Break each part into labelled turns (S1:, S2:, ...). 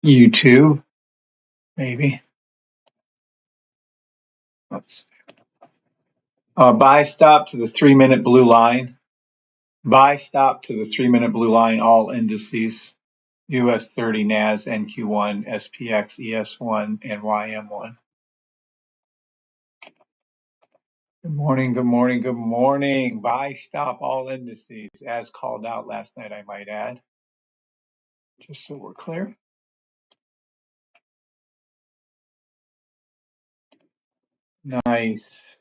S1: YouTube, maybe. Let's buy stop to the 3-minute blue line. Buy stop to the 3-minute blue line, all indices. US 30, NAS, NQ1, SPX, ES1, and YM1. Good morning, good morning, good morning. Buy stop all indices as called out last night, I might add. Just so we're clear. Nice.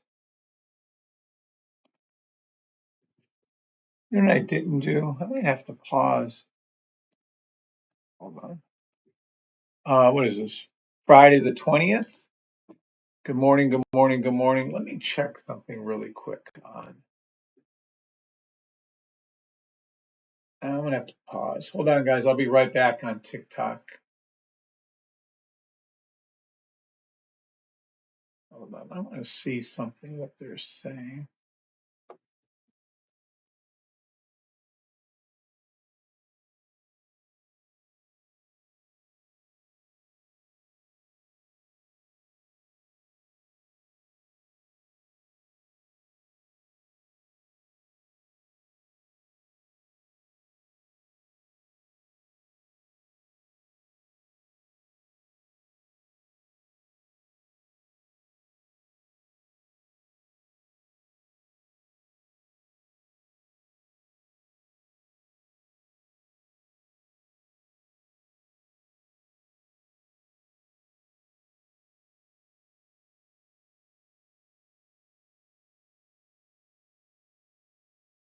S1: You know what I didn't do? I might have to pause. Hold on. What is this? Friday the 20th? Good morning, good morning, good morning. Let me check something really quick on. I'm going to have to pause. Hold on, guys. I'll be right back on TikTok. Hold on. I want to see something what they're saying.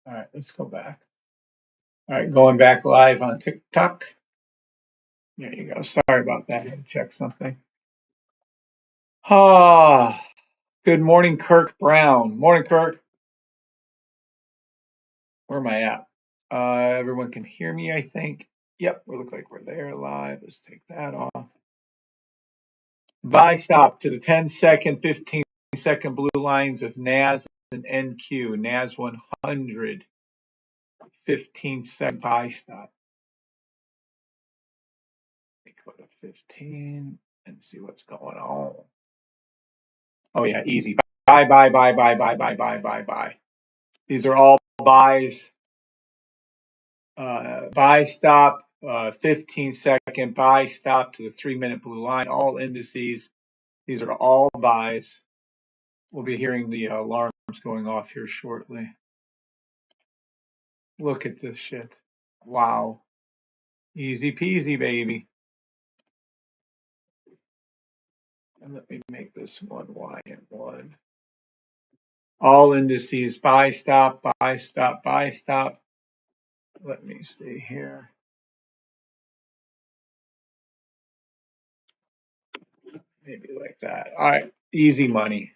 S1: All right, let's go back. All right, going back live on TikTok. There you go. Sorry about that. I had to check something. Good morning, Kirk Brown. Morning, Kirk. Where am I at? Everyone can hear me, I think. Yep, we look like we're there live. Let's take that off. Buy stop to the 10-second, 15-second blue lines of NAS and NQ. NAS 100, 15-second buy stop. Go to 15 and see what's going on. Oh yeah, easy. Buy, buy, buy, buy, buy, buy, buy, buy, buy. These are all buys. Buy stop, 15-second buy stop to the 3-minute blue line, all indices. These are all buys. We'll be hearing the alarms going off here shortly. Look at this shit. Wow. Easy peasy, baby. And let me make this one YM1. All indices, buy stop, buy stop, buy stop. Let me see here. Maybe like that. All right, easy money.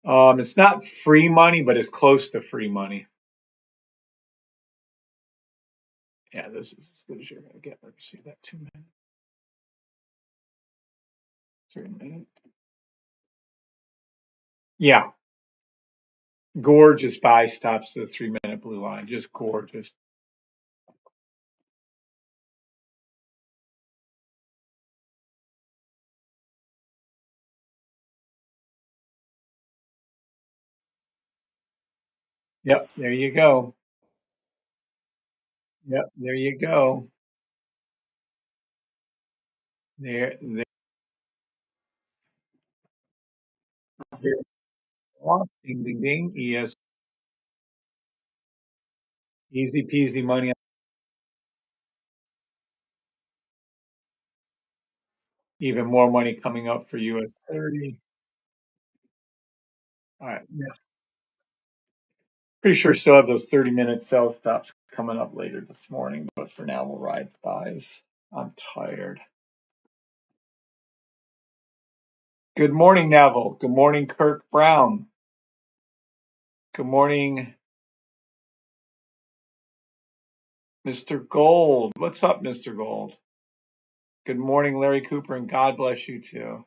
S1: It's not free money, but it's close to free money. Yeah, this is as good as you're gonna get. Let me see that 2 minute. 3 minute. Yeah. Gorgeous buy stops to the 3-minute blue line. Just gorgeous. Yep, there you go. Yep, there you go. There. Ding, ding, ding. ES. Easy peasy money. Even more money coming up for US 30. All right. Yeah. Pretty sure still have those 30-minute sell stops coming up later this morning, but for now we'll ride the buys. I'm tired. Good morning, Neville. Good morning, Kirk Brown. Good morning, Mr. Gold. What's up, Mr. Gold? Good morning, Larry Cooper, and God bless you too.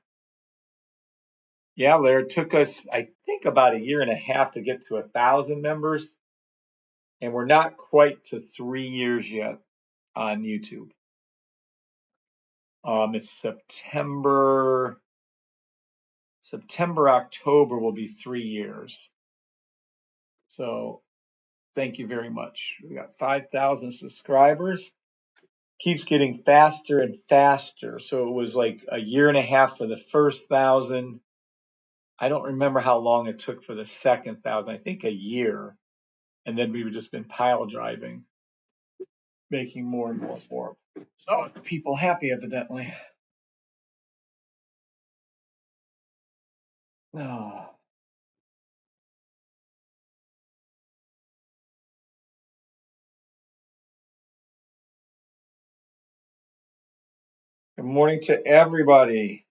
S1: Yeah, Larry, it took us, I think, about a year and a half to get to 1,000 members, and we're not quite to 3 years yet on YouTube. It's September, October will be 3 years. So thank you very much. We got 5,000 subscribers. Keeps getting faster and faster. So it was like a year and a half for the first 1,000. I don't remember how long it took for the second 1,000. I think a year. And then we've just been pile driving, making more and more for them. So people happy, evidently. Oh. Good morning to everybody.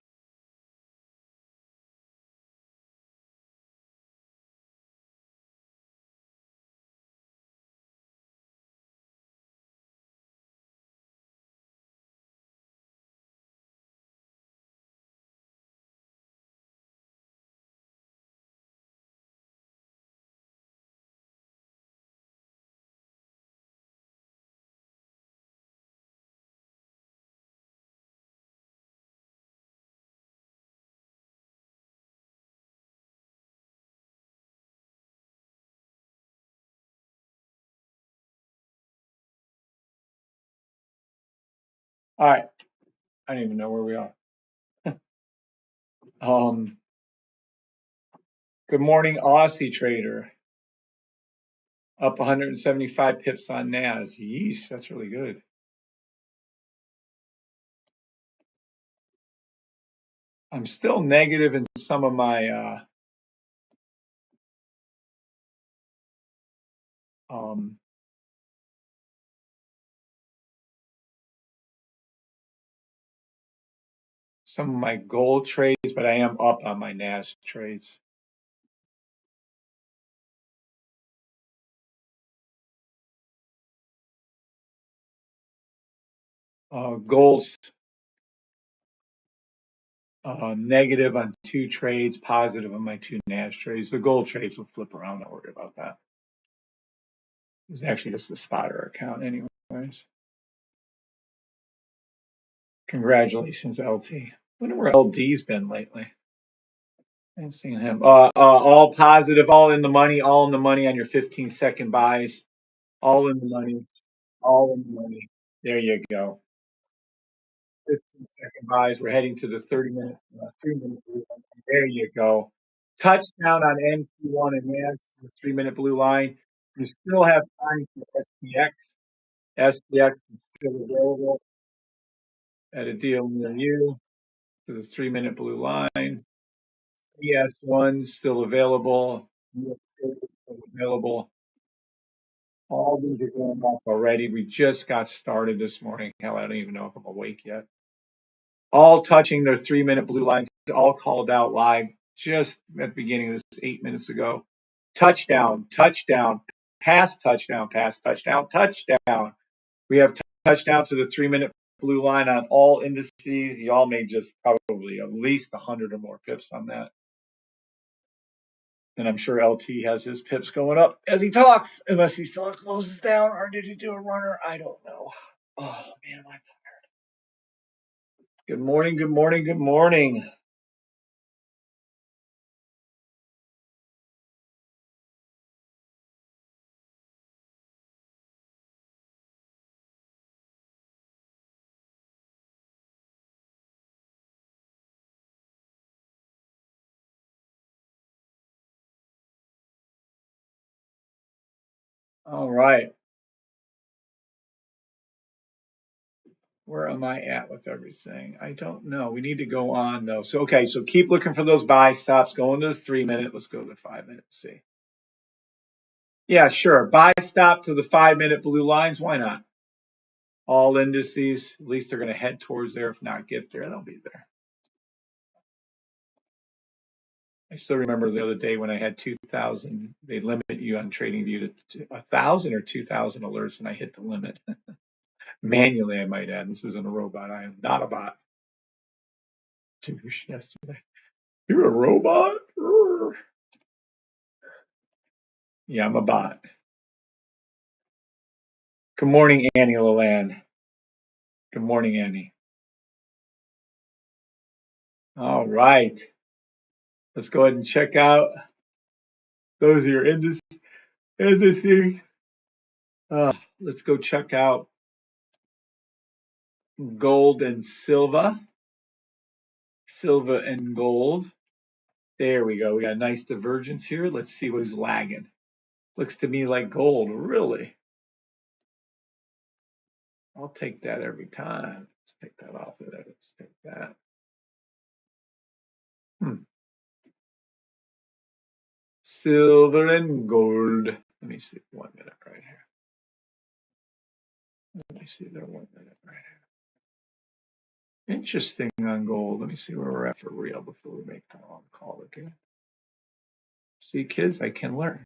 S1: All right. I don't even know where we are. Good morning, Aussie trader. Up 175 pips on NAS. Yeesh, that's really good. I'm still negative in some of my gold trades, but I am up on my NAS trades. Gold's negative on 2 trades, positive on my 2 NAS trades. The gold trades will flip around. Don't worry about that. It's actually just the spotter account anyways. Congratulations, LT. Wonder where LD's been lately. I haven't seen him. All positive, all in the money on your 15-second buys. All in the money. All in the money. There you go. 15-second buys. We're heading to the 30-minute, 3-minute blue line. There you go. Touchdown on NQ1 and NAS, the 3-minute blue line. You still have time for SPX. SPX is still available at a deal near you to the 3-minute blue line. ES1 still available. Still available. All these are going off already. We just got started this morning. Hell, I don't even know if I'm awake yet. All touching their 3-minute blue lines, all called out live just at the beginning of this 8 minutes ago. Touchdown, touchdown, pass touchdown, pass touchdown, touchdown. We have touchdown to the 3-minute blue line on all indices. Y'all made just probably at least 100 or more pips on that. And I'm sure LT has his pips going up as he talks, unless he still closes down, or did he do a runner? I don't know. Oh, man, am I tired. Good morning, good morning, good morning. All right. Where am I at with everything? I don't know. We need to go on though. So, okay, so keep looking for those buy stops. Go into the 3-minute. Let's go to the 5-minute. See. Yeah, sure. Buy stop to the 5-minute blue lines. Why not? All indices. At least they're going to head towards there. If not, get there. They'll be there. I still remember the other day when I had 2,000. They limit you on TradingView to 1,000 or 2,000 alerts, and I hit the limit. Manually, I might add. This isn't a robot. I am not a bot. Yesterday. You're a robot? Yeah, I'm a bot. Good morning, Annie Leland. Good morning, Annie. All right. Let's go ahead and check out. Those are your indices. Let's go check out gold and silver. Silver and gold. There we go. We got a nice divergence here. Let's see who's lagging. Looks to me like gold. Really? I'll take that every time. Let's take that off of there. Let's take that. Silver and gold. Let me see 1 minute right here. Let me see there 1 minute right here. Interesting on gold. Let me see where we're at for real before we make the wrong call again. See, kids, I can learn.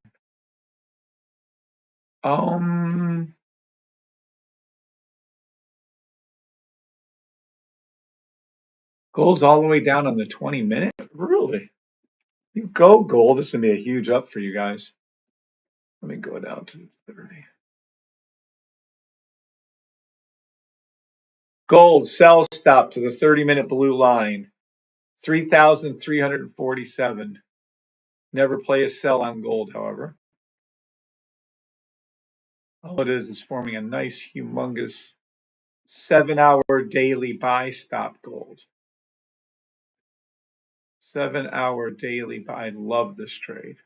S1: Gold's all the way down on the 20 minute. Really? You go gold. This is gonna be a huge up for you guys. Let me go down to 30. Gold sell stop to the 30-minute blue line. 3,347. Never play a sell on gold, however. All it is forming a nice, humongous 7-hour daily buy stop gold. 7-hour daily buy. I love this trade.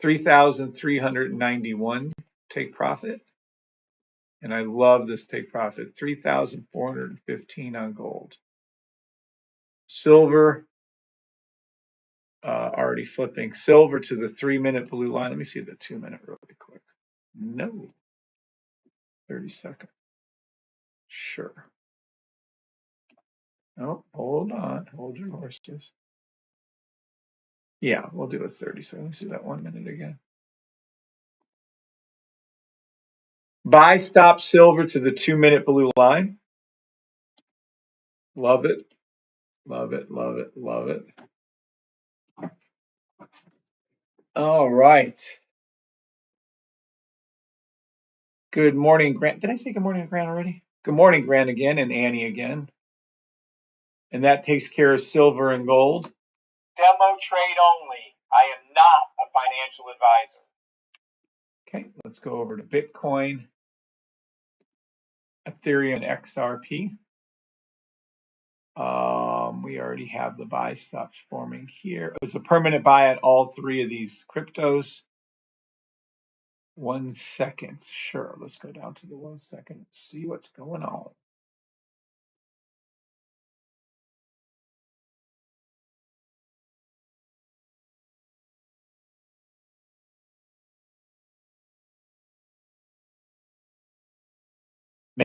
S1: 3,391 take profit. And I love this take profit. 3,415 on gold. Silver, already flipping. Silver to the 3-minute blue line. Let me see the 2-minute really quick. No. 30 seconds. Sure. Oh, hold on. Hold your horses. Yeah, we'll do a 30 second. Let me see that 1 minute again. Buy stop silver to the 2-minute blue line. Love it. Love it. Love it. Love it. All right. Good morning, Grant. Did I say good morning to Grant already? Good morning, Grant again, and Annie again. And that takes care of silver and gold.
S2: Demo trade only. I am not a financial advisor.
S1: Okay, let's go over to Bitcoin, Ethereum, and XRP. We already have the buy stops forming here. It was a permanent buy at all three of these cryptos. 1 second. Sure, let's go down to the 1 second and see what's going on.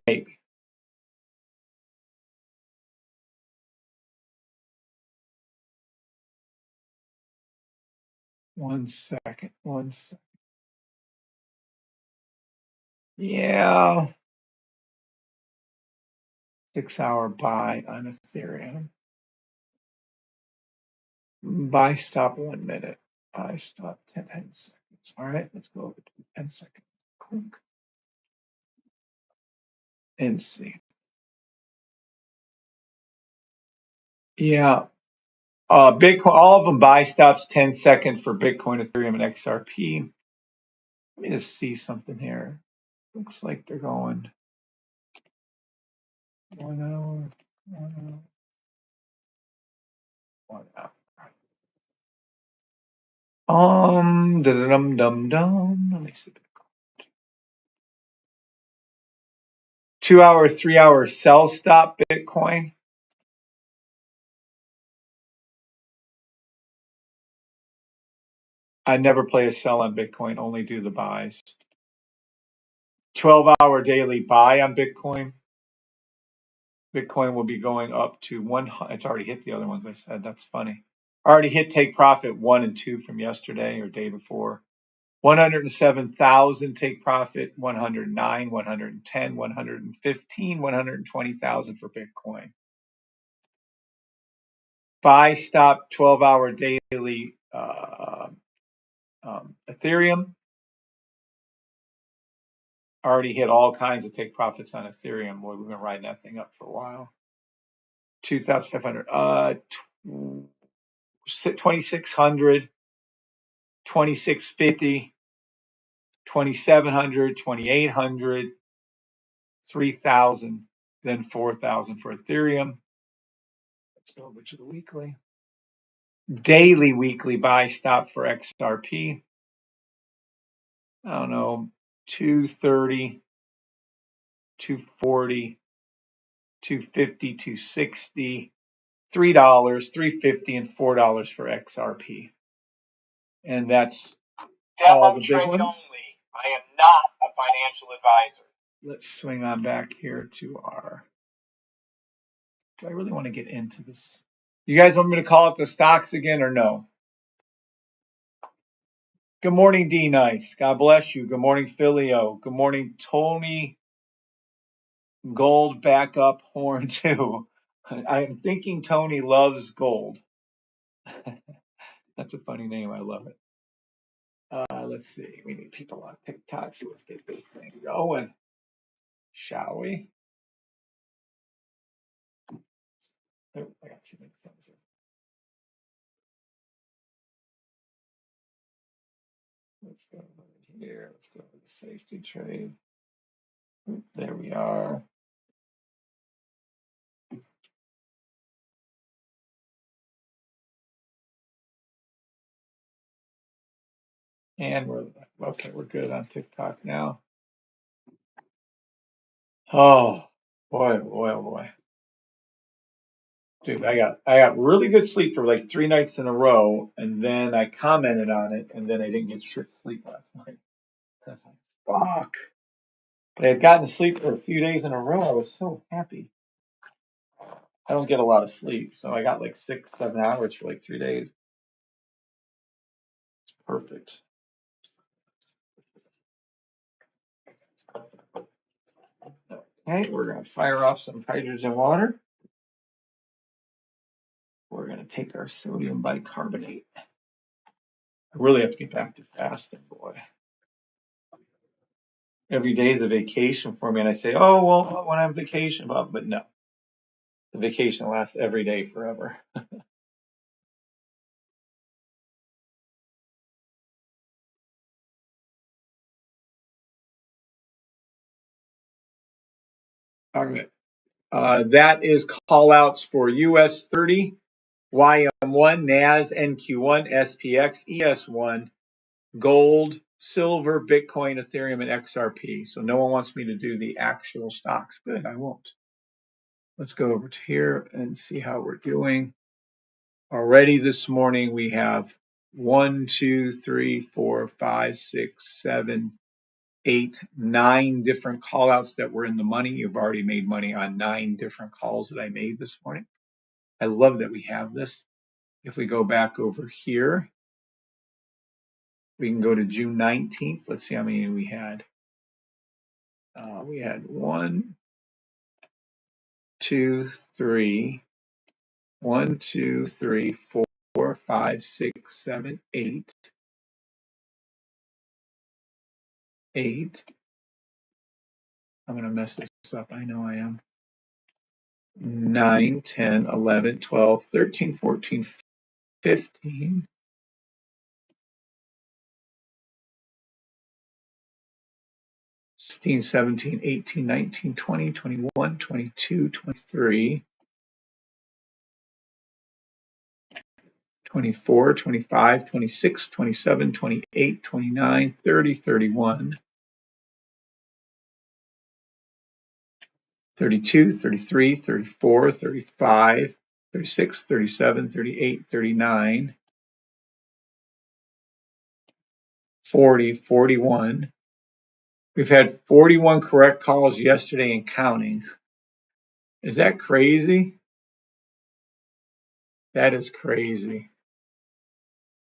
S1: Maybe. One second. Yeah. 6-hour buy on Ethereum. Buy stop 1 minute. Buy stop 10 seconds. All right, let's go over to the 10 second. Quick. And see. Yeah. Bitcoin, all of them buy stops 10 seconds for Bitcoin, Ethereum, and XRP. Let me just see something here. Looks like they're going 1 hour, 1 hour, 1 hour. Let me see. 2 hour, 3 hour sell stop Bitcoin. I never play a sell on Bitcoin, only do the buys. 12-hour daily buy on Bitcoin. Bitcoin will be going up to 100. It's already hit the other ones I said. That's funny. Already hit take profit 1 and 2 from yesterday or day before. 107,000 take profit, 109, 110, 115, 120,000 for Bitcoin. Buy stop 12-hour daily Ethereum. Already hit all kinds of take profits on Ethereum. Boy, we've been riding that thing up for a while. 2,500. 2,600, 2,650, 2,700, 2,800, 3,000, then 4,000 for Ethereum. Let's go over to the weekly. Daily weekly buy stop for XRP. I don't know, 230, 240, 250, 260, $3, $3.50, and $4 for XRP. And that's all the big
S2: Trade
S1: ones.
S2: only. I am not a financial advisor.
S1: Let's swing on back here to our. Do I really want to get into this? You guys want me to call it the stocks again or no? Good morning, D Nice. God bless you. Good morning, Filio. Good morning, Tony. Gold back up horn too. I'm thinking Tony loves gold. That's a funny name. I love it. Let's see. We need people on TikTok, so let's get this thing going. Shall we? Oh, I got too many things here. Let's go over here. Let's go to the safety trade. There we are. And we're okay. We're good on TikTok now. Oh boy, boy, oh boy. Dude, I got really good sleep for like 3 nights in a row, and then I commented on it, and then I didn't get shit sleep last night. That's like, fuck. But I had gotten to sleep for a few days in a row. I was so happy. I don't get a lot of sleep, so I got like 6, 7 hours for like 3 days. It's perfect. Okay, we're gonna fire off some hydrogen water. We're gonna take our sodium bicarbonate. I really have to get back to fasting, boy. Every day is a vacation for me, and I say, oh, well, when I'm on vacation, but no. The vacation lasts every day forever. All right. That is call outs for US 30, YM1, NAS, NQ1, SPX, ES1, gold, silver, Bitcoin, Ethereum, and XRP. So no one wants me to do the actual stocks. Good, I won't. Let's go over to here and see how we're doing. Already this morning we have 1, 2, 3, 4, 5, 6, 7, 8, 9 different call outs that were in the money. You've already made money on 9 different calls that I made this morning. I love that we have this. If we go back over here, we can go to June 19th. Let's see how many we had. We had 1, 2, 3, 1, 2, 3, 4, 5, 6, 7, 8. 8. I'm going to mess this up. I know I am. 9, 10, 11, 12, 13, 14, 15. 16, 17, 18, 19, 20, 21, 22, 23, 24, 25, 26, 27, 28, 29, 30, 31, 32, 33, 34, 35, 36, 37, 38, 39, 40, 41. We've had 41 correct calls yesterday and counting. Is that crazy? That is crazy.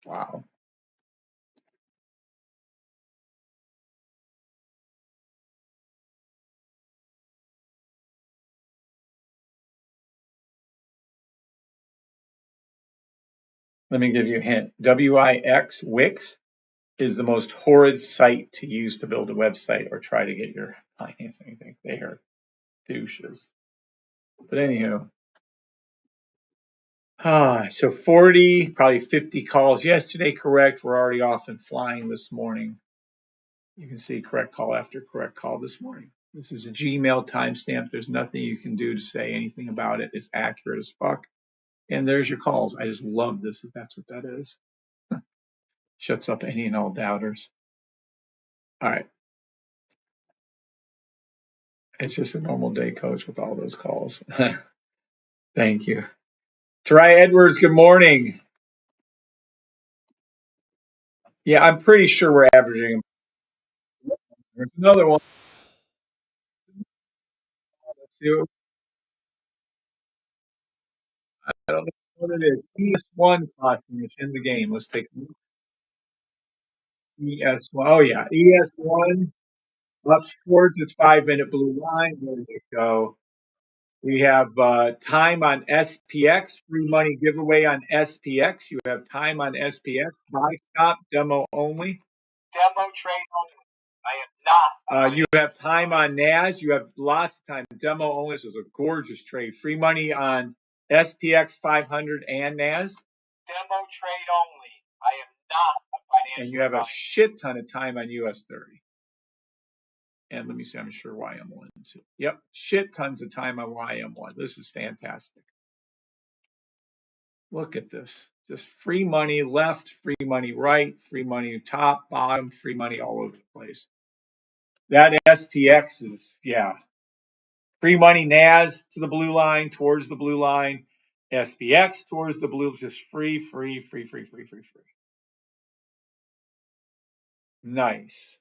S1: Wow. Let me give you a hint. Wix is the most horrid site to use to build a website or try to get your financing. They are douches. But anywho, So 40, probably 50 calls yesterday, correct. We're already off and flying this morning. You can see correct call after correct call this morning. This is a Gmail timestamp. There's nothing you can do to say anything about it. It's accurate as fuck. And there's your calls. I just love this, if that's what that is. Shuts up any and all doubters. All right. It's just a normal day, coach, with all those calls. Thank you. Tarai Edwards, good morning. Yeah, I'm pretty sure we're averaging. There's another one. Let's see what, I don't know what it is. ES1 costing us in the game. Let's take ES1. Oh, yeah. ES1 up towards its 5-minute blue line. There we go. We have time on SPX, free money giveaway on SPX. You have time on SPX, buy stop, demo only.
S2: Demo trade only. I am not.
S1: You have time on NAS. You have lots of time. Demo only. This is a gorgeous trade. Free money on SPX 500 and NAS.
S2: Demo trade only. I am not a financial.
S1: And you have a shit ton of time on US 30. And let me see, I'm sure YM1 too. Yep, shit tons of time on YM1. This is fantastic. Look at this. Just free money left, free money right, free money top, bottom, free money all over the place. That SPX is, yeah. Free money NAS to the blue line, towards the blue line. SPX towards the blue, just free, free, free, free, free, free, free. Nice.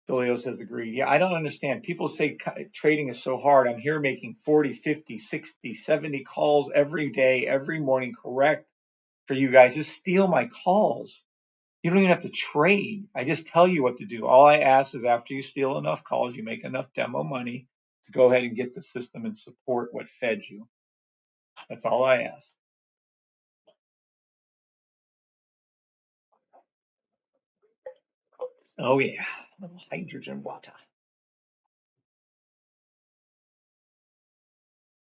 S1: Filio says agreed. Yeah, I don't understand. People say trading is so hard. I'm here making 40, 50, 60, 70 calls every day, every morning, correct for you guys. Just steal my calls. You don't even have to trade. I just tell you what to do. All I ask is after you steal enough calls, you make enough demo money to go ahead and get the system and support what fed you. That's all I ask. Oh, yeah. A little hydrogen water.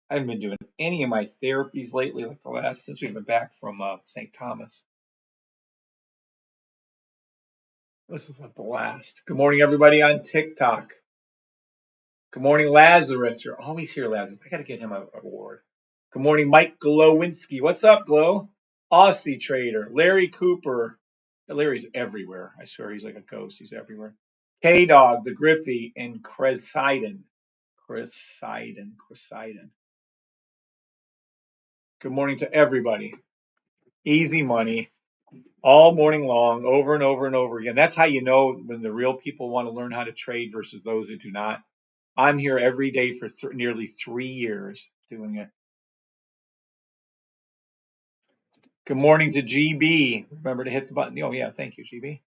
S1: I haven't been doing any of my therapies lately, like the last since we've been back from St. Thomas. This is a blast. Good morning, everybody on TikTok. Good morning, Lazarus. You're always here, Lazarus. I got to get him an award. Good morning, Mike Glowinski. What's up, Glow? Aussie Trader. Larry Cooper. Larry's everywhere. I swear he's like a ghost. He's everywhere. K-Dog, the Griffey, and Cresidon. Cresidon. Good morning to everybody. Easy money. All morning long, over and over and over again. That's how you know when the real people want to learn how to trade versus those who do not. I'm here every day for nearly 3 years doing it. Good morning to GB. Remember to hit the button. Oh, yeah. Thank you, GB.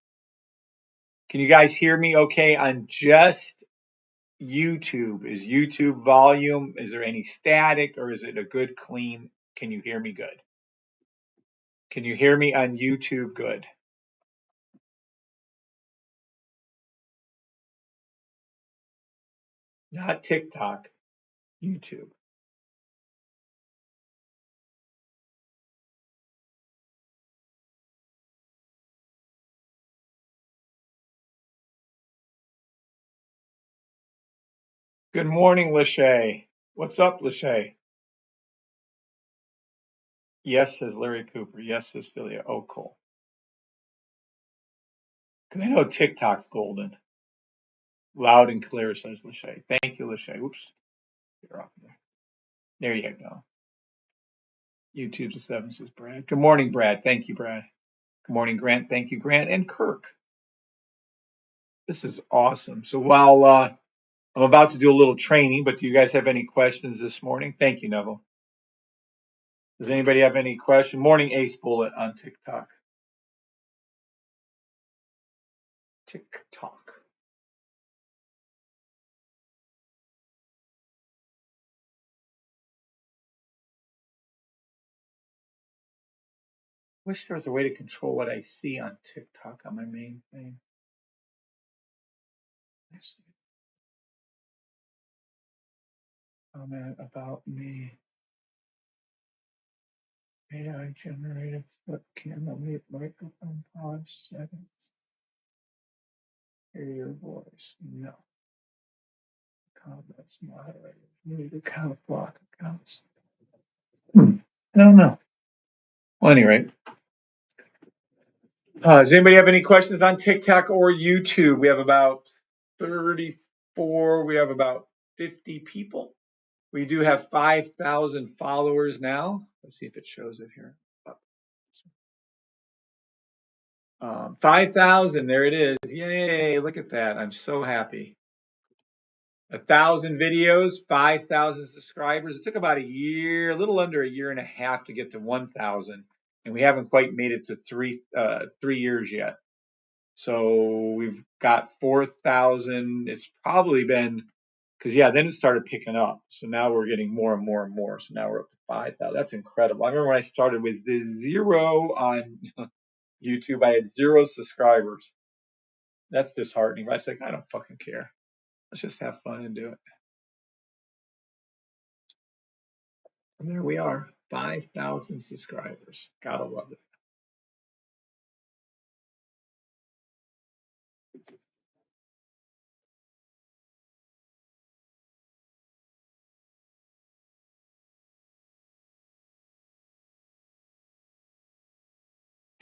S1: Can you guys hear me okay on just YouTube? Is YouTube volume? Is there any static or is it a good, clean? Can you hear me good? Can you hear me on YouTube good? Not TikTok, YouTube. Good morning, Lachey. What's up, Lachey? Yes, says Larry Cooper. Yes, says Philia. Oh, cool. Because I know TikTok's golden. Loud and clear, says Lachey. Thank you, Lachey. Oops. Get off there. There you go. YouTube's a 7, says Brad. Good morning, Brad. Thank you, Brad. Good morning, Grant. Thank you, Grant. And Kirk. This is awesome. So while I'm about to do a little training, but do you guys have any questions this morning? Thank you, Neville. Does anybody have any question? Morning Ace Bullet on TikTok. TikTok. Wish there was a way to control what I see on TikTok on my main thing. Comment about me. AI generated webcam, mute microphone, pause, settings. Hear your voice. No. Comments, moderators, mute account, block accounts. I don't know. Well, any rate. Does anybody have any questions on TikTok or YouTube? We have about 34. We have about 50 people. We do have 5,000 followers now. Let's see if it shows it here. 5,000. There it is. Yay. Look at that. I'm so happy. 1,000 videos, 5,000 subscribers. It took about a year, a little under a year and a half to get to 1,000. And we haven't quite made it to 3 years yet. So we've got 4,000. It's probably been, because then it started picking up. So now we're getting more and more and more. So now we're up to 5,000. That's incredible. I remember when I started with the 0 on YouTube, I had 0 subscribers. That's disheartening. But I was like, I don't fucking care. Let's just have fun and do it. And there we are, 5,000 subscribers. Gotta love it.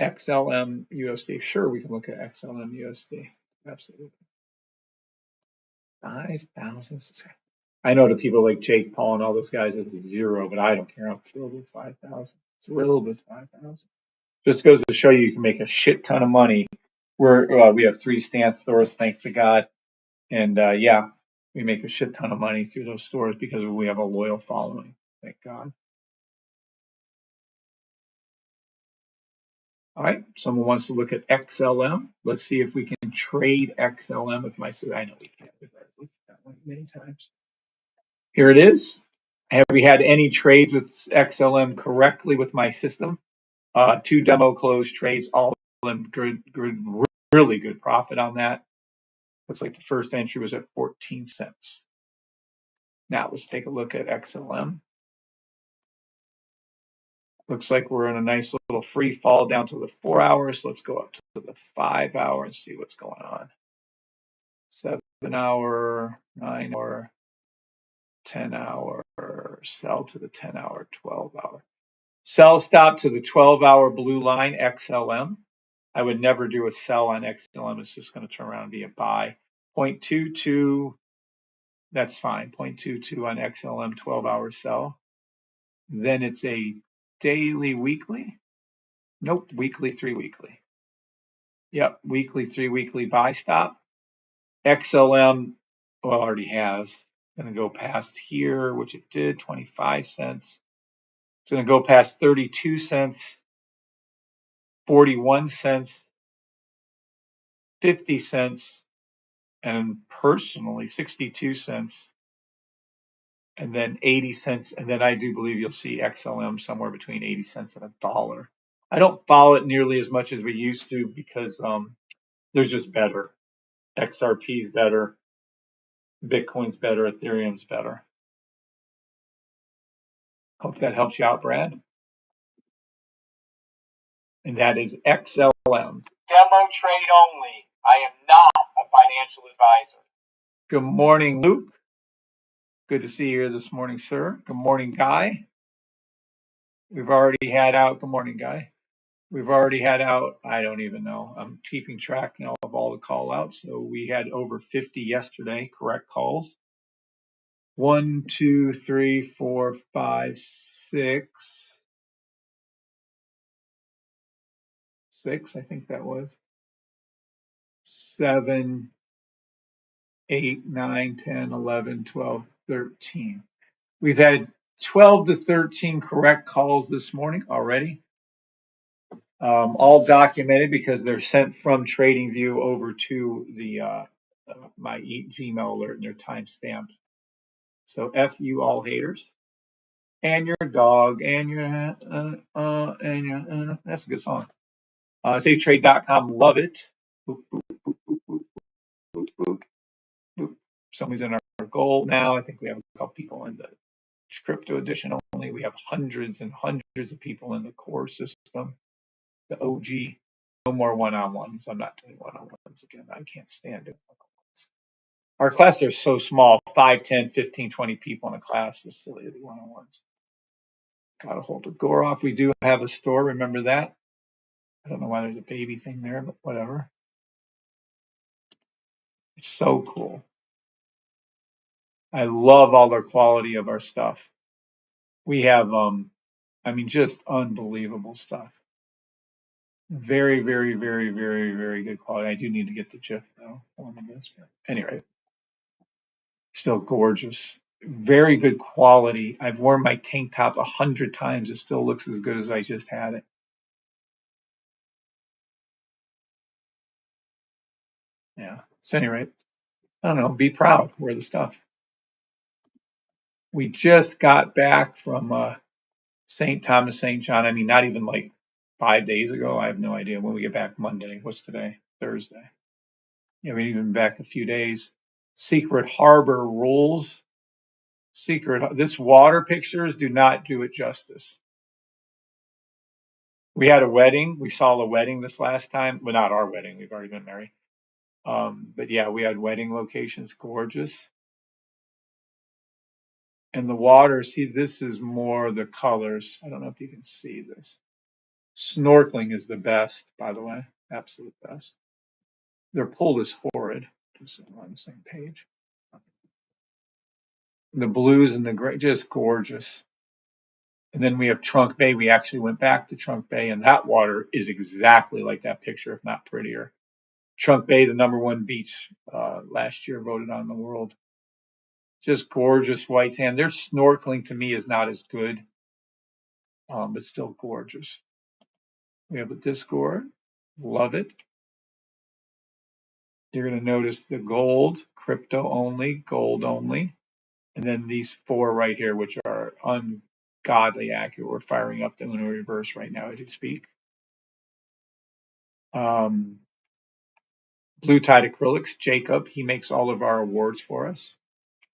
S1: XLM USD. Sure, we can look at XLM USD. Absolutely. 5,000 subscribers. I know the people like Jake Paul and all those guys at 0, but I don't care. I'm thrilled with 5,000. It's thrilled with 5,000. Just goes to show you can make a shit ton of money. We have 3 stance stores, thanks to God. And we make a shit ton of money through those stores because we have a loyal following. Thank God. All right, someone wants to look at XLM. Let's see if we can trade XLM with my. I know we can't. We've looked at that one many times. Here it is. Have we had any trades with XLM correctly with my system? 2 demo closed trades, all of them good, really good profit on that. Looks like the first entry was at 14 cents. Now let's take a look at XLM. Looks like we're in a nice little free fall down to the 4 hours. Let's go up to the 5 hour and see what's going on. 7 hour, 9 hour, 10 hour, sell to the 10 hour, 12 hour. Sell stop to the 12 hour blue line, XLM. I would never do a sell on XLM. It's just going to turn around and be a buy. 0.22, that's fine. 0.22 on XLM, 12 hour sell. Then it's a daily, weekly. Nope, weekly, 3 weekly. Yep, weekly, 3 weekly buy stop. XLM, well, already has. Going to go past here, which it did, 25 cents. It's going to go past 32 cents, 41 cents, 50 cents, and personally 62 cents, and then 80 cents. And then I do believe you'll see XLM somewhere between 80 cents and $1. I don't follow it nearly as much as we used to because they're just better. XRP is better. Bitcoin's better. Ethereum's better. Hope that helps you out, Brad. And that is XLM.
S2: Demo trade only. I am not a financial advisor.
S1: Good morning, Luke. Good to see you here this morning, sir. Good morning, Guy. We've already had out. Good morning, Guy. We've already had out, I don't even know. I'm keeping track now of all the call outs. So we had over 50 yesterday, correct calls. 1, 2, 3, 4, 5, 6. 6, I think that was. 7, 8, 9, 10, 11, 12, 13. We've had 12 to 13 correct calls this morning already. All documented because they're sent from TradingView over to the my Gmail alert and they're time stamped. So F you all haters and your dog and your that's a good song. SafeTrade.com, love it. Boop, boop, boop, boop, boop, boop, boop, boop. Somebody's in our goal now. I think we have a couple people in the crypto edition only. We have hundreds and hundreds of people in the core system, the OG. No more one-on-ones. I'm not doing one-on-ones again. I can't stand it. Our classes are so small, 5, 10, 15, 20 people in a class, just silly to do one-on-ones. Got a hold of Goroff. We do have a store, remember that? I don't know why there's a baby thing there, but whatever. It's so cool. I love all the quality of our stuff. We have, I mean, just unbelievable stuff. Very, very, very, very, very good quality. I do need to get the GIF though on this, but anyway, still gorgeous. Very good quality. I've worn my tank top 100 times. It still looks as good as I just had it. Yeah. So anyway, I don't know. Be proud. Wear the stuff. We just got back from St. Thomas, St. John. I mean, not even like 5 days ago. I have no idea when we get back. Monday. What's today? Thursday. Yeah, we even back a few days. Secret Harbor rules. This water pictures do not do it justice. We had a wedding. We saw a wedding this last time. Well, not our wedding. We've already been married. But yeah, we had wedding locations. Gorgeous. And the water, see, this is more the colors. I don't know if you can see this. Snorkeling is the best, by the way. Absolute best. Their pool is horrid. Just on the same page. The blues and the gray, just gorgeous. And then we have Trunk Bay. We actually went back to Trunk Bay, and that water is exactly like that picture, if not prettier. Trunk Bay, the #1 beach last year, voted on in the world. Just gorgeous white sand. Their snorkeling to me is not as good, but still gorgeous. We have a Discord. Love it. You're going to notice the gold, crypto only, gold only. And then these 4 right here, which are ungodly accurate. We're firing up the Uno reverse right now as you speak. Blue Tide Acrylics, Jacob, he makes all of our awards for us.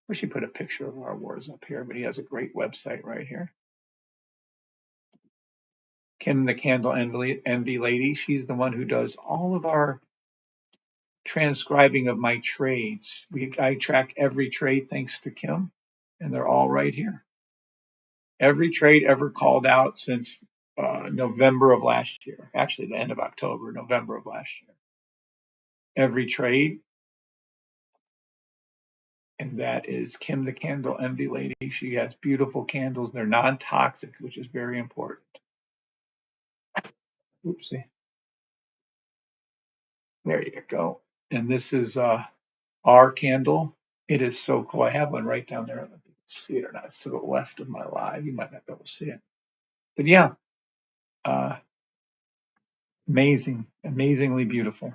S1: Wish he put a picture of our awards up here, but he has a great website right here. Kim, the Candle Envy Lady, she's the one who does all of our transcribing of my trades. I track every trade thanks to Kim, and they're all right here. Every trade ever called out since November of last year, actually the end of October, November of last year. Every trade. And that is Kim, the Candle Envy Lady. She has beautiful candles. They're non-toxic, which is very important. Oopsie. There you go. And this is our candle. It is so cool. I have one right down there. I don't know if you can see it or not. It's to the left of my live. You might not be able to see it. But yeah, amazing, amazingly beautiful.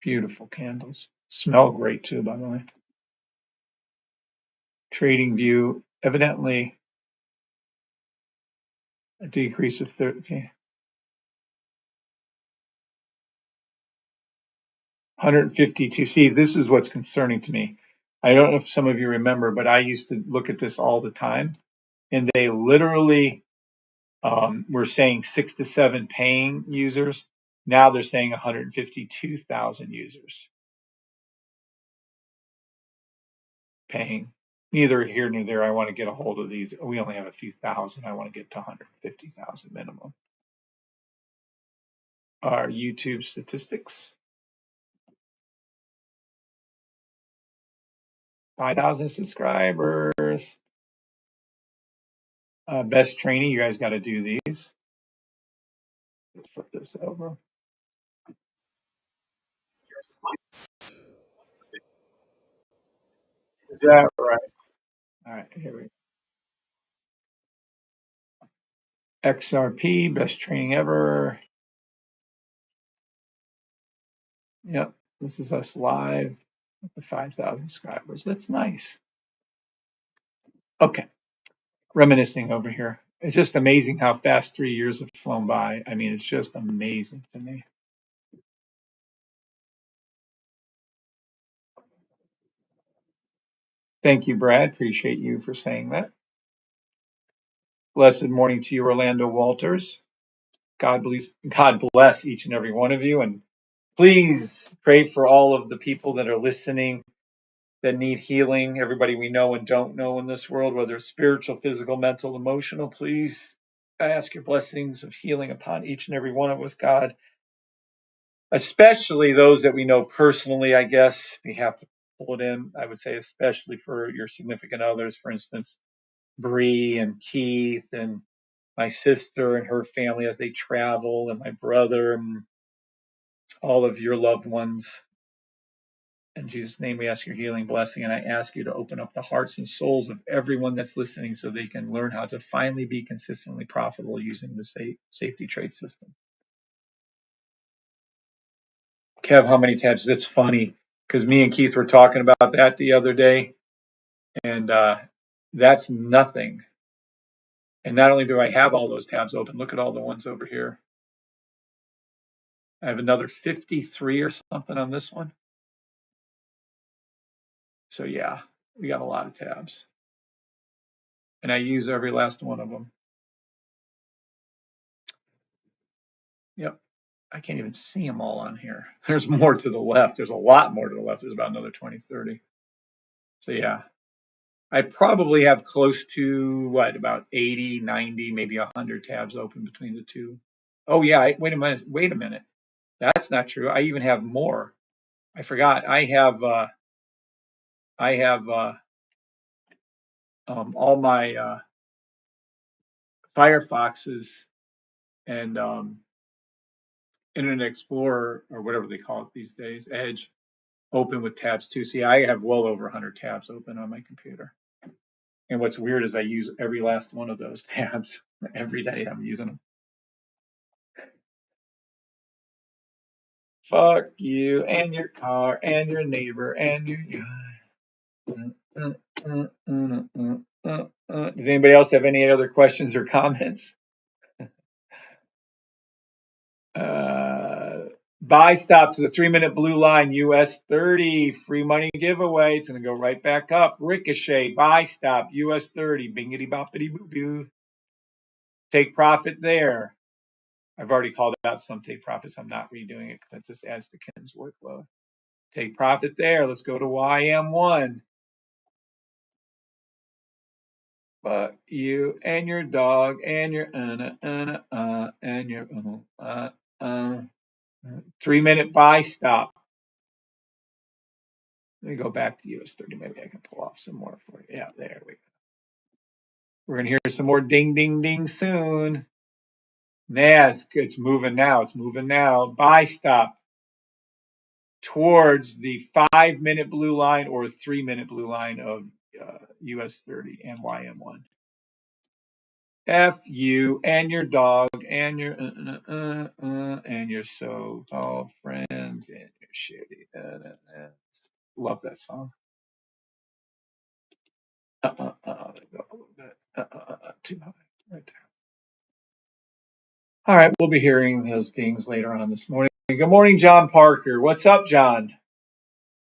S1: Beautiful candles. Smell great too, by the way. Trading View, evidently a decrease of 13. 152. See, this is what's concerning to me. I don't know if some of you remember, but I used to look at this all the time, and they literally were saying 6 to 7 paying users. Now they're saying 152,000 users paying. Neither here nor there. I want to get a hold of these. We only have a few thousand. I want to get to 150,000 minimum. Our YouTube statistics. 5,000 subscribers. Best training. You guys got to do these. Let's flip this over. Is that right? All right, here we go. XRP, best training ever. Yep, this is us live with the 5,000 subscribers. That's nice. Okay, reminiscing over here. It's just amazing how fast 3 years have flown by. I mean, it's just amazing to me. Thank you, Brad. Appreciate you for saying that. Blessed morning to you, Orlando Walters. God bless each and every one of you. And please pray for all of the people that are listening that need healing, everybody we know and don't know in this world, whether it's spiritual, physical, mental, emotional. Please, I ask your blessings of healing upon each and every one of us, God, especially those that we know personally, I guess. We have to pull it in. I would say especially for your significant others, for instance, Bree and Keith and my sister and her family as they travel, and my brother and all of your loved ones. In Jesus' name, we ask your healing blessing, and I ask you to open up the hearts and souls of everyone that's listening so they can learn how to finally be consistently profitable using the safety trade system. Kev, how many tabs? It's funny because me and Keith were talking about that the other day, and that's nothing. And not only do I have all those tabs open, look at all the ones over here. I have another 53 or something on this one. So yeah, we got a lot of tabs. And I use every last one of them. Yep. I can't even see them all on here. There's more to the left. There's a lot more to the left. There's about another 20, 30. So yeah, I probably have close to about 80, 90, maybe 100 tabs open between the two. Oh yeah, wait a minute. That's not true. I even have more. I forgot. I have all my Firefoxes and Internet Explorer or whatever they call it these days, Edge, open with tabs too. See, I have well over 100 tabs open on my computer. And what's weird is I use every last one of those tabs every day. I'm using them. Fuck you and your car and your neighbor and your Does anybody else have any other questions or comments? Buy stop to the 3-minute blue line, US 30, free money giveaway. It's going to go right back up. Ricochet, buy stop, US 30, bingity boppity boo boo. Take profit there. I've already called out some take profits. I'm not redoing it because it just adds to Ken's workload. Take profit there. Let's go to YM1. But you and your dog and your and your 3-minute buy stop. Let me go back to US 30. Maybe I can pull off some more for you. Yeah, there we go. We're going to hear some more ding, ding, ding soon. NAS, it's moving now. It's moving now. Buy stop towards the 5-minute blue line or 3-minute blue line of US 30 and YM1. F you and your dog and your and your so-called friends and your shitty. Love that song. There we go a little bit. Too high. Right there. All right, we'll be hearing those dings later on this morning. Good morning, John Parker. What's up, John?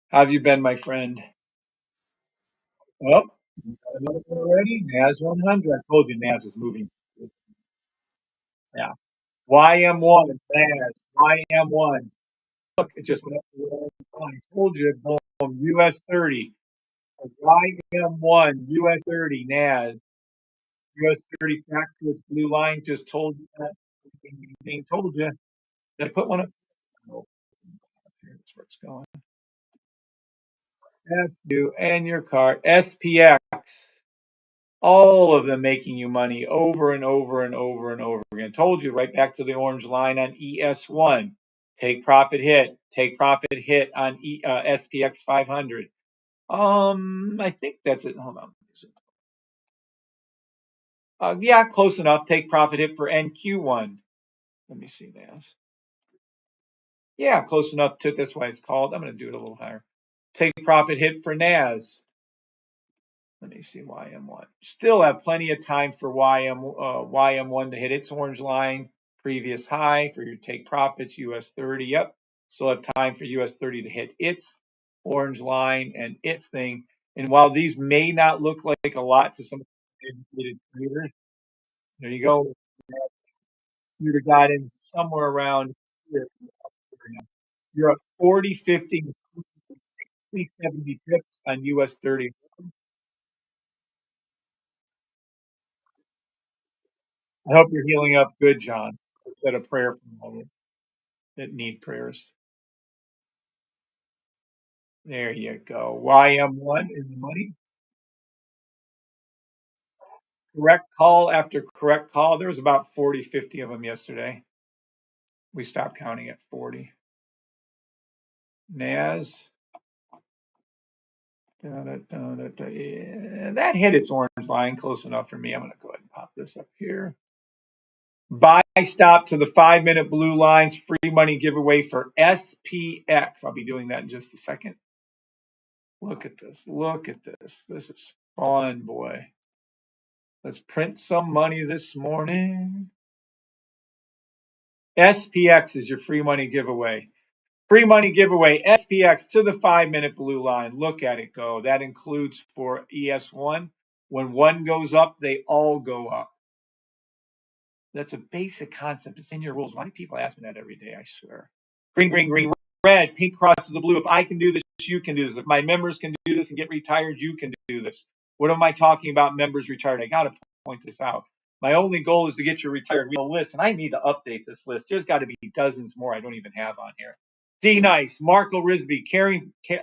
S1: How have you been, my friend? Oh, another one already. NAS 100. I told you NAS is moving. Yeah. YM1, NAS, YM1. Look, it just went up to the line. I told you, boom, US 30. YM1, US 30, NAS. US 30 back to its blue line. Just told you that. Being told you. Did I put one up? Oh, here's where it's going. F you and your car. SPX. All of them making you money over and over and over and over again. Told you right back to the orange line on ES1. Take profit hit. Take profit hit on SPX 500. I think that's it. Hold on. Yeah, close enough. Take profit hit for NQ1. Let me see, NAS. Yeah, close enough to. That's why it's called. I'm going to do it a little higher. Take profit hit for NAS. Let me me see YM1. Still have plenty of time for YM1 to hit its orange line, previous high for your take profits, US 30. Yep. Still have time for US 30 to hit its orange line and its thing. And while these may not look like a lot to some educated traders, there you go. You'd have got in somewhere around here. You're up 40, 50, 60, 70 pips on US 30. I hope you're healing up good, John. I said a prayer for all that need prayers. There you go. YM1 in the money. Correct call after correct call. There was about 40, 50 of them yesterday. We stopped counting at 40. NAS. Yeah, that hit its orange line close enough for me. I'm going to go ahead and pop this up here. Buy stop to the 5-minute blue lines. Free money giveaway for SPX. I'll be doing that in just a second. Look at this. Look at this. This is fun, boy. Let's print some money this morning. SPX is your free money giveaway. Free money giveaway, SPX to the 5-minute blue line. Look at it go. That includes for ES1. When one goes up, they all go up. That's a basic concept. It's in your rules. Why do people ask me that every day? I swear. Green, green, green, red, pink crosses the blue. If I can do this, you can do this. If my members can do this and get retired, you can do this. What am I talking about? Members retired. I got to point this out. My only goal is to get your retired wheel list, and I need to update this list. There's got to be dozens more I don't even have on here. D Nice, Marco Risby,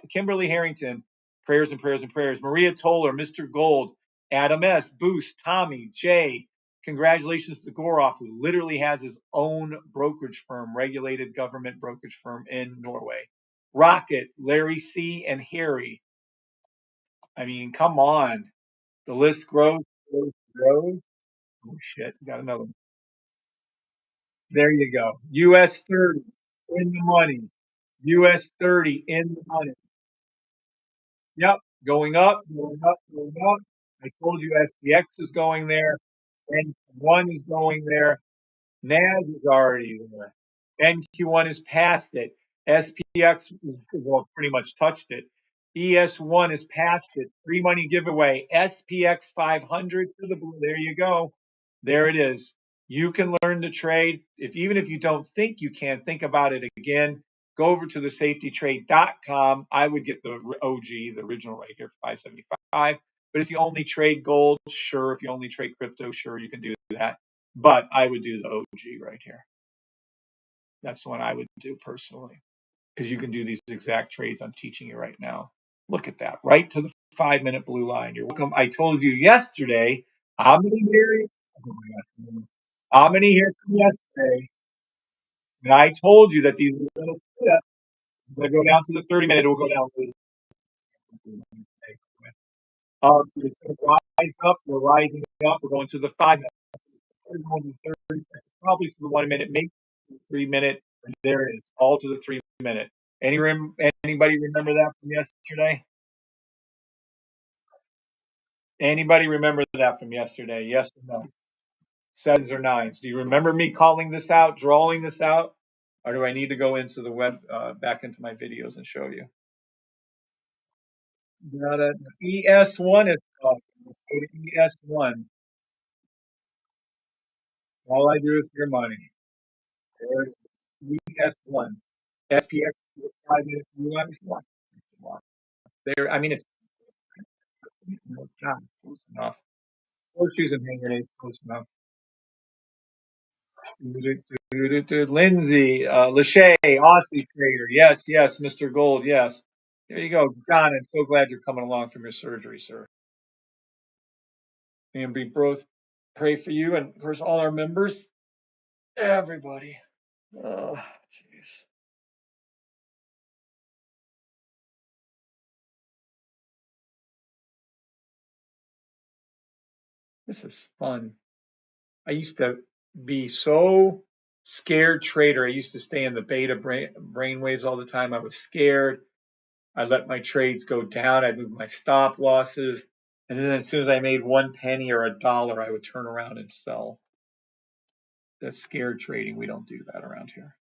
S1: Kimberly Harrington, prayers and prayers and prayers. Maria Toller, Mr. Gold, Adam S, Boost, Tommy, Jay. Congratulations to Goroff, who literally has his own brokerage firm, regulated government brokerage firm in Norway. Rocket, Larry C, and Harry. I mean, come on. The list grows, grows, grows. Oh, shit. Got another one. There you go. US 30 in the money. US 30 in the money. Yep. Going up, going up, going up. I told you SPX is going there. N1 is going there. NAS is already there. NQ1 is past it. SPX, well, pretty much touched it. ES1 is past it. Free money giveaway. SPX 500 to the blue. There you go. There it is. You can learn to trade. Even if you don't think you can, think about it again. Go over to the safetytrade.com. I would get the OG, the original right here for 575. But if you only trade gold, sure. If you only trade crypto, sure, you can do that. But I would do the OG right here. That's the one I would do personally, because you can do these exact trades I'm teaching you right now. Look at that, right to the 5-minute blue line. You're welcome. I told you yesterday. How many here? How many here from yesterday? And I told you that these little steps, they go down to the 30-minute. It will go down to it's going to rise up. We're rising up. We're going to the 5-minute. We're going to the 30 seconds, probably to the 1-minute, maybe the 3-minute. And there it is, all to the 3-minute. Anybody remember that from yesterday? Anybody remember that from yesterday? Yes or no? Sevens or nines? Do you remember me calling this out, drawing this out, or do I need to go into the web, back into my videos and show you? ES1 is off. Let's go to ES1. All I do is your money. There's ES1. SPX 5-minute US. There, I mean, it's God, close enough. Horseshoes and hand grenades, close enough. Lindsay, Lachey, Aussie trader. Yes, yes, Mr. Gold. Yes. There you go. John, I'm so glad you're coming along from your surgery, sir. And we both pray for you and, of course, all our members. Everybody. Oh, jeez. This is fun. I used to be so scared trader. I used to stay in the beta brain waves all the time. I was scared. I let my trades go down. I'd move my stop losses. And then as soon as I made 1 penny or $1, I would turn around and sell. That's scared trading. We don't do that around here.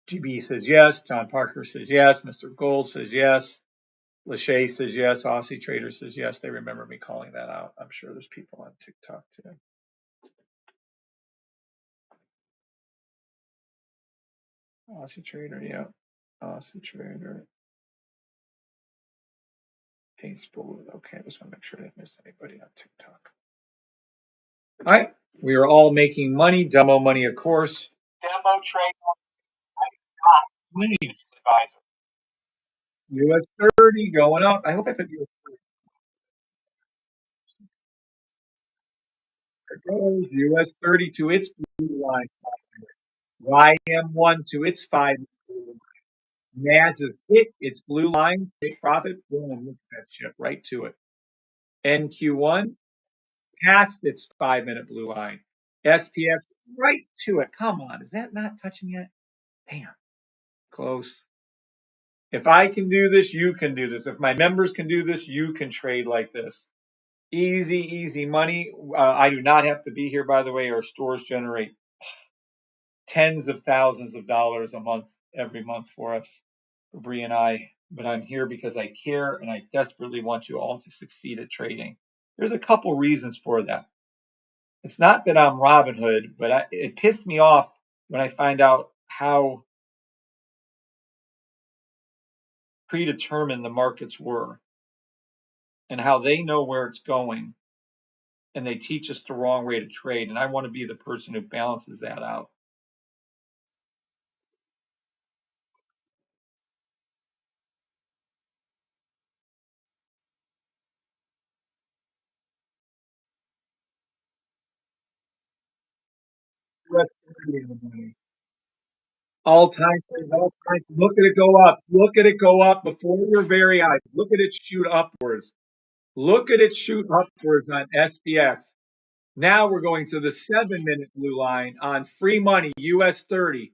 S1: GB says yes. John Parker says yes. Mr. Gold says yes. Lachey says yes. Aussie Trader says yes. They remember me calling that out. I'm sure there's people on TikTok too. Aussie Trader, yeah. Aussie Trader. Facebook. Okay, I just want to make sure I didn't miss anybody on TikTok. All right. We are all making money. Demo money, of course.
S2: Demo trade. I am not a financial advisor.
S1: US 30 going up. I hope I put US 30. There goes US 30 to its blue line. YM1 to its 5. NAS has hit its blue line. Take profit. Boom. Look at that shit. Right to it. NQ1 past its 5-minute blue line. SPF right to it. Come on. Is that not touching yet? Damn. Close. If I can do this, you can do this. If my members can do this, you can trade like this. Easy, easy money. I do not have to be here, by the way. Our stores generate tens of thousands of dollars a month, every month for us, for Bree and I. But I'm here because I care and I desperately want you all to succeed at trading. There's a couple reasons for that. It's not that I'm Robin Hood, but it pissed me off when I find out how predetermined the markets were and how they know where it's going and they teach us the wrong way to trade. And I want to be the person who balances that out. All time, all time. Look at it go up. Look at it go up before your very eyes. Look at it shoot upwards. Look at it shoot upwards on SPX. Now we're going to the 7-minute blue line on free money, US 30.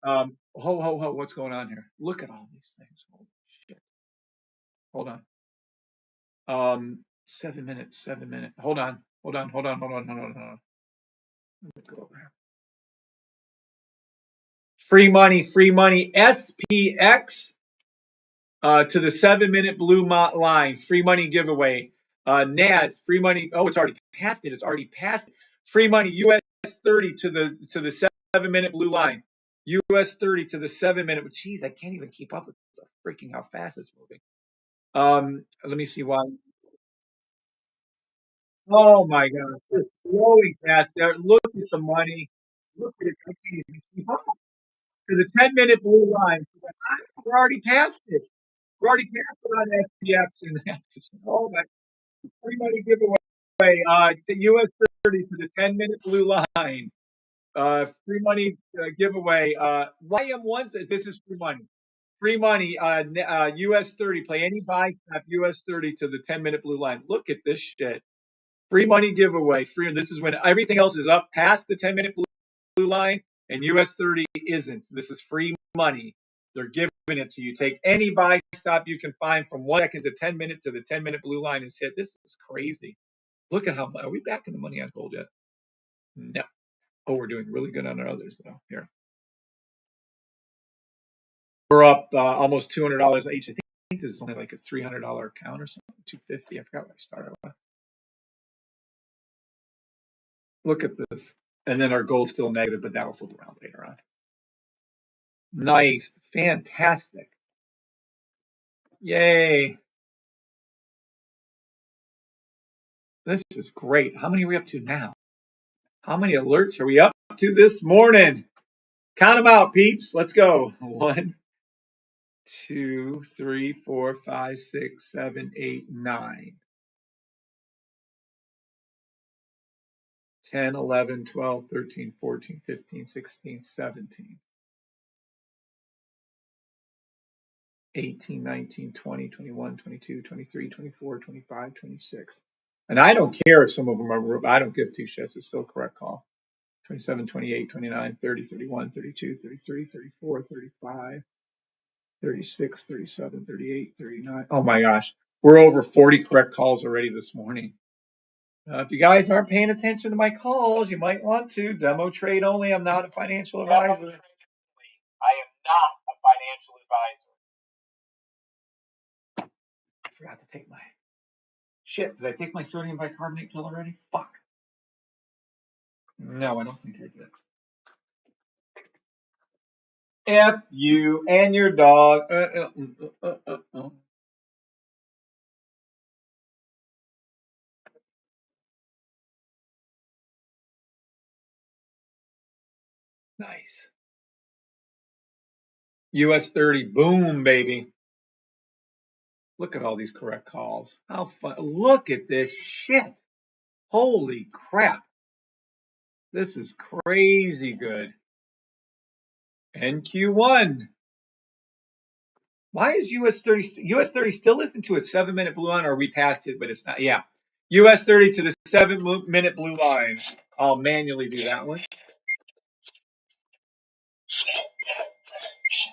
S1: What's going on here? Look at all these things. Holy shit. Hold on. 7 minute. Hold on. Hold on. Let me go over here. Free money. SPX to the 7-minute blue line. Free money giveaway. NAS, free money. Oh, it's already past it. It's already past it. Free money, US 30 to the 7-minute blue line. US 30 to the 7-minute. Geez, I can't even keep up with freaking how fast it's moving. Let me see why. Oh my God, it's blowing past there. Look at the money. Look at it. I can't even keep up. To the 10-minute blue line. We're already past it. We're already past it on SPX and that's oh my free money giveaway. To US 30 to the 10-minute blue line. Free money giveaway. YM1. This is free money. Free money. US 30. Play any buy stop US 30 to the 10-minute blue line. Look at this shit. Free money giveaway. Free. This is when everything else is up past the 10-minute blue line and US 30 isn't. This is free money. They're giving it to you. Take any buy stop you can find from 1 second to 10 minutes to the 10-minute blue line is hit. This is crazy. Look at how are we back in the money on gold yet? No. Oh, we're doing really good on our others though. Here. We're up almost $200 each. I think this is only like a $300 account or something. $250. I forgot what I started with. Look at this. And then our gold's still negative, but that will flip around later on. Nice. Fantastic. Yay. This is great. How many are we up to now? How many alerts are we up to this morning? Count them out, peeps. Let's go. 1, 2, 3, 4, 5, 6, 7, 8, 9. 10, 11, 12, 13, 14, 15, 16, 17, 18, 19, 20, 21, 22, 23, 24, 25, 26. And I don't care if some of them are, I don't give two shits. It's still a correct call. 27, 28, 29, 30, 31, 32, 33, 34, 35, 36, 37, 38, 39. Oh my gosh. We're over 40 correct calls already this morning. If you guys aren't paying attention to my calls, you might want to. Demo trade only. I'm not a financial advisor.
S2: Demo trade only. I am not a financial advisor.
S1: I forgot to take my shit. Did I take my sodium bicarbonate pill already? Fuck. No, I don't think I did. F you and your dog. Nice. US 30, boom, baby. Look at all these correct calls. How fun. Look at this shit. Holy crap. This is crazy good. NQ1. Why is US 30 still listen to it? 7-minute blue line, or we passed it, but it's not. Yeah. US 30 to the 7-minute blue line. I'll manually do that one.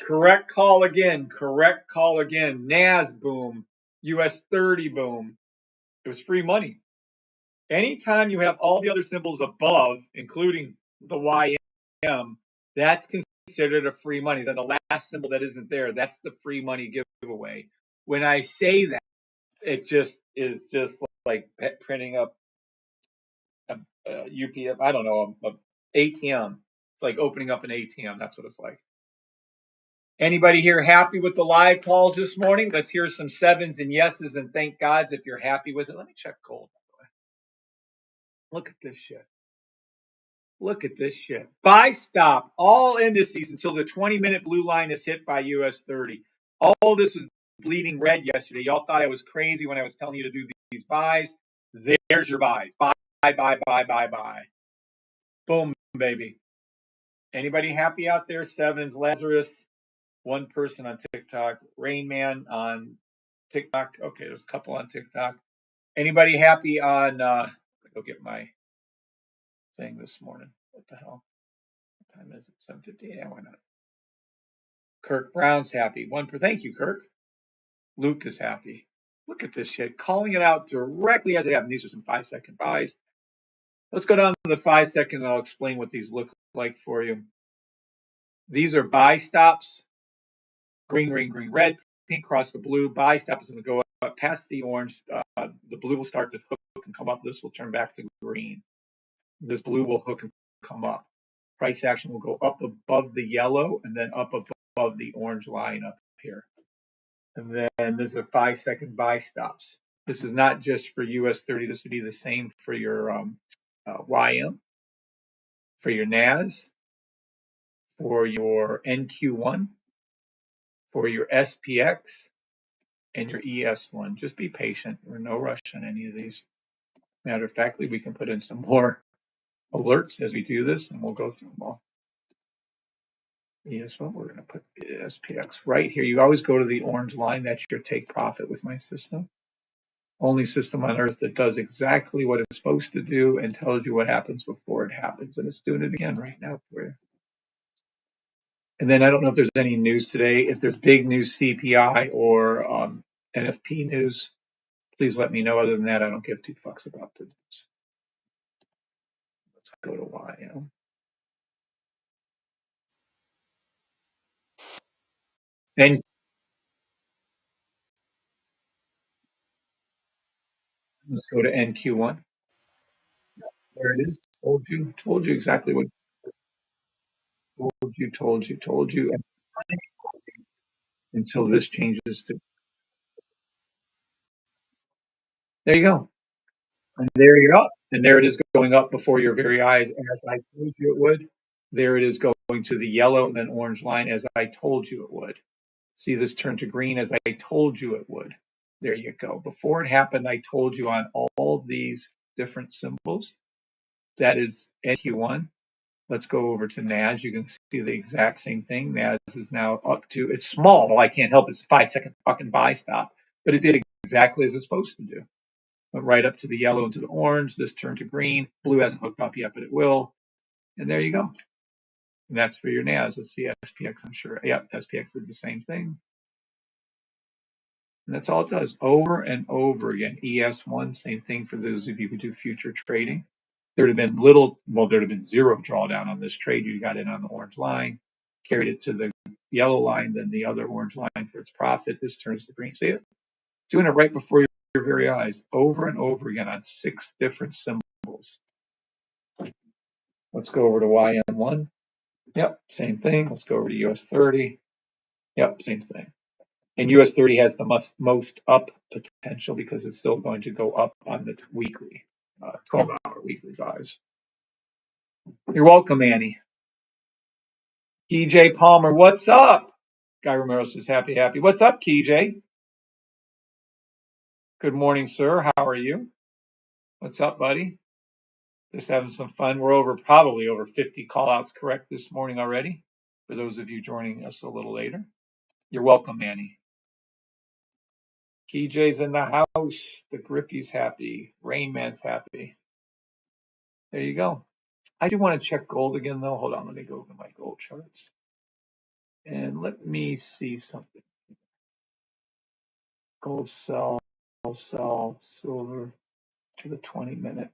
S1: Correct call again. Correct call again. NAS boom. US 30 boom. It was free money. Anytime you have all the other symbols above, including the YM, that's considered a free money. Then the last symbol that isn't there, that's the free money giveaway. When I say that, it just is just like printing up a UPF, I don't know, a ATM. It's like opening up an ATM. That's what it's like. Anybody here happy with the live calls this morning? Let's hear some sevens and yeses and thank gods if you're happy with it. Let me check gold. Look at this shit. Look at this shit. Buy stop all indices until the 20-minute blue line is hit by US 30. All this was bleeding red yesterday. Y'all thought I was crazy when I was telling you to do these buys. There's your buys. Buy, buy, buy, buy, buy. Boom, baby. Anybody happy out there? Sevens, Lazarus, one person on TikTok, Rain Man on TikTok. Okay, there's a couple on TikTok. Anybody happy on go get my thing this morning? What the hell? What time is it? 7:50? Yeah, why not? Kirk Brown's happy. Thank you, Kirk. Luke is happy. Look at this shit. Calling it out directly as it happened. These are some 5-second buys. Let's go down to the 5-second and I'll explain what these look like for you. These are buy stops. Green, green, green, red, pink cross the blue. Buy stop is going to go up past the orange. The blue will start to hook and come up. This will turn back to green. This blue will hook and come up. Price action will go up above the yellow and then up above the orange line up here. And then these are 5-second buy stops. This is not just for US 30. This would be the same for your YM, for your NAS, for your NQ1, for your SPX, and your ES1. Just be patient. We're no rush on any of these. Matter of fact, we can put in some more alerts as we do this, and we'll go through them all. ES1, we're going to put SPX right here. You always go to the orange line. That's your take profit with my system. Only system on earth that does exactly what it's supposed to do and tells you what happens before it happens. And it's doing it again right now for you. And then I don't know if there's any news today. If there's big news CPI or NFP news, please let me know. Other than that, I don't give two fucks about the news. Let's go to YM. And let's go to NQ1. There it is. Told you exactly what. Told you. And until this changes to. There you go. And there you go. And there it is going up before your very eyes, as I told you it would. There it is going to the yellow and then orange line, as I told you it would. See this turn to green, as I told you it would. There you go. Before it happened, I told you on all these different symbols. That is NQ1. Let's go over to NAS. You can see the exact same thing. NAS is now up to, it's small. Well, I can't help it. It's a 5-second fucking buy stop. But it did exactly as it's supposed to do. Went right up to the yellow and to the orange. This turned to green. Blue hasn't hooked up yet, but it will. And there you go. And that's for your NAS. Let's see SPX, I'm sure. Yeah, SPX did the same thing. And that's all it does, over and over again. ES1, same thing for those of you who do future trading. There'd have been there'd have been zero drawdown on this trade. You got in on the orange line, carried it to the yellow line, then the other orange line for its profit. This turns to green. See it? Doing it right before your very eyes, over and over again on 6 different symbols. Let's go over to YM1. Yep, same thing. Let's go over to US 30. Yep, same thing. And US 30 has the most up potential because it's still going to go up on the weekly, 12-hour weekly buys. You're welcome, Annie. KJ Palmer, what's up? Guy Romero says, happy. What's up, KJ? Good morning, sir. How are you? What's up, buddy? Just having some fun. We're probably over 50 call-outs correct this morning already, for those of you joining us a little later. You're welcome, Annie. KJ's in the house. The Griffey's happy. Rain Man's happy. There you go. I do want to check gold again, though. Hold on. Let me go to my gold charts. And let me see something. Gold sell, silver to the 20-minute.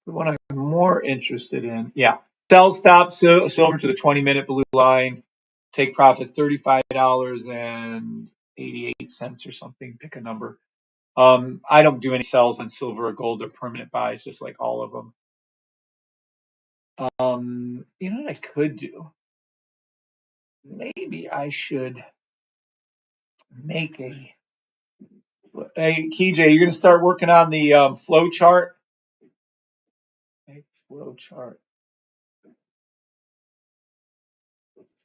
S1: The one I'm more interested in, yeah. Sell stop silver to the 20-minute blue line. Take profit $35.88 or something. Pick a number. I don't do any sells on silver or gold. They're permanent buys, just like all of them. You know what I could do? Maybe I should make a. Hey, KJ, you're going to start working on the flow chart. Okay, flow chart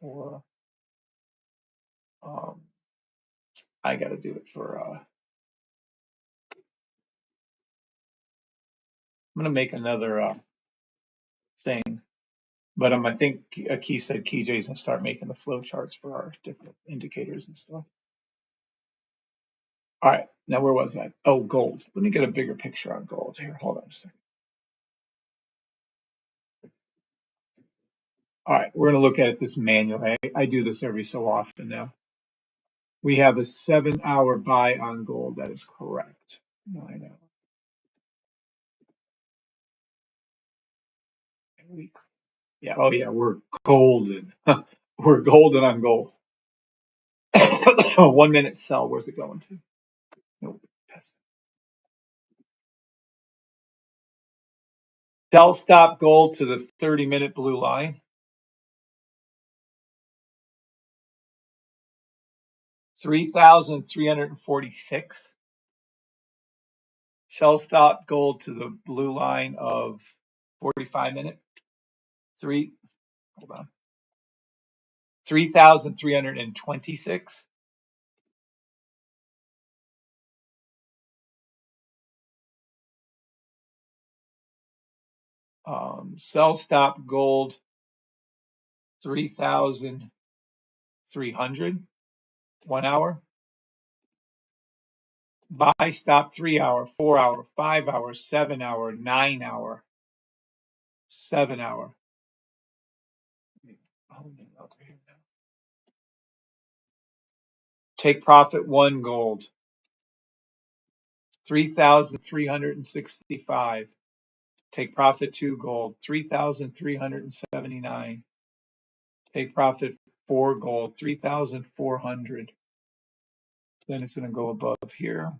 S1: for. I got to do it for. I'm going to make another thing. But I think Key said KJ's going to start making the flow charts for our different indicators and stuff. All right, now where was I? Oh, gold. Let me get a bigger picture on gold here. Hold on a second. All right, we're going to look at this manually. I do this every so often now. We have a 7-hour buy on gold. That is correct. 9 hours. Yeah. Oh, yeah. We're golden. We're golden on gold. 1 minute sell. Where's it going to? Nope. Sell stop gold to the 30-minute blue line. 3,346. Sell stop gold to the blue line of 45-minute. Hold on. 3,326. Sell stop gold 3,300. 1 hour. Buy stop 3 hour, 4 hour, 5 hour, 7 hour, 9 hour, 7 hour. Take profit 1 gold. 3,365. Take profit 2 gold. 3,379. Take profit 4 gold. 3,400. Then it's going to go above here.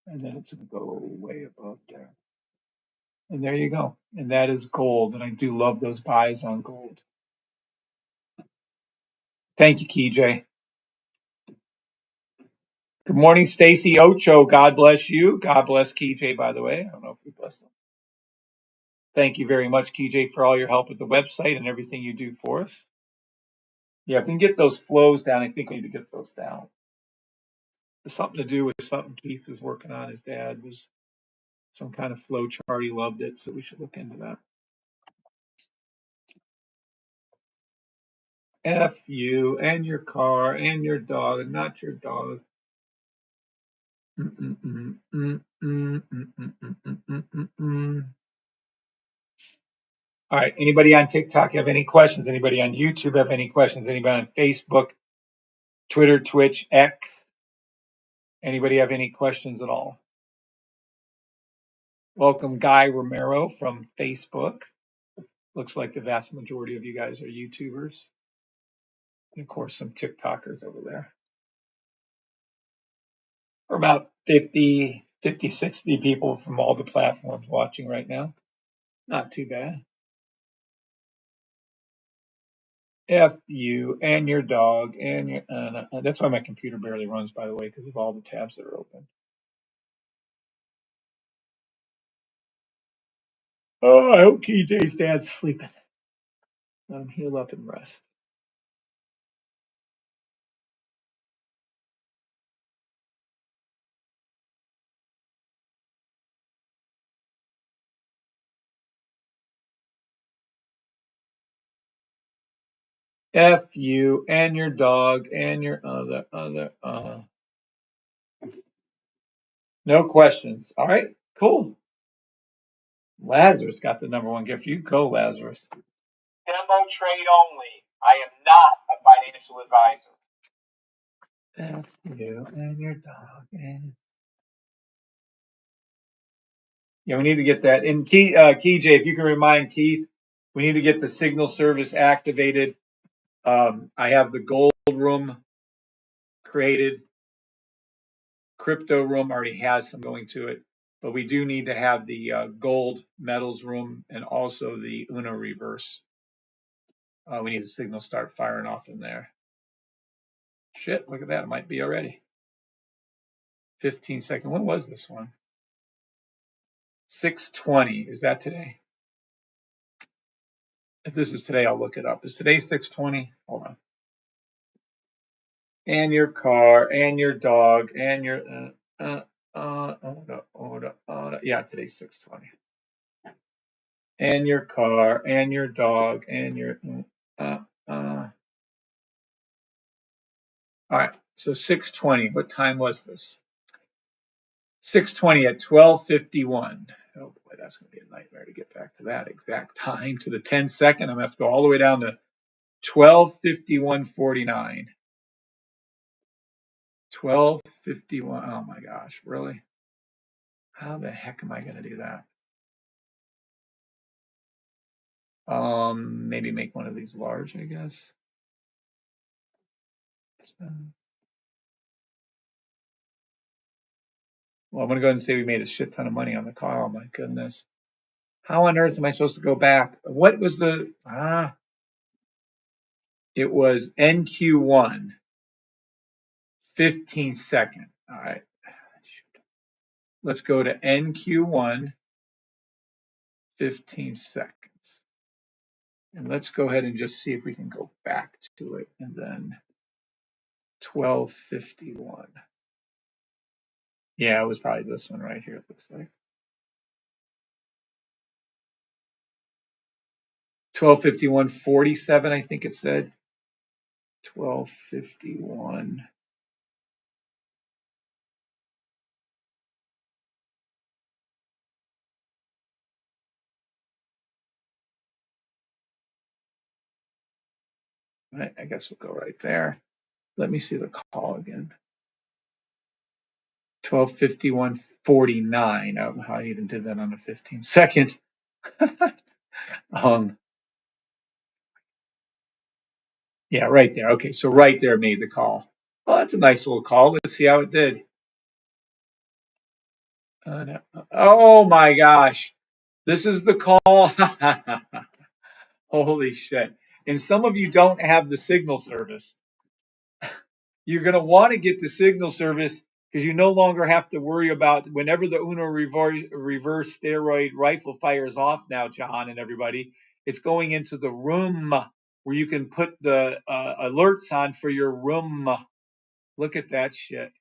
S1: And then it's going to go way above there. And there you go. And that is gold. And I do love those buys on gold. Thank you, KJ. Good morning, Stacy Ocho. God bless you. God bless KJ, by the way. I don't know if we blessed him. Thank you very much, KJ, for all your help with the website and everything you do for us. Yeah, if we can get those flows down, I think we need to get those down. It's something to do with something Keith was working on. His dad was some kind of flow chart. He loved it, so we should look into that. F you and your car and your dog, not your dog. All right. Anybody on TikTok have any questions? Anybody on YouTube have any questions? Anybody on Facebook, Twitter, Twitch, X? Anybody have any questions at all? Welcome, Guy Romero from Facebook. Looks like the vast majority of you guys are YouTubers. And of course, some TikTokers over there. We're about 50, 60 people from all the platforms watching right now. Not too bad. F you and your dog and your. That's why my computer barely runs, by the way, because of all the tabs that are open. Oh, I hope KJ's dad's sleeping. Let him heal up and rest. F you and your dog and your other. No questions. All right, cool. Lazarus got the #1 gift. You go, Lazarus.
S2: Demo trade only. I am not a financial advisor.
S1: F you and your dog and. Yeah, we need to get that. And KJ, if you can remind Keith, we need to get the signal service activated. I have the gold room created. Crypto room already has some going to it, but we do need to have the gold metals room and also the Uno reverse. We need the signal start firing off in there. Shit, look at that. It might be already. 15 second. When was this one? 6:20. Is that today? If this is today, I'll look it up. Is today 6:20? Hold on. And your car, and your dog, and your yeah, today's 6:20. And your car, and your dog, and your all right. So 6:20. What time was this? 6:20 at 12:51. Oh boy, that's gonna be a nightmare to get back to that exact time to the 10 second. I'm gonna have to go all the way down to 12:51:49. 12:51. Oh my gosh, really? How the heck am I gonna do that? Maybe make one of these large, I guess. Well, I'm gonna go ahead and say we made a shit ton of money on the car. Oh my goodness. How on earth am I supposed to go back? What was the it was NQ1, 15 second. All right. Let's go to NQ1, 15 seconds. And let's go ahead and just see if we can go back to it. And then 12:51. Yeah, it was probably this one right here, it looks like. 12:51:47, I think it said. 12:51. I guess we'll go right there. Let me see the call again. 12:51:49. I don't know how I even did that on a 15 second. Yeah, right there. Okay, so right there made the call. Well, that's a nice little call. Let's see how it did. No. Oh my gosh. This is the call. Holy shit. And some of you don't have the signal service. You're going to want to get the signal service because you no longer have to worry about whenever the Uno reverse steroid rifle fires off now, John and everybody, it's going into the room where you can put the alerts on for your room. Look at that shit.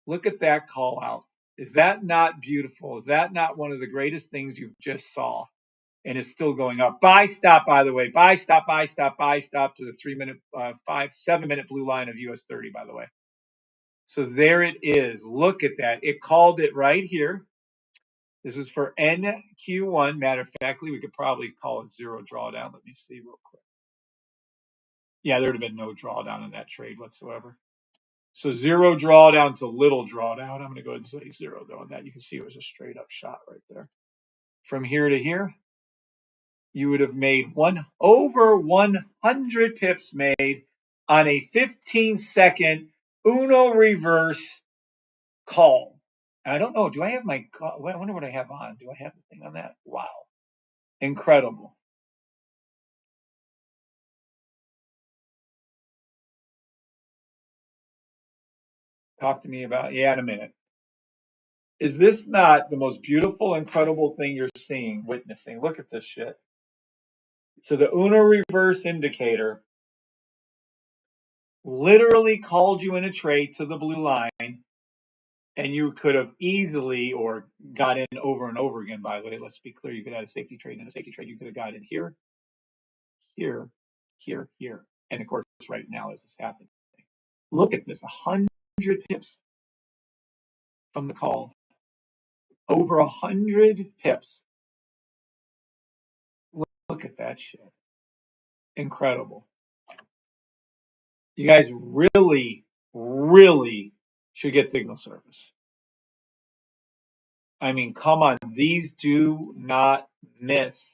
S1: Look at that call out. Is that not beautiful? Is that not one of the greatest things you just saw? And it's still going up. Buy stop, by the way. Buy stop to the 7-minute blue line of US 30, by the way. So there it is. Look at that. It called it right here. This is for NQ1. Matter of factly, we could probably call it zero drawdown. Let me see real quick. Yeah, there would have been no drawdown in that trade whatsoever. So zero drawdown to little drawdown. I'm going to go ahead and say zero though on that. You can see it was a straight up shot right there. From here to here, you would have made over 100 pips made on a 15-second Uno reverse call. I don't know. Do I have my? I wonder what I have on. Do I have the thing on that? Wow, incredible. Talk to me about. Yeah, in a minute. Is this not the most beautiful, incredible thing you're seeing, witnessing? Look at this shit. So the Uno reverse indicator literally called you in a trade to the blue line, and you could have easily or got in over and over again. By the way, let's be clear, you could have a safety trade and a safety trade. You could have got in here, here, here, here, and of course, right now as this happening. Look at this, 100 pips from the call, over 100 pips. Look at that shit, incredible. You guys really, really should get signal service. I mean, come on, these do not miss.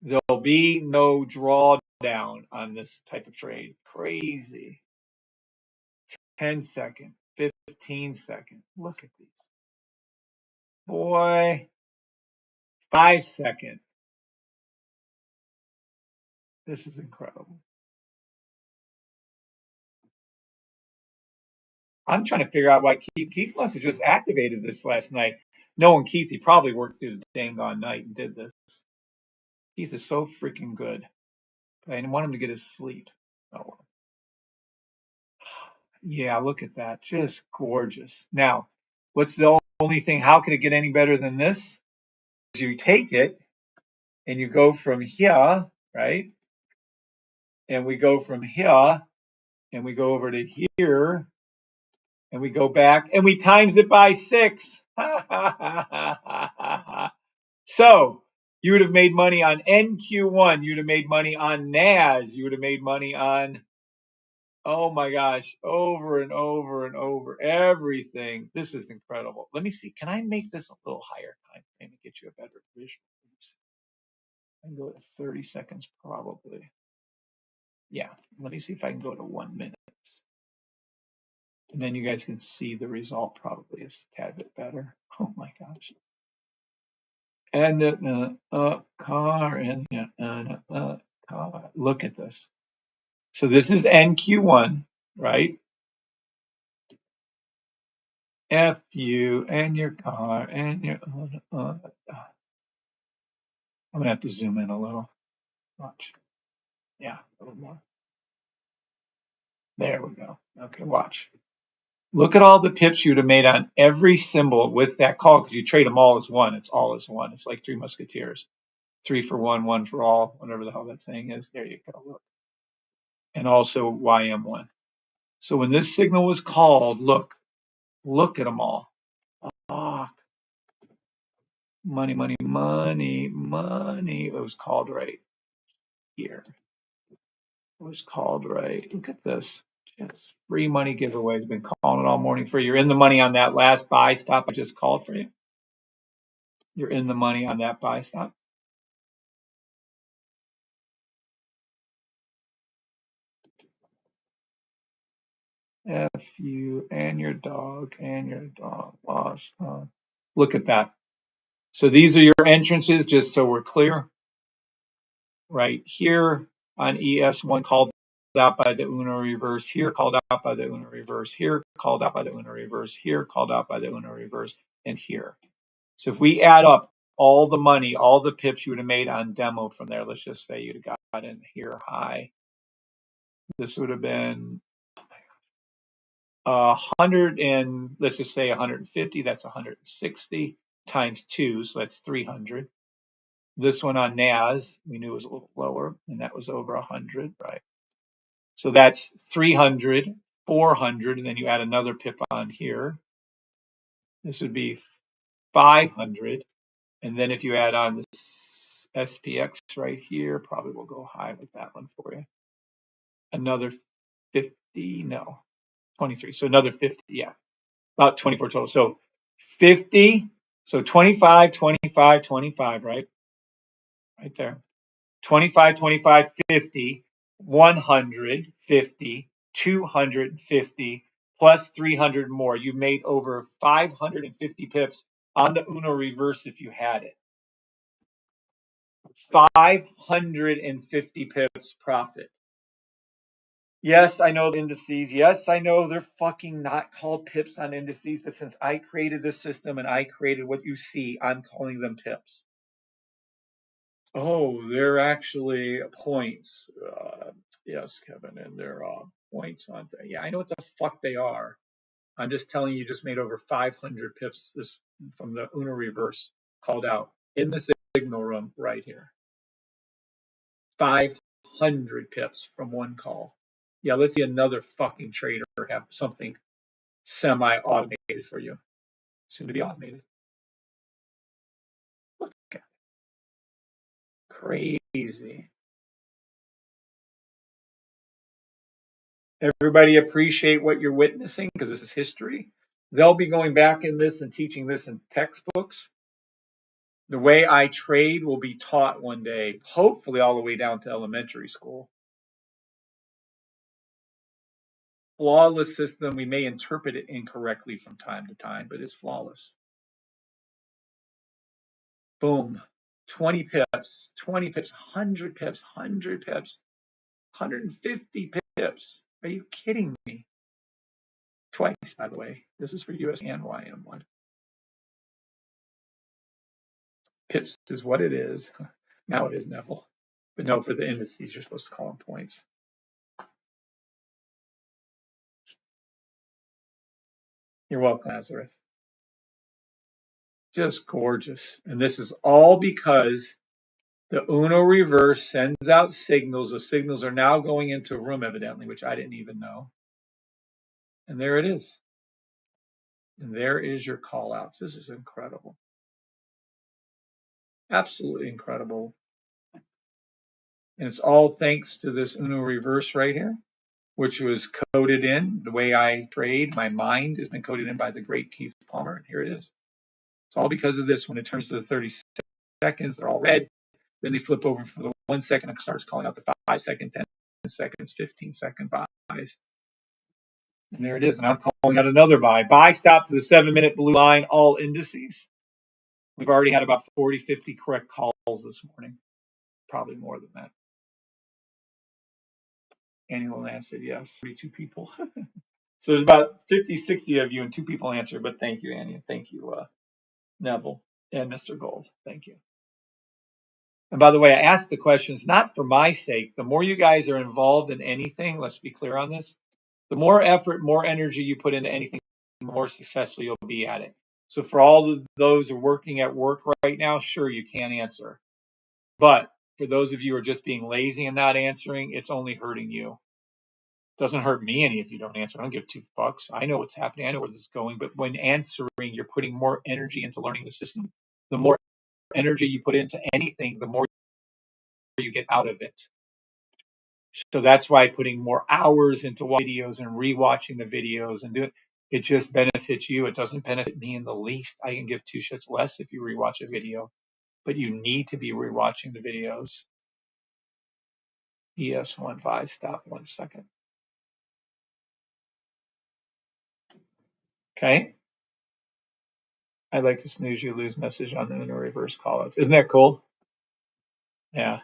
S1: There'll be no drawdown on this type of trade. Crazy. 10 second, 15 second. Look at these. Boy, 5 second. This is incredible. I'm trying to figure out why Keith must have just activated this last night. Knowing Keith, he probably worked through the dang on night and did this. Keith is so freaking good. I want him to get his sleep. Oh, yeah, look at that. Just gorgeous. Now, what's the only thing? How could it get any better than this? You take it and you go from here, right? And we go from here and we go over to here and we go back and we times it by 6. So you would have made money on NQ1. You'd have made money on NAS. You would have made money on, oh my gosh, over and over and over, everything. This is incredible. Let me see. Can I make this a little higher time frame and get you a better visual? I can go to 30 seconds probably. Yeah, let me see if I can go to 1 minute. And then you guys can see the result probably is a tad bit better. Oh my gosh. And car and car. Look at this. So this is NQ1, right? F you and your car and your. I'm gonna have to zoom in a little. Watch. Yeah, a little more. There we go. Okay, watch. Look at all the pips you'd have made on every symbol with that call because you trade them all as one. It's all as one. It's like Three Musketeers. 3 for 1, 1 for all, whatever the hell that saying is. There you go. Look. And also YM1. So when this signal was called, look at them all. Oh, money, money, money, money. It was called right here. It was called right. Look at this. Just free money giveaways. Been calling it all morning for you. You're in the money on that last buy stop I just called for you. You're in the money on that buy stop. F you and your dog lost. Look at that. So these are your entrances, just so we're clear. Right here on ES1 called out by the Uno reverse, here called out by the Uno reverse, here called out by the Uno reverse, here called out by the Uno reverse, and here. So if we add up all the money, all the pips you would have made on demo from there, let's just say you'd have got in here high. This would have been 100 and let's just say 150, that's 160 times 2, so that's 300. This one on NAS, we knew was a little lower, and that was over 100, right? So that's 300, 400, and then you add another pip on here. This would be 500. And then if you add on this SPX right here, probably will go high with that one for you. Another 50, no. 23. So another 50. Yeah, about 24 total. So 50. So 25, 25, 25, right? Right there. 25, 25, 50, 150, 250, plus 300 more. You made over 550 pips on the Uno reverse if you had it. 550 pips profit. Yes, I know indices. Yes, I know they're fucking not called pips on indices, but since I created this system and I created what you see, I'm calling them pips. Oh, they're actually points. Yes, Kevin, and they're points on. Yeah, I know what the fuck they are. I'm just telling you, just made over 500 pips this from the Uno reverse called out in the signal room right here. 500 pips from one call. Yeah, let's see another fucking trader have something semi-automated for you. Soon to be automated. Look at crazy. Everybody appreciate what you're witnessing because this is history. They'll be going back in this and teaching this in textbooks. The way I trade will be taught one day, hopefully all the way down to elementary school. Flawless system. We may interpret it incorrectly from time to time, but it's flawless. Boom. 20 pips, 20 pips, 100 pips, 100 pips, 150 pips. Are you kidding me? Twice, by the way. This is for US and YM1. Pips is what it is. Now it is Neville. But no, for the indices, you're supposed to call them points. You're welcome, Nazareth. Just gorgeous. And this is all because the Uno reverse sends out signals. The signals are now going into a room, evidently, which I didn't even know. And there it is. And there is your call outs. This is incredible. Absolutely incredible. And it's all thanks to this Uno reverse right here, which was coded in the way I trade. My mind has been coded in by the great Keith Palmer. And here it is. It's all because of this. When it turns to the 30 seconds, they're all red. Then they flip over for the 1 second and starts calling out the 5 second, 10 seconds, 15-second buys. And there it is. And I'm calling out another buy. Buy stop to the 7-minute blue line, all indices. We've already had about 40, 50 correct calls this morning. Probably more than that. Annual answered yes. 32 people. So there's about 50, 60 of you, and 2 people answered. But thank you, Annie. Thank you, Neville and Mr. Gold. Thank you. And by the way, I asked the questions not for my sake. The more you guys are involved in anything, let's be clear on this, the more effort, more energy you put into anything, the more successful you'll be at it. So for all of those who are working at work right now, sure, you can't answer. But for those of you who are just being lazy and not answering, it's only hurting you. It doesn't hurt me any if you don't answer. I don't give 2 fucks. I know what's happening. I know where this is going. But when answering, you're putting more energy into learning the system. The more energy you put into anything, the more you get out of it. So that's why putting more hours into videos and rewatching the videos and doing it just benefits you. It doesn't benefit me in the least. I can give 2 shits less if you rewatch a video, but you need to be rewatching the videos. ES1 buy stop 1 second. Okay. I'd like to snooze you lose message on the reverse callouts. Isn't that cool? Yeah.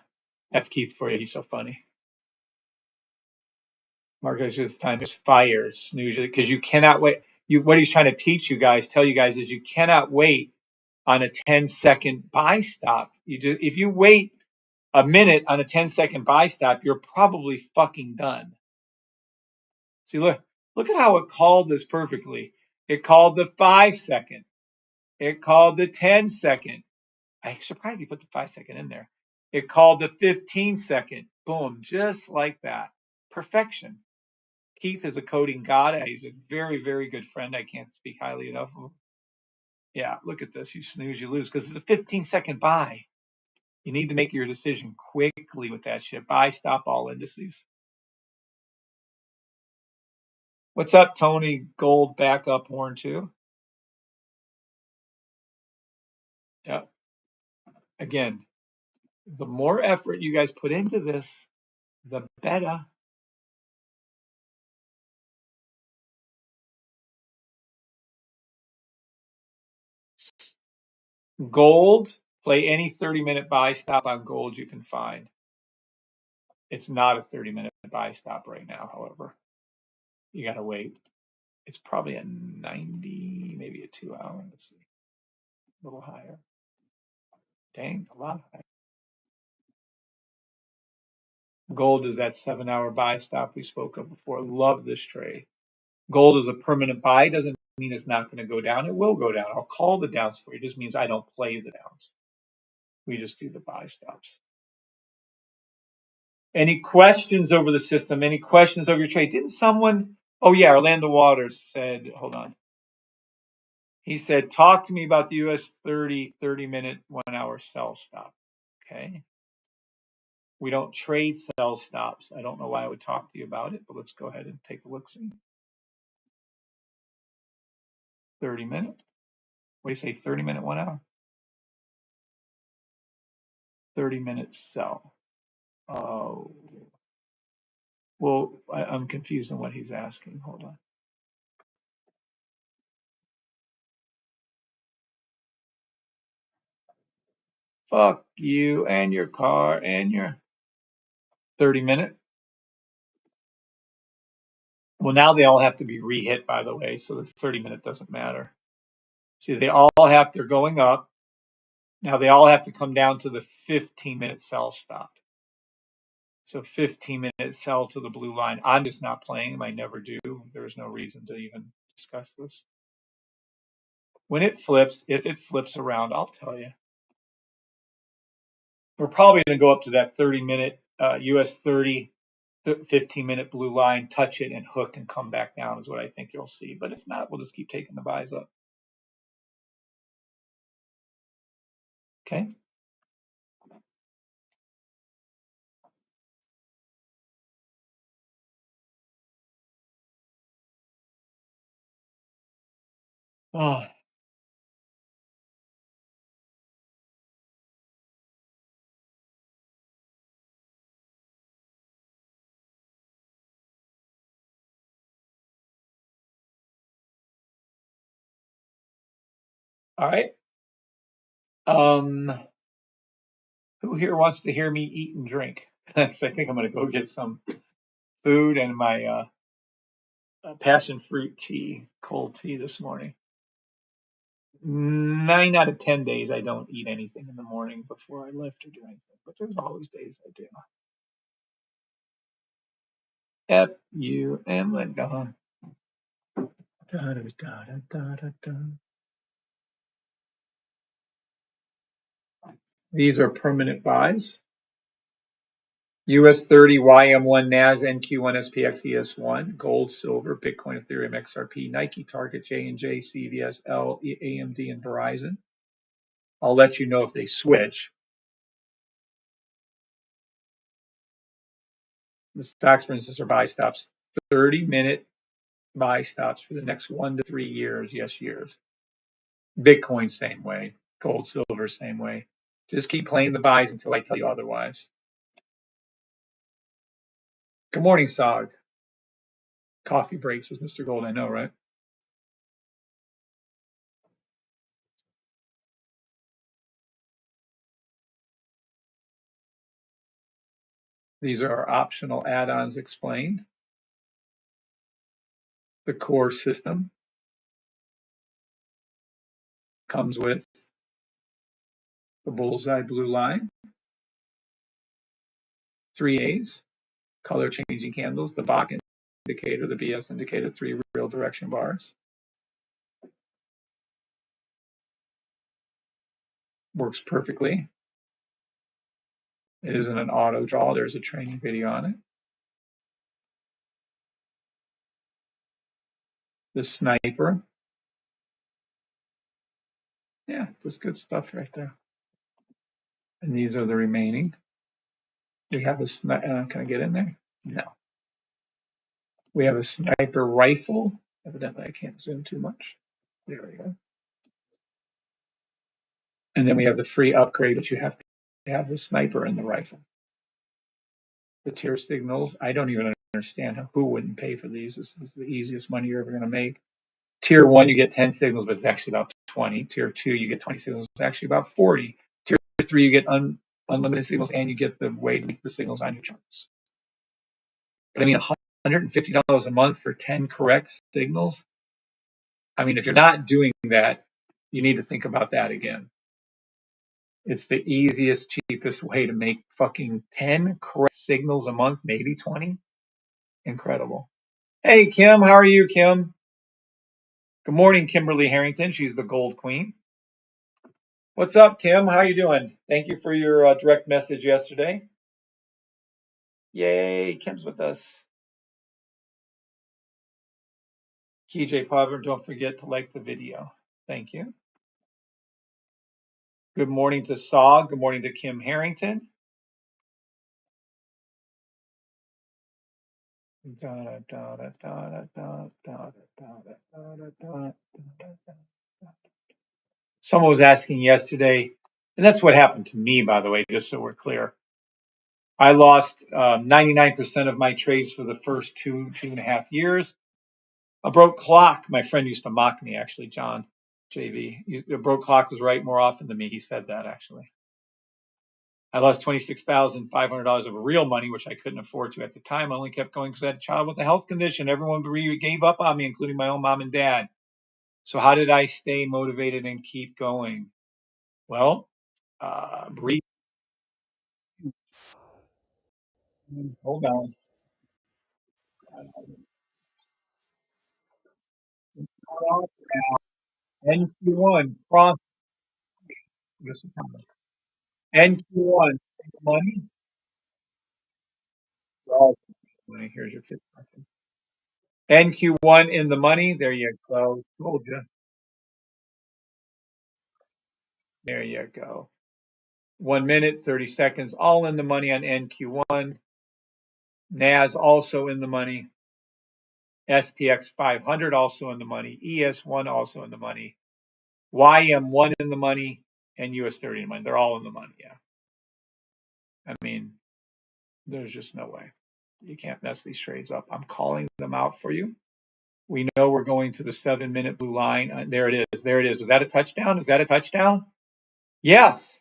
S1: That's Keith for you. He's so funny. Marcus, this time is fire. Snooze it because you cannot wait. What he's trying to teach you guys, tell you guys, is you cannot wait on a 10-second buy stop. If you wait a minute on a 10-second buy stop, you're probably fucking done. See, look at how it called this perfectly. It called the 5 second. It called the 10 second. I'm surprised he put the 5 second in there. It called the 15 second. Boom, just like that. Perfection. Keith is a coding god. He's a very, very good friend. I can't speak highly enough of him. Yeah, look at this. You snooze, you lose because it's a 15-second buy. You need to make your decision quickly with that shit. Buy, stop all indices. What's up, Tony? Gold back up horn too. Yep. Again, the more effort you guys put into this, the better. Gold, play any 30-minute buy stop on gold you can find. It's not a 30-minute buy stop right now, however. You got to wait. It's probably a 90, maybe a 2 hour. Let's see. A little higher. Dang, a lot higher. Gold is that 7-hour buy stop we spoke of before. Love this trade. Gold is a permanent buy. Doesn't mean it's not going to go down. It will go down. I'll call the downs for you. It just means I don't play the downs. We just do the buy stops. Any questions over the system? Any questions over your trade? Didn't someone, oh yeah, Orlando Waters said, hold on. He said, talk to me about the US 30-minute 1-hour sell stop. Okay. We don't trade sell stops. I don't know why I would talk to you about it, but let's go ahead and take a look. See. 30-minute. What do you say? 30-minute 1 hour? 30-minute sell. Oh. Well, I'm confused on what he's asking. Hold on. Fuck you and your car and your 30-minute. Well, now they all have to be re-hit, by the way, so the 30-minute doesn't matter. See, they all have, they're going up. Now they all have to come down to the 15-minute sell stop. So 15-minute sell to the blue line. I'm just not playing them. I never do. There's no reason to even discuss this. When it flips, if it flips around, I'll tell you. We're probably going to go up to that 30-minute US 30, 15-minute blue line, touch it and hook and come back down is what I think you'll see. But if not, we'll just keep taking the buys up. Okay. Oh. All right. Who here wants to hear me eat and drink? I think I'm going to go get some food and my passion fruit tea, cold tea this morning. 9 out of 10 days, I don't eat anything in the morning before I lift or do anything, but there's always days I do. F U M and gone. These are permanent buys. US 30, YM1, NAS, NQ1, SPX, ES1, gold, silver, Bitcoin, Ethereum, XRP, Nike, Target, J&J, CVS, L, AMD, and Verizon. I'll let you know if they switch. The stocks, for instance, are buy stops. 30-minute buy stops for the next 1 to 3 years. Yes, years. Bitcoin, same way. Gold, silver, same way. Just keep playing the buys until I tell you otherwise. Good morning, Sog. Coffee break, says Mr. Gold. I know, right? These are our optional add-ons explained. The core system comes with the bullseye blue line, 3 A's, color changing candles, the Bach indicator, the BS indicator, 3 real direction bars. Works perfectly. It isn't an auto draw. There's a training video on it. The sniper. Yeah, just good stuff right there. And these are the remaining. We have a sniper. Can I get in there? No. We have a sniper rifle. Evidently, I can't zoom too much. There we go. And then we have the free upgrade, but you have to have the sniper and the rifle. The tier signals, I don't even understand who wouldn't pay for these. This is the easiest money you're ever going to make. Tier 1, you get 10 signals, but it's actually about 20. Tier 2, you get 20 signals, it's actually about 40. Tier 3, you get unlimited signals, and you get the way to make the signals on your charts. But I mean, $150 a month for 10 correct signals? I mean, if you're not doing that, you need to think about that again. It's the easiest, cheapest way to make fucking 10 correct signals a month, maybe 20. Incredible. Hey, Kim, how are you, Kim? Good morning, Kimberly Harrington. She's the gold queen. What's up, Kim? How are you doing? Thank you for your direct message yesterday. Yay, Kim's with us. KJ Potter, don't forget to like the video. Thank you. Good morning to Saw. Good morning to Kim Harrington. Someone was asking yesterday, and that's what happened to me, by the way, just so we're clear. I lost 99% of my trades for the first 2.5 years. A broke clock, my friend used to mock me, actually, John, JV. A broke clock was right more often than me. He said that, actually. I lost $26,500 of real money, which I couldn't afford to at the time. I only kept going because I had a child with a health condition. Everyone gave up on me, including my own mom and dad. So how did I stay motivated and keep going? Well, breathe. Hold on. NQ1, cross. NQ1, money. Oh, money. Here's your 50. NQ1 in the money. There you go. Told you. There you go. 1 minute, 30 seconds, all in the money on NQ1. NAS also in the money. SPX 500 also in the money. ES1 also in the money. YM1 in the money. And US 30 in the money. They're all in the money. Yeah. I mean, there's just no way. You can't mess these trades up. I'm calling them out for you. We know we're going to the 7-minute blue line. There it is. There it is. Is that a touchdown? Is that a touchdown? Yes.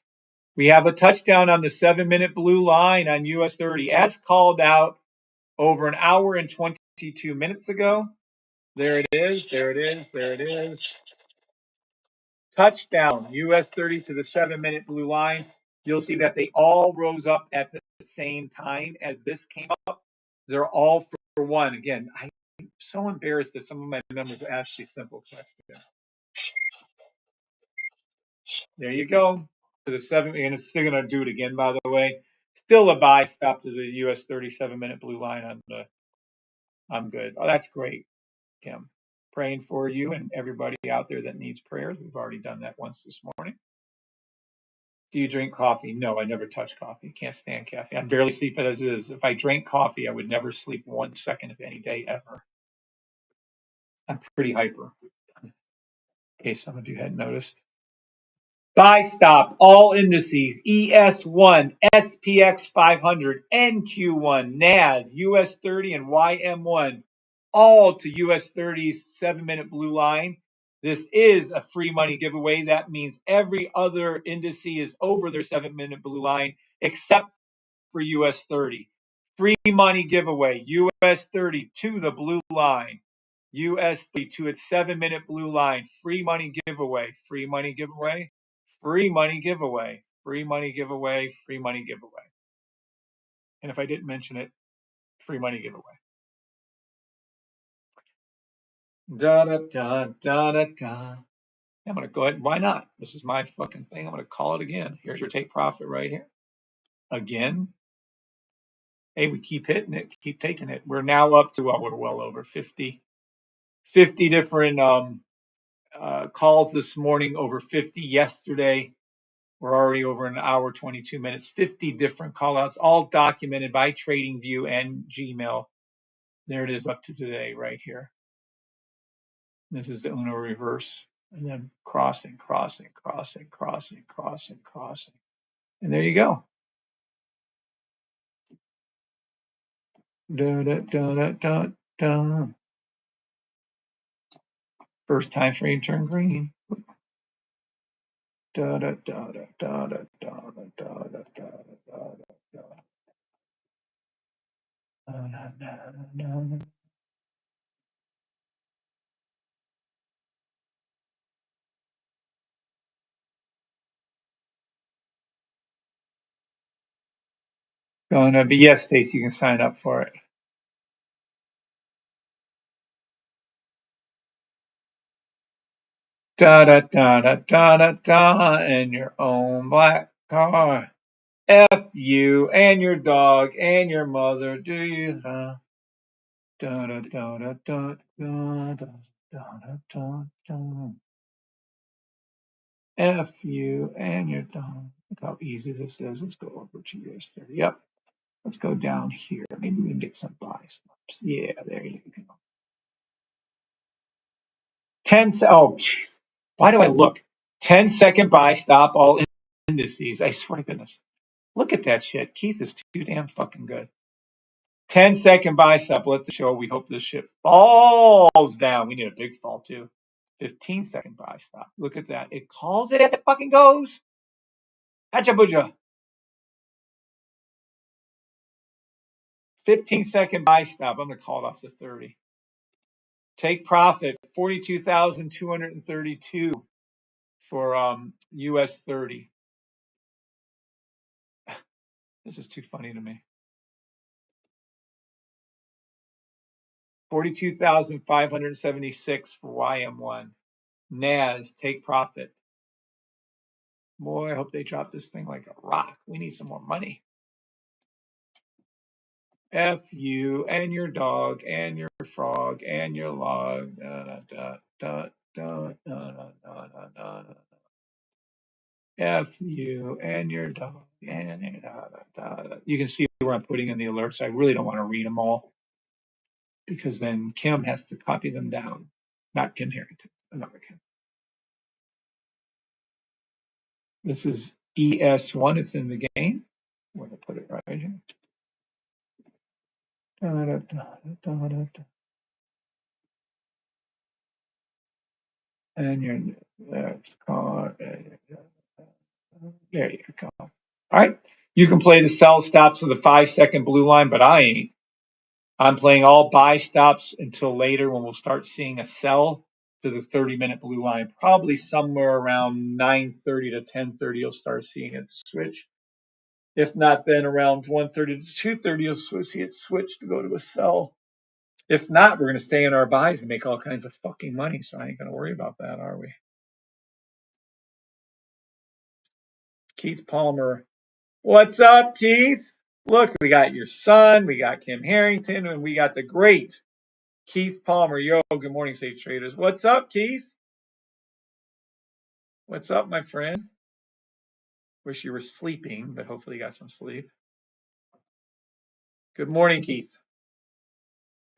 S1: We have a touchdown on the 7-minute blue line on US 30 as called out over an hour and 22 minutes ago. There it is. There it is. There it is. Touchdown, US 30 to the 7-minute blue line. You'll see that they all rose up at the same time as this came up. They're all for one. Again, I'm so embarrassed that some of my members ask these simple questions. There you go. To the 7, and it's still going to do it again, by the way. Still a buy stop to the US 37-minute blue line on the. I'm good. Oh, that's great, Kim. Praying for you and everybody out there that needs prayers. We've already done that once this morning. Do you drink coffee? No, I never touch coffee. Can't stand caffeine. I barely sleep as it is. If I drank coffee, I would never sleep 1 second of any day ever. I'm pretty hyper, in case some of you hadn't noticed. Buy stop, all indices, ES1, SPX 500, NQ1, NAS, US 30, and YM1, all to US 30's 7-minute blue line. This is a free money giveaway. That means every other indice is over their 7-minute blue line except for US 30. Free money giveaway, US 30 to the blue line. US 30 to its 7-minute blue line. Free money giveaway. Free money giveaway. Free money giveaway. Free money giveaway. Free money giveaway. And if I didn't mention it, free money giveaway. Da da da da da da. I'm gonna go ahead. Why not? This is my fucking thing. I'm gonna call it again. Here's your take profit right here. Again. Hey, we keep hitting it, keep taking it. We're now up to we're well over 50 different calls this morning, over 50 yesterday. We're already over an hour, 22 minutes, 50 different call outs, all documented by TradingView and Gmail. There it is up to today right here. This is the Uno reverse. And then crossing, crossing, crossing, crossing, crossing, crossing. And there you go. Da, da, da, da, da, da. First time frame turn green. Da, da, da, da, da, da, da, da, da, da, da, da. Gonna be, yes, Stacy, you can sign up for it. Da da da da da da da, and your own black car. F you and your dog and your mother. Do you? Da da da da da da da da da da. F you and your dog. Look how easy this is. Let's go over to US 30. Yep. Let's go down here. Maybe we can get some buy stops. Yeah, there you go. 10. Oh, geez. Why do I look? 10-second buy stop all indices. I swear to goodness. Look at that shit. Keith is too damn fucking good. 10-second buy stop. Let the show. We hope this shit falls down. We need a big fall too. 15-second buy stop. Look at that. It calls it as it fucking goes. Hacha buja. 15-second buy stop. I'm gonna call it off to 30. Take profit. 42,232 for US 30. This is too funny to me. 42,576 for YM1. NAS, take profit. Boy, I hope they drop this thing like a rock. We need some more money. F you and your dog and your frog and your log. F you and your dog and you can see where I'm putting in the alerts. I really don't want to read them all because then Kim has to copy them down. Not Kim Harrington, another Kim. This is ES1. It's in the game. I'm going to put it right here. And your next card. There you go. All right. You can play the sell stops of the 5-second blue line, but I ain't. I'm playing all buy stops until later when we'll start seeing a sell to the 30-minute blue line. Probably somewhere around 9:30 to 10:30, you'll start seeing it switch. If not, then around 1:30 to 2:30, you'll see it switch to go to a sell. If not, we're going to stay in our buys and make all kinds of fucking money. So I ain't going to worry about that, are we? Keith Palmer. What's up, Keith? Look, we got your son, we got Kim Harrington, and we got the great Keith Palmer. Yo, good morning, safe traders. What's up, Keith? What's up, my friend? Wish you were sleeping, but hopefully you got some sleep. Good morning, Keith.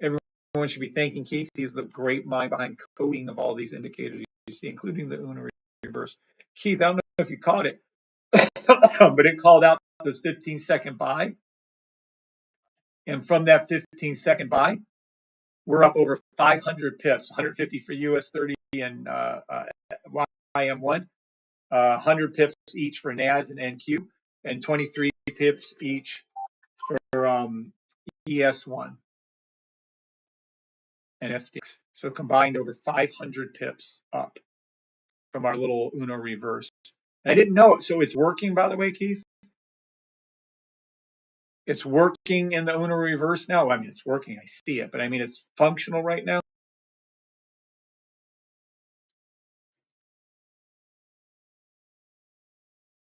S1: Everyone should be thanking Keith. He's the great mind behind coding of all these indicators you see, including the Uno reverse. Keith, I don't know if you caught it, but it called out this 15-second buy. And from that 15-second buy, we're up over 500 pips, 150 for US 30 and YM1, 100 pips each for NAS and NQ, and 23 pips each for ES1 and SPX. So combined over 500 pips up from our little Uno reverse. I didn't know it. So it's working, by the way, Keith? It's working in the Uno reverse now? I mean, it's working. I see it. But I mean, it's functional right now?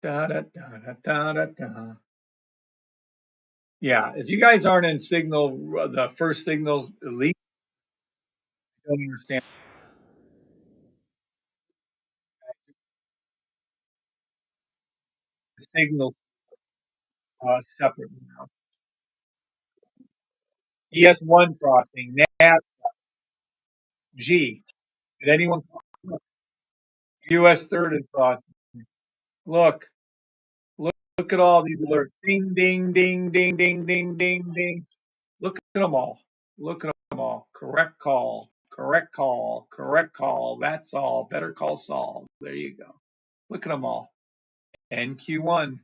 S1: Da, da, da, da, da, da, da. Yeah, if you guys aren't in signal, the first signals, at least I don't understand the signal separately now. ES1 crossing, NAV, G. Did anyone? US 30 crossing. Look, look at all these alerts. Ding, ding, ding, ding, ding, ding, ding, ding. Look at them all. Look at them all. Correct call. Correct call. Correct call. That's all. Better call Saul. There you go. Look at them all. NQ1.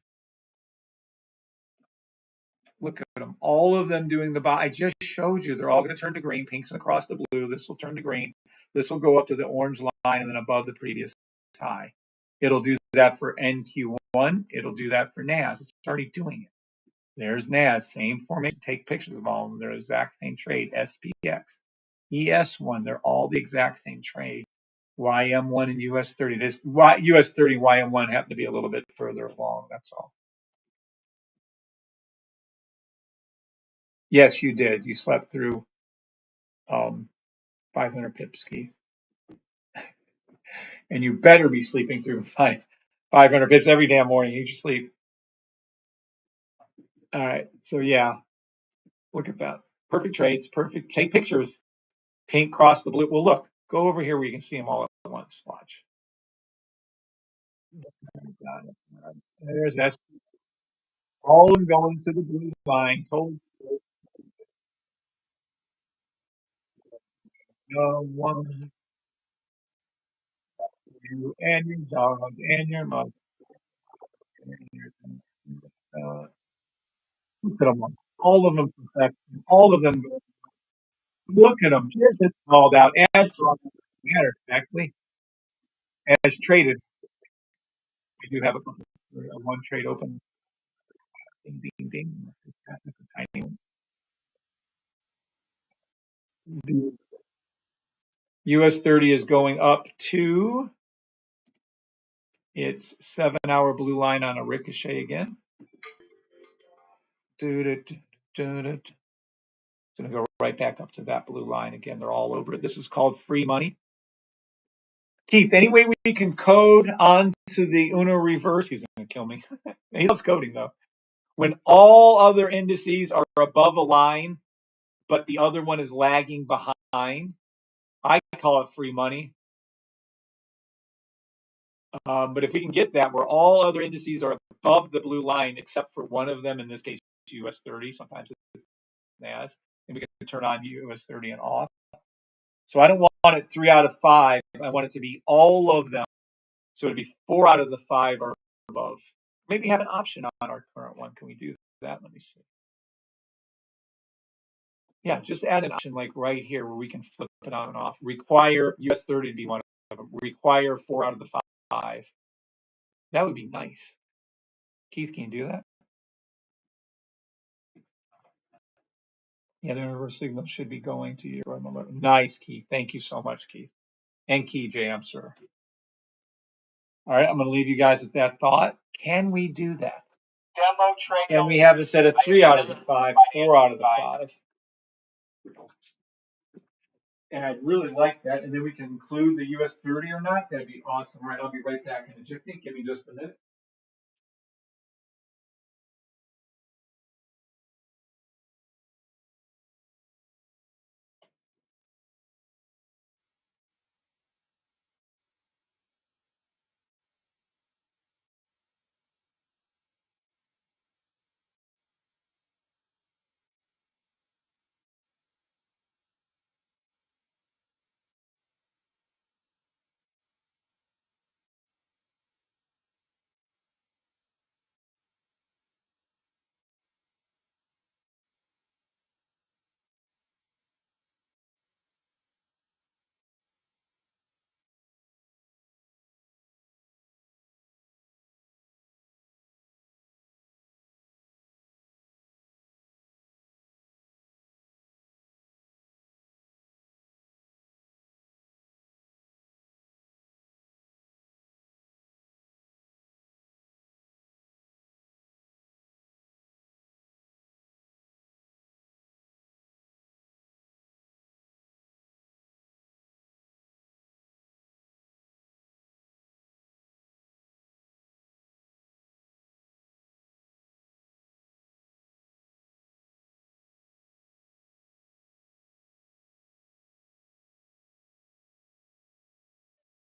S1: Look at them. All of them doing the buy. I just showed you. They're all going to turn to green. Pink's across the blue. This will turn to green. This will go up to the orange line and then above the previous high. It'll do that for NQ1. It'll do that for NAS. It's already doing it. There's NAS. Same formation. Take pictures of all of them. They're the exact same trade. SPX. ES1. They're all the exact same trade. YM1 and US 30. This US 30 YM1 happen to be a little bit further along. That's all. Yes, you did. You slept through 500 pips, Keith. And you better be sleeping through 500 pips every damn morning. You just sleep. All right. So yeah, look at that. Perfect trades. Perfect. Take pictures. Pink cross the blue. Well, look. Go over here where you can see them all at once. Watch. There's S. All of them going to the blue line. Told no one, you and your dog and your mother. Uh, Look at them all of them perfection. All of them. Look at them. Just called out. As matter exactly as traded. We do have a one trade open. Ding, ding, ding. That's a tiny one. The US 30 is going up to its 7-hour blue line on a ricochet again. It's going to go right back up to that blue line again. They're all over it. This is called free money. Keith, any way we can code onto the Uno reverse? He's going to kill me. He loves coding though. When all other indices are above a line, but the other one is lagging behind, I call it free money. But if we can get that where all other indices are above the blue line, except for one of them, in this case, US 30, sometimes it's NAS, and we can turn on US 30 and off. So I don't want it 3 out of 5. I want it to be all of them. So it'd be 4 out of the 5 are above. Maybe have an option on our current one. Can we do that? Let me see. Yeah, just add an option like right here where we can flip it on and off. Require US 30 to be one of them. Require 4 out of the 5. That would be nice. Keith, can you do that? Yeah, the reverse signal should be going to your alert. Nice, Keith. Thank you so much, Keith. And Key Jam, sir. All right, I'm going to leave you guys with that thought. Can we do that?
S2: Demo trade.
S1: Can we have a set of 3 out of the 5, 4 out of the 5? And I'd really like that. And then we can include the US 30 or not. That'd be awesome. All right, I'll be right back in a jiffy. Give me just a minute.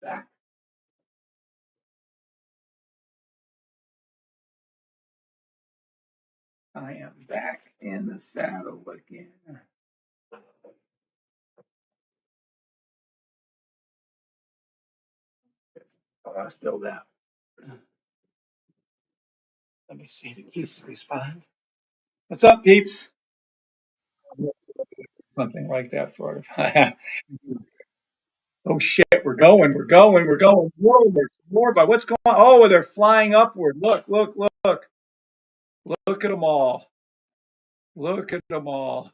S1: back. I am back in the saddle again. Still that. Let me see the keys to respond. What's up, peeps? Something like that sort of. Oh shit, we're going. Whoa, there's more, but what's going on? Oh, they're flying upward. Look. Look at them all. Look at them all.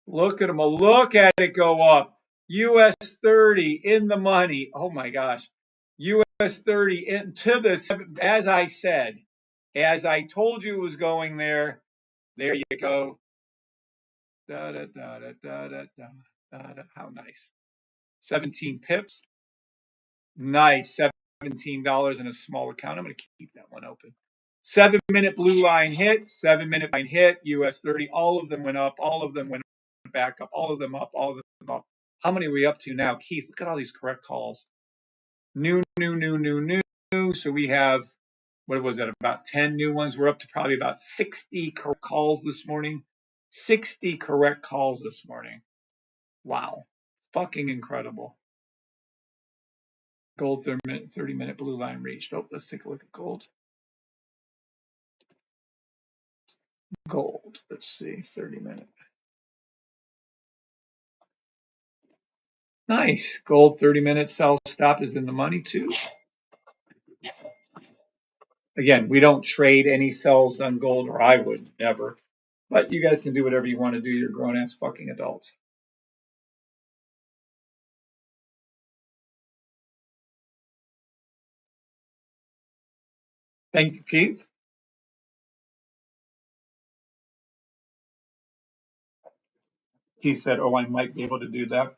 S1: Look at them all. Look at it go up. US 30 in the money. Oh my gosh. US 30 into the, as I said, as I told you it was going there. There you go. Da, da, da, da, da, da, da, da. How nice. 17 pips. Nice. $17 in a small account. I'm going to keep that one open. 7-minute blue line hit, 7-minute line hit, US 30. All of them went up. All of them went back up. All of them up. All of them up. How many are we up to now? Keith, look at all these correct calls. New. So we have, what was that, about 10 new ones? We're up to probably about 60 calls this morning. 60 correct calls this morning. Wow. Fucking incredible. Gold 30-minute blue line reached. Oh, let's take a look at gold. Gold. Let's see, 30-minute. Nice. Gold 30-minute sell stop is in the money too. Again, we don't trade any sells on gold, or I would never. But you guys can do whatever you want to do. You're grown ass fucking adults. Thank you, Keith. Keith said, "Oh, I might be able to do that."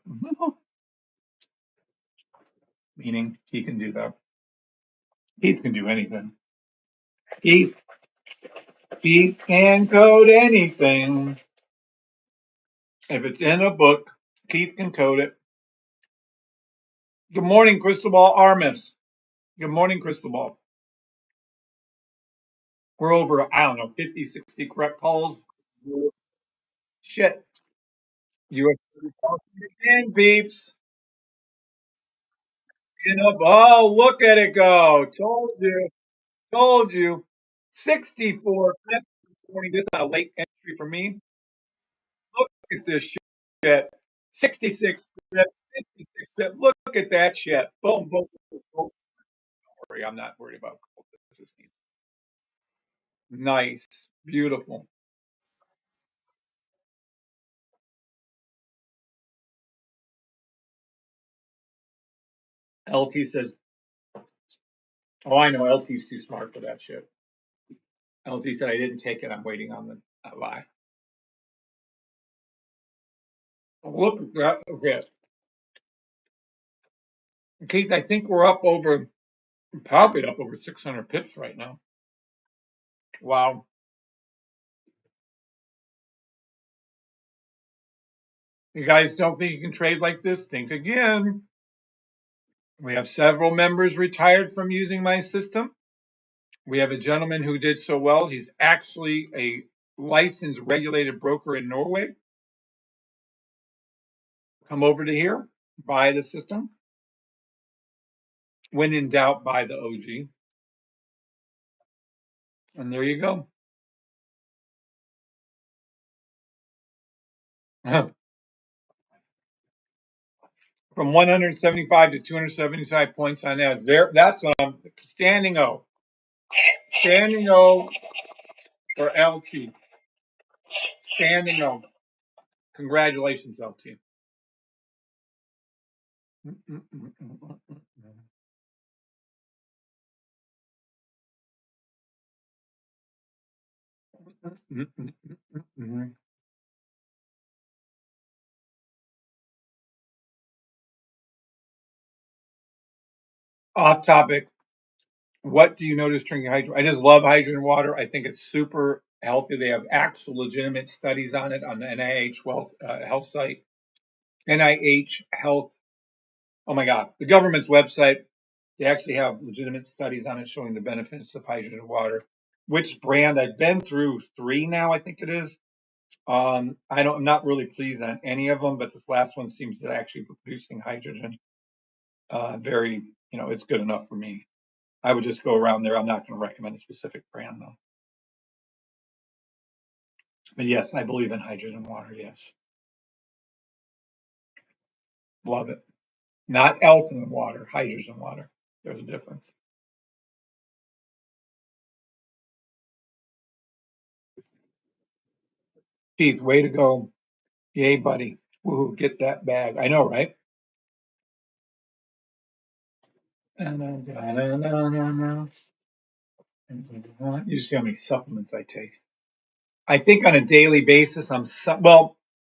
S1: Meaning he can do that. Keith can do anything. Keith can code anything. If it's in a book, Keith can code it. Good morning, Cristobal Armis. Good morning, Cristobal. We're over, I don't know, 50, 60 correct calls. Shit. US again, peeps. Oh, look at it go. Told you. 64 pips this morning. This is a late entry for me. Look at this shit. 66 pips, 56 pips. Look at that shit. Boom, boom, boom, boom. Don't worry, I'm not worried about gold. Nice. Beautiful. LT says, oh, I know LT's too smart for that shit. LT said, I didn't take it. I'm waiting on the buy. Look at that. Okay. Keith, I think we're up over, probably up over 600 pips right now. Wow. You guys don't think you can trade like this? Think again. We have several members retired from using my system. We have a gentleman who did so well. He's actually a licensed regulated broker in Norway. Come over to here, buy the system. When in doubt, buy the OG. And there you go. From 175 to 275 points on that. There, that's what I'm standing O. Standing O for LT. Standing O. Congratulations, LT. Off topic. What do you notice drinking hydrogen? I just love hydrogen water. I think it's super healthy. They have actual legitimate studies on it on the NIH health site. NIH Health Oh my God, the government's website, they actually have legitimate studies on it showing the benefits of hydrogen water. Which brand? I've been through 3 now, I think it is. I'm not really pleased on any of them, but this last one seems to actually be producing hydrogen. Very, it's good enough for me. I would just go around there. I'm not going to recommend a specific brand though. But yes, I believe in hydrogen water. Yes, love it. Not alkaline water, hydrogen water. There's a difference. Geez, way to go. Yay, buddy. Woohoo, get that bag. I know, right? You see how many supplements I take. I think on a daily basis, well,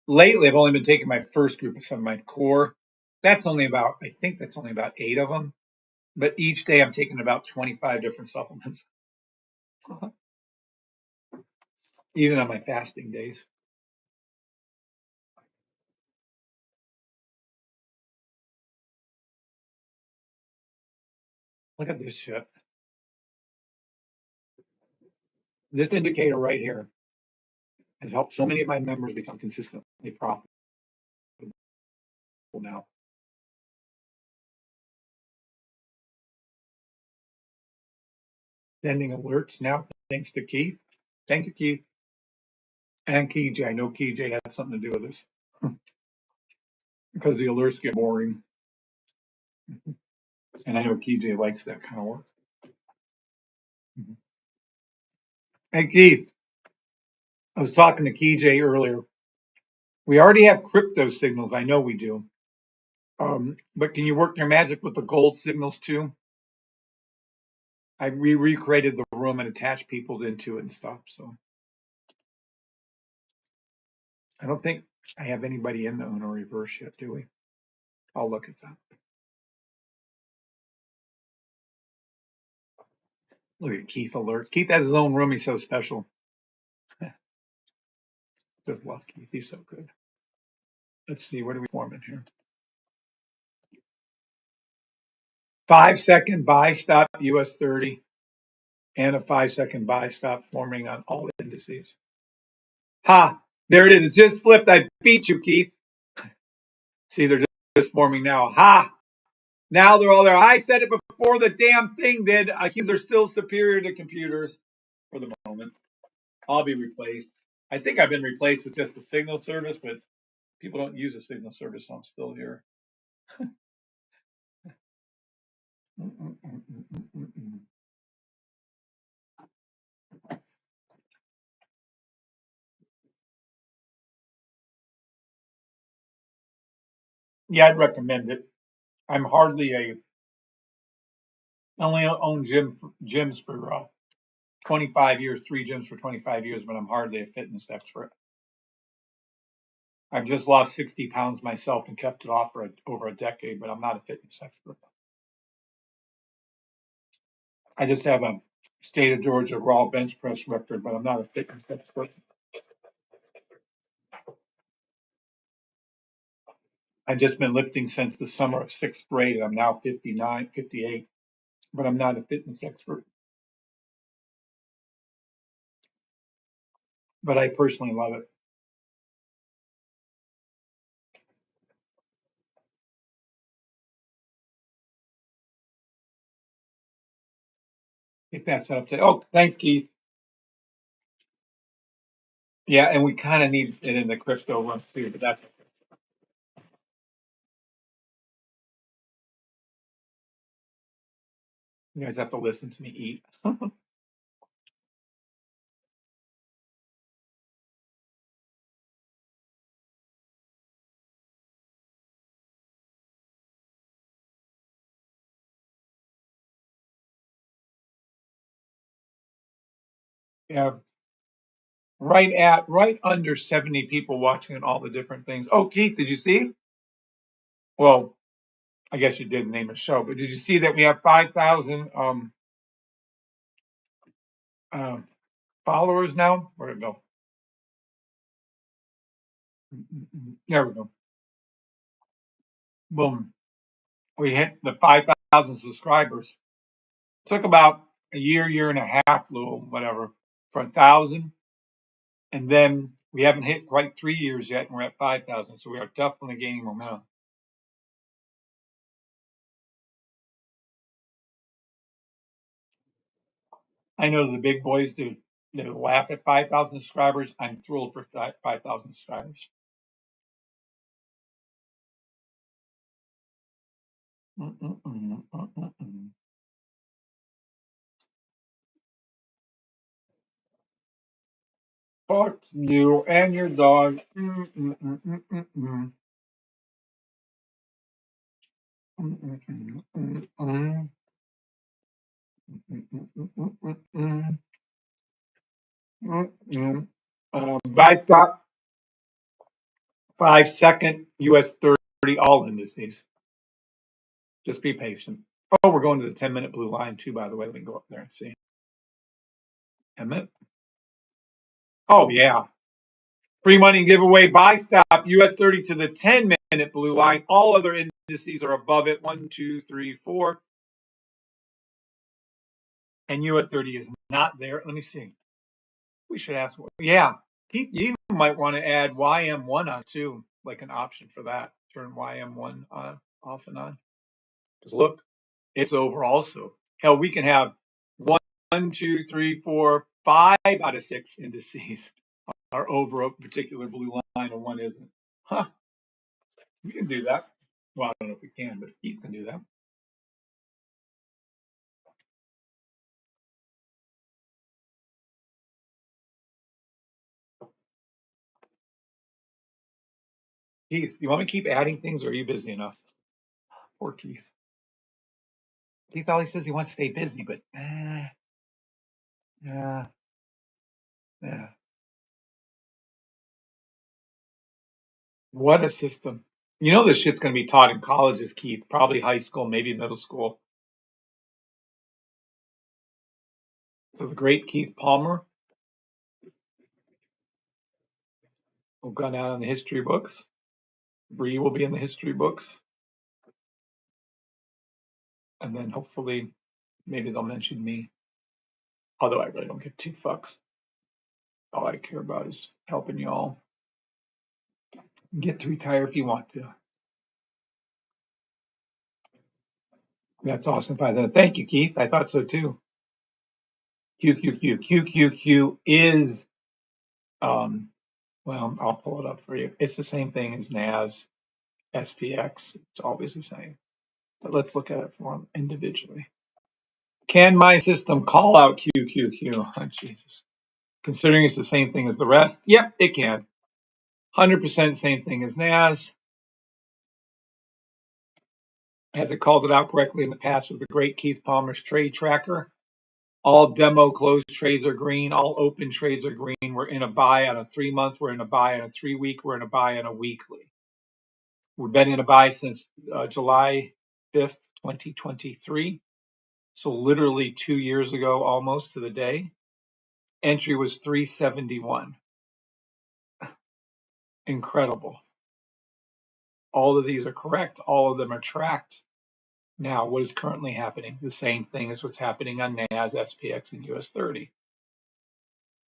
S1: lately I've only been taking my first group of some of my core. I think that's only about 8 of them. But each day I'm taking about 25 different supplements, even on my fasting days. Look at this shit. This indicator right here has helped so many of my members become consistently profitable now. Sending alerts now, thanks to Keith. Thank you, Keith. And KJ. I know KJ has something to do with this because the alerts get boring. And I know KJ likes that kind of work. Hey, Keith, I was talking to KJ earlier. We already have crypto signals. I know we do. But can you work your magic with the gold signals too? I recreated the room and attached people into it and stuff. So I don't think I have anybody in the Uno reverse yet, do we? I'll look at that. Look at Keith alerts. Keith has his own room. He's so special. Just love Keith. He's so good. Let's see. What are we forming here? 5-second buy stop US 30 and a 5-second buy stop forming on all indices. Ha! There it is. It just flipped. I beat you, Keith. See, they're just forming now. Ha! Now they're all there. I said it before the damn thing did. They're still superior to computers for the moment. I'll be replaced. I think I've been replaced with just the signal service, but people don't use the signal service, so I'm still here. Yeah, I'd recommend it. I'm hardly a. I only own gyms for 25 years, 3 gyms for 25 years, but I'm hardly a fitness expert. I've just lost 60 pounds myself and kept it off for over a decade, but I'm not a fitness expert. I just have a state of Georgia raw bench press record, but I'm not a fitness expert. I've just been lifting since the summer of 6th grade. I'm now 59, 58, but I'm not a fitness expert. But I personally love it. Get that set up today. Oh, thanks, Keith. Yeah, and we kind of need it in the crypto one too, but that's you guys have to listen to me eat. Yeah, right under 70 people watching and all the different things. Oh, Keith, did you see? Well, I guess you did name a show, but did you see that we have 5,000 uh, followers now? Where'd it go? There we go. Boom. we hit the 5,000 subscribers. Took about a year and a half, little whatever, for 1,000. And then we haven't hit quite 3 years yet, and we're at 5,000. So we are definitely gaining momentum. I know the big boys do. They laugh at 5,000 subscribers. I'm thrilled for 5,000 subscribers. Fuck you and your dog. Buy stop, 5-second US 30, all indices. Just be patient. Oh, we're going to the 10-minute blue line too, by the way. We can go up there and see. 10-minute. Oh, yeah. Free money giveaway, buy stop, US 30 to the 10-minute blue line. All other indices are above it. 1, 2, 3, 4. And US 30 is not there. Let me see. We should ask. Yeah. You might want to add YM1 on too, like an option for that. Turn YM1 on, off and on. Because look, it's over also. Hell, we can have 1, 2, 3, 4, 5 out of 6 indices are over a particular blue line and one isn't. Huh. We can do that. Well, I don't know if we can, but Keith can do that. Keith, you want me to keep adding things or are you busy enough? Poor Keith. Keith always says he wants to stay busy, but yeah. What a system. You know this shit's going to be taught in colleges, Keith, probably high school, maybe middle school. So the great Keith Palmer will go down in the history books. Bree will be in the history books. And then hopefully maybe they'll mention me. Although I really don't give two fucks. All I care about is helping y'all get to retire if you want to. That's awesome. Thank you, Keith. I thought so too. QQQ is, well, I'll pull it up for you. It's the same thing as NAS, SPX. It's always the same. But let's look at it for them individually. Can my system call out QQQ? Oh, Jesus. Considering it's the same thing as the rest? Yep, it can. 100% same thing as NAS. Has it called it out correctly in the past with the great Keith Palmer's trade tracker? All demo closed trades are green. All open trades are green. We're in a buy on a 3-month. We're in a buy on a 3-week. We're in a buy on a weekly. We've been in a buy since July 5th, 2023. So literally 2 years ago, almost to the day. Entry was 371. Incredible. All of these are correct. All of them are tracked. Now, what is currently happening? The same thing as what's happening on NAS, SPX, and US 30.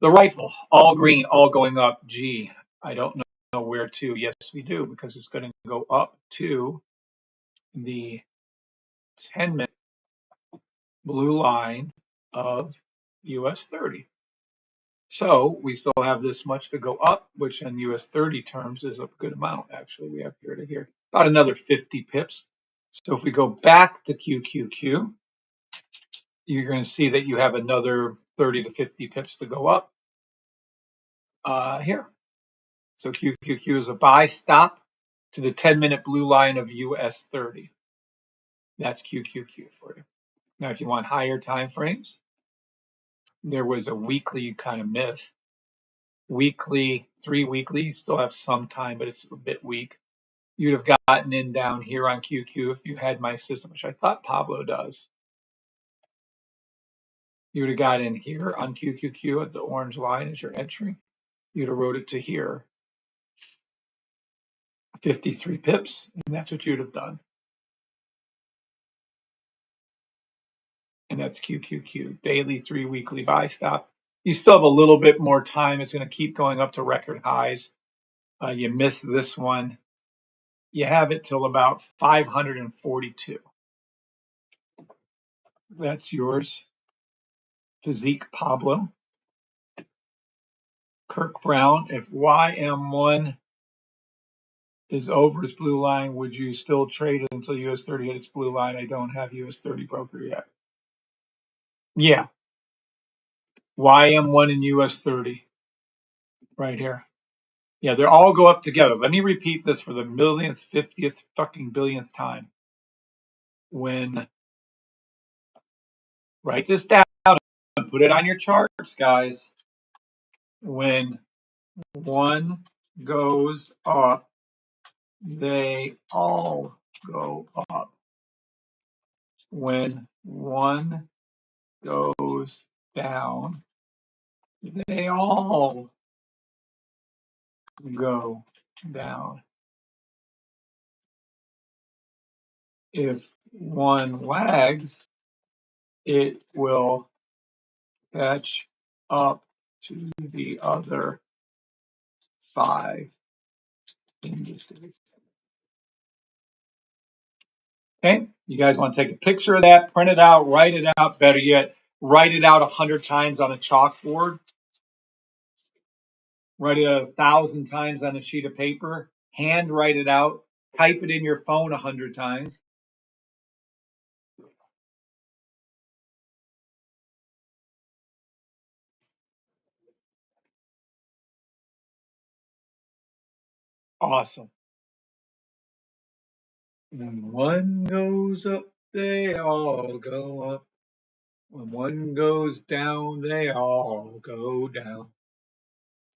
S1: The rifle, all green, all going up. Gee, I don't know where to. Yes, we do, because it's going to go up to the 10-minute blue line of US 30. So we still have this much to go up, which in US 30 terms is a good amount, actually. We have here to here, about another 50 pips. So if we go back to QQQ, you're going to see that you have another 30 to 50 pips to go up here. So QQQ is a buy stop to the 10-minute blue line of US 30. That's QQQ for you. Now, if you want higher time frames, there was a weekly you kind of missed. Weekly, 3 weekly, you still have some time, but it's a bit weak. You'd have gotten in down here on QQ if you had my system, which I thought Pablo does. You would have got in here on QQQ at the orange line as your entry. You'd have wrote it to here. 53 pips, and that's what you'd have done. and that's QQQ. Daily, 3 weekly buy stop. You still have a little bit more time. It's going to keep going up to record highs. You missed this one. You have it till about 542. That's yours. Physique Pablo. Kirk Brown. If YM1 is over its blue line, would you still trade it until US 30 hit its blue line? I don't have US 30 broker yet. Yeah. YM1 and US 30 right here. Yeah, they all go up together. Let me repeat this for the millionth, 50th fucking billionth time. When, write this down and put it on your charts, guys. When one goes up, they all go up. When one goes down, they all go down. If one lags, it will catch up to the other 5 indices. Okay, you guys want to take a picture of that, print it out, write it out, better yet, write it out 100 times on a chalkboard, write it out 1,000 times on a sheet of paper, hand write it out, type it in your phone 100 times. Awesome. When one goes up, they all go up. When one goes down, they all go down.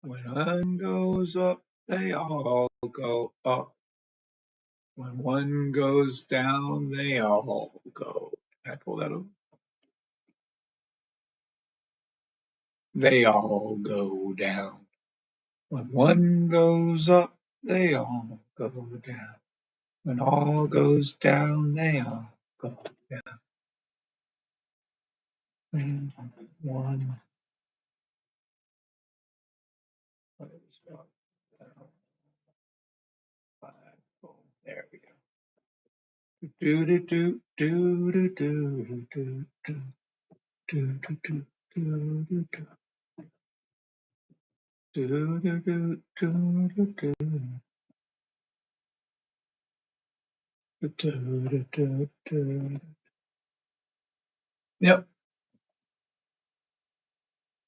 S1: When one goes up, they all go up. When one goes down, they all go. Can I pull that up? They all go down. When one goes up, they all go down. When all goes down, they all go down. When one. There we go. Do do do do do do do do do do do do do do do do do do. Yep.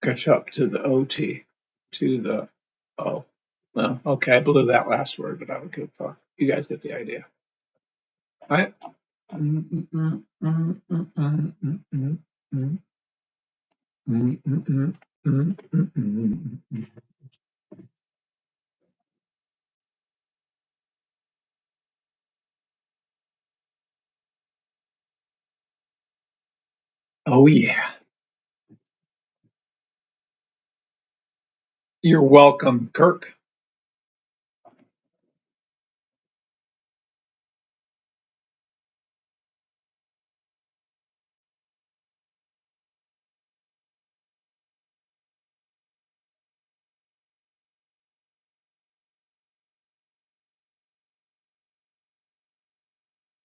S1: Catch up to the OT. To the oh. Well, okay, I blew that last word, but I don't give a fuck. You guys get the idea. All right. Oh yeah. You're welcome, Kirk.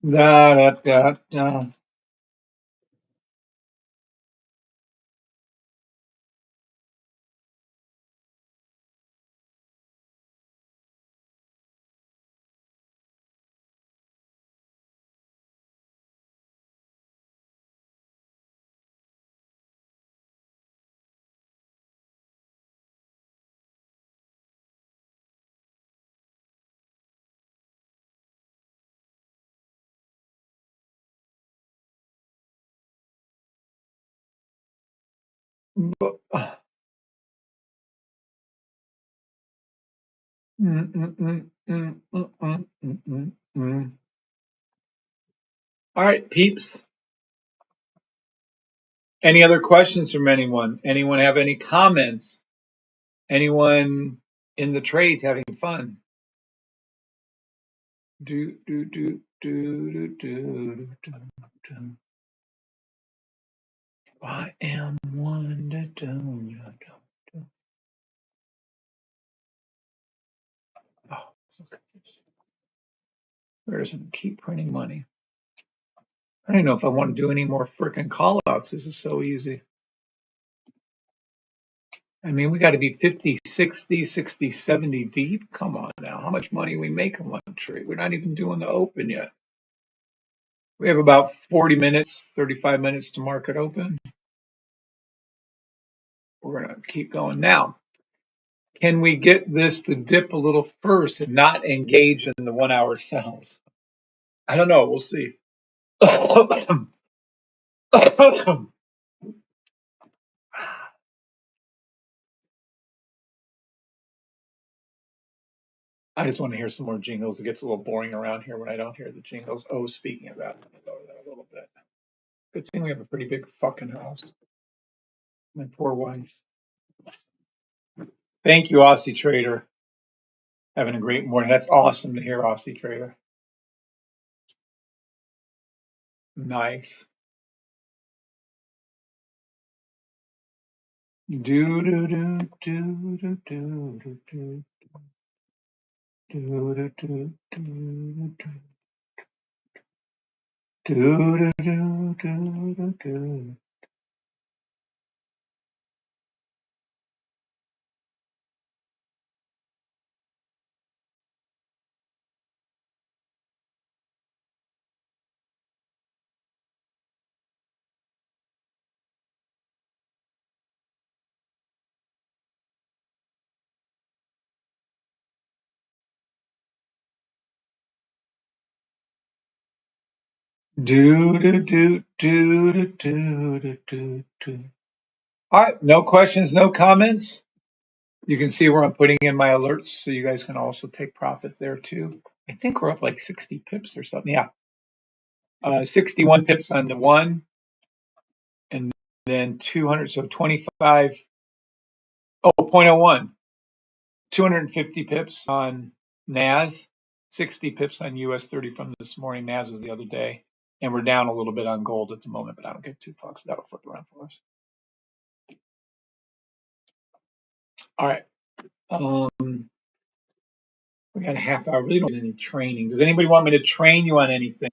S1: Da da da da. All right, peeps. Any other questions from anyone? Anyone have any comments? Anyone in the trades having fun? Do do do do do do do do. I am one. Oh, look at this. Where doesn't keep printing money? I don't know if I want to do any more freaking call outs. This is so easy. I mean, we got to be 50, 60, 60, 70 deep. Come on now. How much money we make in one trade? We're not even doing the open yet. We have about 40 minutes, 35 minutes to market open. We're going to keep going now. Can we get this to dip a little first and not engage in the 1 hour sells? I don't know. We'll see. I just want to hear some more jingles. It gets a little boring around here when I don't hear the jingles. Oh, speaking of that, let me lower that a little bit. Good thing we have a pretty big fucking house. My poor wife. Thank you, Aussie Trader. Having a great morning. That's awesome to hear, Aussie Trader. Nice. Do do do do do do do do do do do do do do do do. Do do do do do do do do. All right, no questions, no comments. You can see where I'm putting in my alerts, so you guys can also take profits there too. I think we're up like 60 pips or something. Yeah, 61 pips on the one, and then 200, so 25. Oh, 0.01, 250 pips on NAS, 60 pips on US 30 from this morning. NAS was the other day, and we're down a little bit on gold at the moment, but I don't get too fucks. That'll flip around for us. All right. We got a half hour. Really don't need any training. Does anybody want me to train you on anything?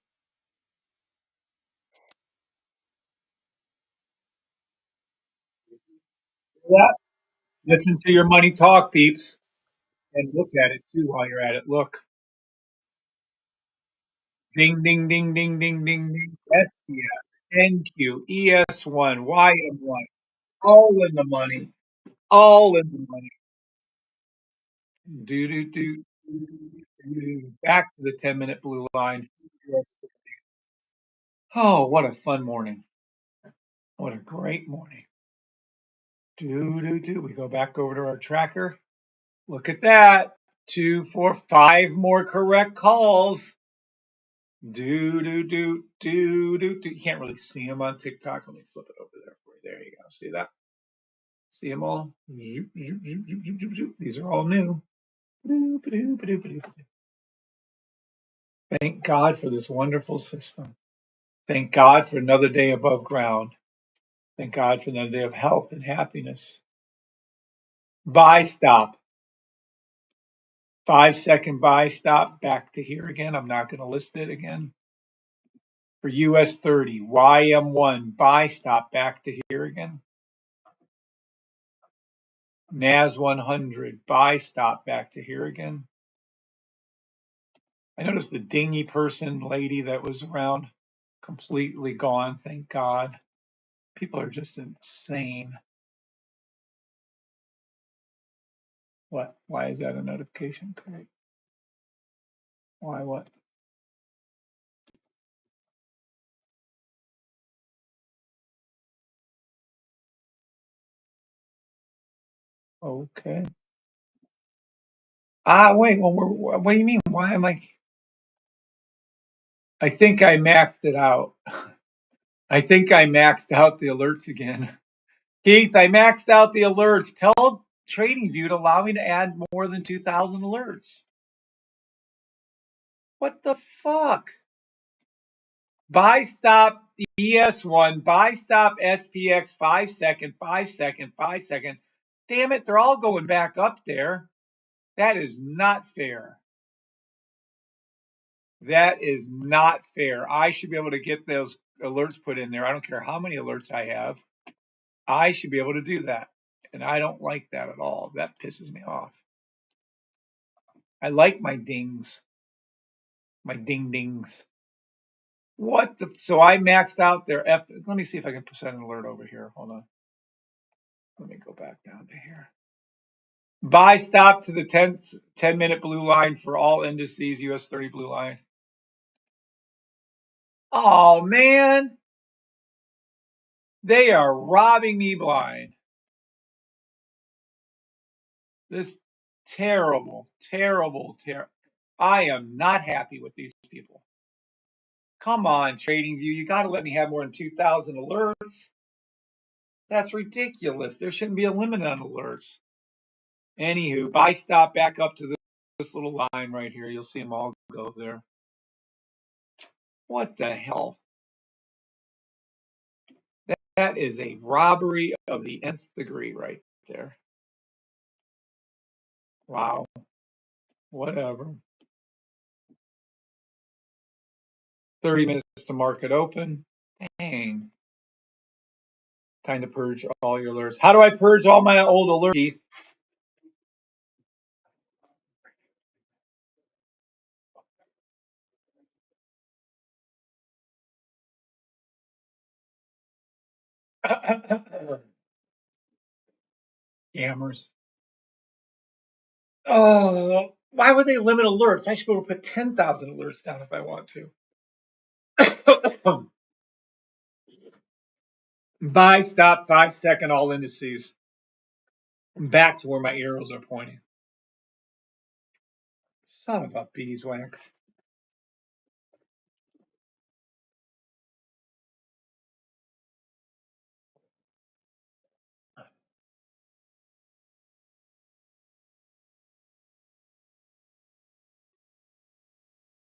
S1: Yeah. Listen to your money talk, peeps, and look at it too while you're at it. Look. Ding, ding, ding, ding, ding, ding, ding. SPX, NQ, ES1, YM1, all in the money. All in the money. Do, do, do, do, do. Back to the 10-minute blue line. Oh, what a fun morning. What a great morning. Do, do, do. We go back over to our tracker. Look at that. 2, 4, 5 more correct calls. Do, do, do, do, do, do. You can't really see them on TikTok. Let me flip it over there for you. There you go. See that? See them all? These are all new. Thank God for this wonderful system. Thank God for another day above ground. Thank God for another day of health and happiness. Buy stop. 5-second buy stop. Back to here again. I'm not going to list it again. For US 30, YM1 buy stop. Back to here again. NAS 100 buy stop. Back to here again. I noticed the dingy person lady that was around completely gone. Thank God. People are just insane. What? Why is that a notification? Correct. Why what? Okay. Wait. Well, what do you mean? Why am I? I think I maxed it out. I think I maxed out the alerts again. Keith, I maxed out the alerts. Tell TradingView to allow me to add more than 2,000 alerts. What the fuck? Buy stop ES1, buy stop SPX 5 second, 5 second, 5 second. Damn it, they're all going back up there. That is not fair. That is not fair. I should be able to get those alerts put in there. I don't care how many alerts I have. I should be able to do that. And I don't like that at all. That pisses me off. I like my dings, my ding dings. What the? So I maxed out their F. Let me see if I can present an alert over here. Hold on. Let me go back down to here. Buy stop to the 10-minute blue line for all indices, US 30 blue line. Oh, man. They are robbing me blind. This terrible, terrible, terrible. I am not happy with these people. Come on, TradingView. You got to let me have more than 2,000 alerts. That's ridiculous. There shouldn't be a limit on alerts. Anywho, buy stop back up to this little line right here. You'll see them all go there. What the hell? That is a robbery of the nth degree right there. Wow. Whatever. 30 minutes to market open. Dang. Time to purge all your alerts. How do I purge all my old alerts? Scammers. Oh, why would they limit alerts? I should be able to put 10,000 alerts down if I want to. Buy, stop, 5 second all indices. Back to where my arrows are pointing. Son of a beeswax.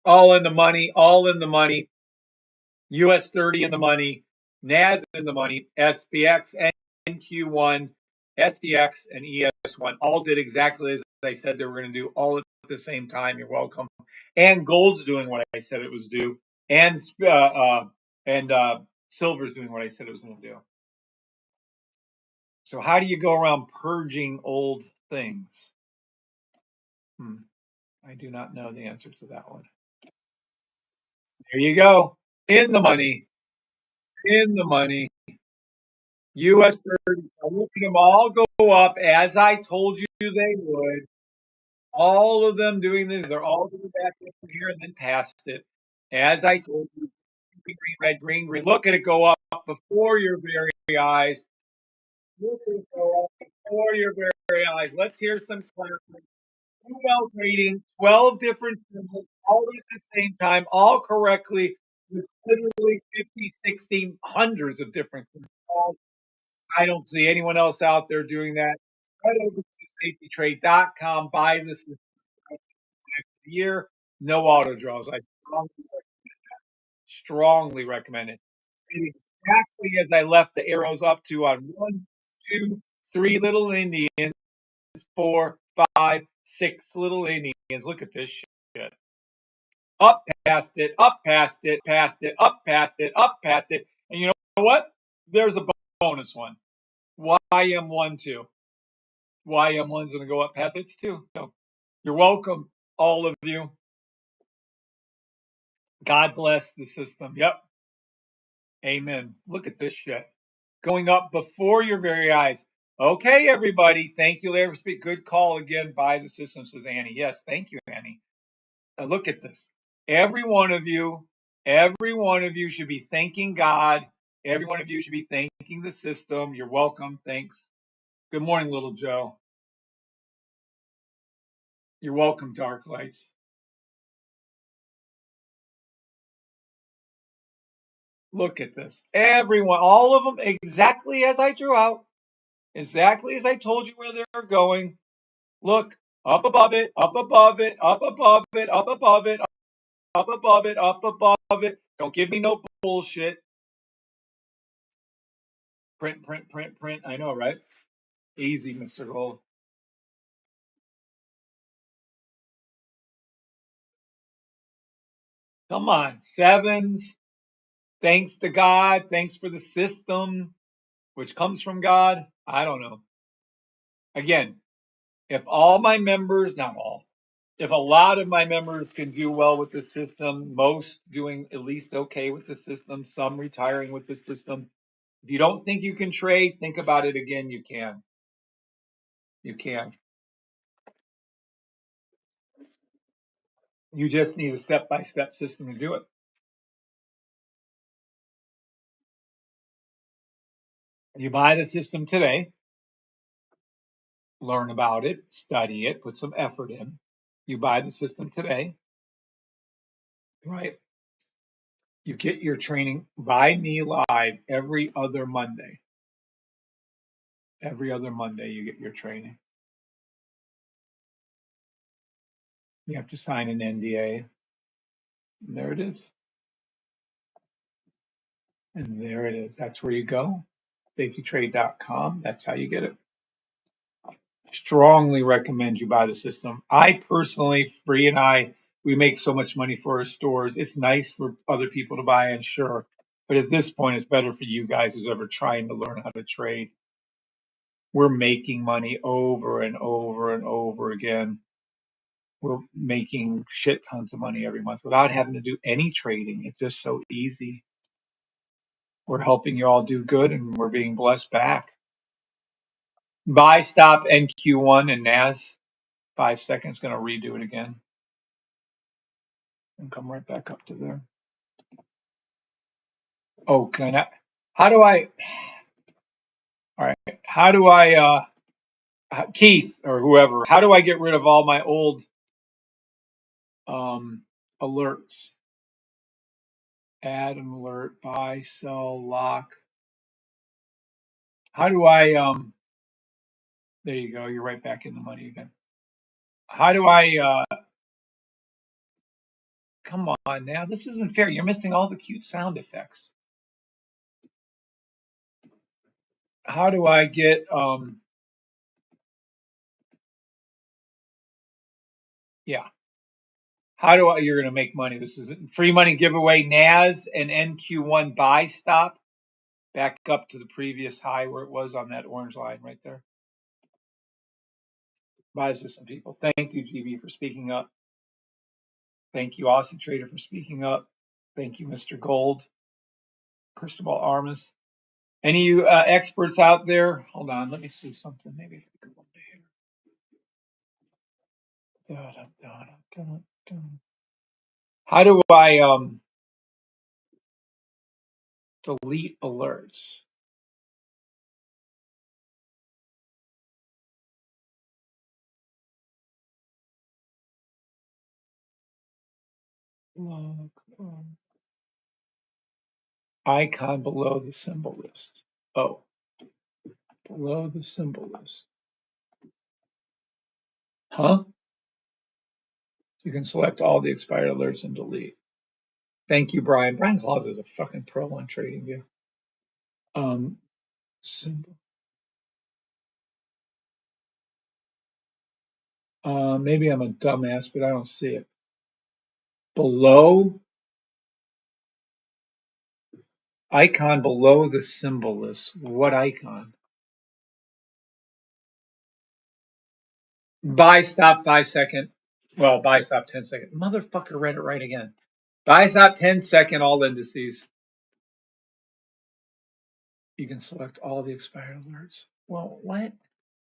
S1: All in the money, all in the money. US 30 in the money, NAS in the money, SPX, NQ1, SPX, and ES1 all did exactly as I said they were going to do, all at the same time. You're welcome. And gold's doing what I said it was due, and silver's doing what I said it was going to do. So how do you go around purging old things? I do not know the answer to that one. There you go. In the money. In the money. US 30. Look at them all go up as I told you they would. All of them doing this. They're all going back in here and then past it. As I told you, green, red, green, green. Look at it go up before your very eyes. Look at it go up before your very eyes. Let's hear some clapping. Who else reading? 12 different symbols, all at the same time, all correctly, with literally 50, 60, hundreds of different symbols. I don't see anyone else out there doing that. Head over to safetytrade.com. Buy this year. No auto draws. I strongly recommend it. Exactly as I left the arrows up to on 1, 2, 3 little Indians, 4, 5, 6 little Indians. Look at this shit. Up past it, up past it, past it, up past it, up past it. And you know what? There's a bonus one. YM1 too. YM1's going to go up past it too. So you're welcome, all of you. God bless the system. Yep. Amen. Look at this shit. Going up before your very eyes. Okay, everybody. Thank you, Larry. Good call again by the system, says Annie. Yes, thank you, Annie. Now look at this. Every one of you should be thanking God. Every one of you should be thanking the system. You're welcome. Thanks. Good morning, little Joe. You're welcome, Dark Lights. Look at this. Everyone, all of them, exactly as I drew out, exactly as I told you where they're going. Look, up above it, up above it, up above it, up above it, up above it, up above it. Don't give me no bullshit. Print, print, print, print. I know, right? Easy, Mr. Gold. Come on, sevens. Thanks to God. Thanks for the system, which comes from God. I don't know. Again, if all my members, not all, if a lot of my members can do well with the system, most doing at least okay with the system, some retiring with the system. If you don't think you can trade, think about it again. You can. You can. You just need a step-by-step system to do it. You buy the system today, learn about it, study it, put some effort in. You buy the system today, right? You get your training by me live every other Monday. Every other Monday, you get your training. You have to sign an NDA. And there it is. And there it is. That's where you go. safetytrade.com. That's how you get it. Strongly recommend you buy the system. I personally, Bree and I, we make so much money for our stores. It's nice for other people to buy, and sure. But at this point, it's better for you guys who's ever trying to learn how to trade. We're making money over and over and over again. We're making shit tons of money every month without having to do any trading. It's just so easy. We're helping you all do good, and we're being blessed back. Buy, stop, NQ1 and NAS. 5 seconds, going to redo it again. And come right back up to there. Oh, can I? How do I? All right. How do I? Keith or whoever. How do I get rid of all my old alerts? Add an alert, buy, sell, lock. How do I? There you go. You're right back in the money again. How do I? Come on now. This isn't fair. You're missing all the cute sound effects. How do I get? Yeah. How do I? You're going to make money. This is free money giveaway. NAS and NQ1 buy stop. Back up to the previous high where it was on that orange line right there. Buy system people. Thank you, GB, for speaking up. Thank you, Aussie Trader, for speaking up. Thank you, Mr. Gold, Cristobal Armas. Any of you experts out there? Hold on, let me see something. Maybe I can go over here. How do I delete alerts? Log icon below the symbol list. Oh, below the symbol list. Huh? You can select all the expired alerts and delete. Thank you, Brian. Brian Claus is a fucking pro on TradingView. Symbol. Maybe I'm a dumbass, but I don't see it. Below icon below the symbol list. What icon? Buy stop 5 second. Well, buy stop 10 second. Motherfucker read it right again. Buy stop 10 second all indices. You can select all the expired alerts. Well, what?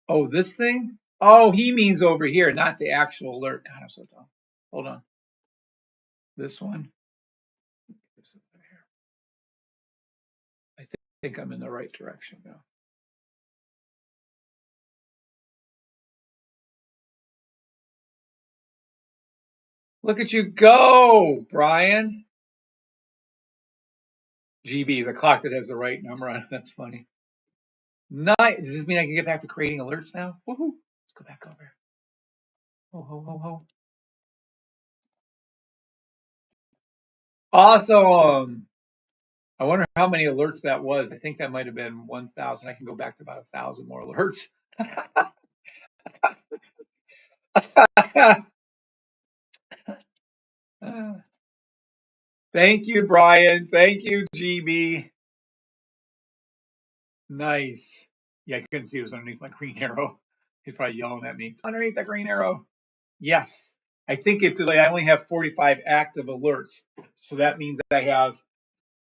S1: Oh, this thing? Oh, he means over here, not the actual alert. God, I'm so dumb. Hold on. This one. This over here. I think I'm in the right direction now. Look at you go, Brian. GB, the clock that has the right number on it. That's funny. Nice. Does this mean I can get back to creating alerts now? Woohoo. Let's go back over. Ho, ho, ho, ho. Awesome. I wonder how many alerts that was. I think that might have been 1,000. I can go back to about 1,000 more alerts. Thank you, Brian. Thank you, GB. Nice. Yeah, I couldn't see it was underneath my green arrow. He's probably yelling at me. It's underneath the green arrow. Yes. I think I only have 45 active alerts. So that means I have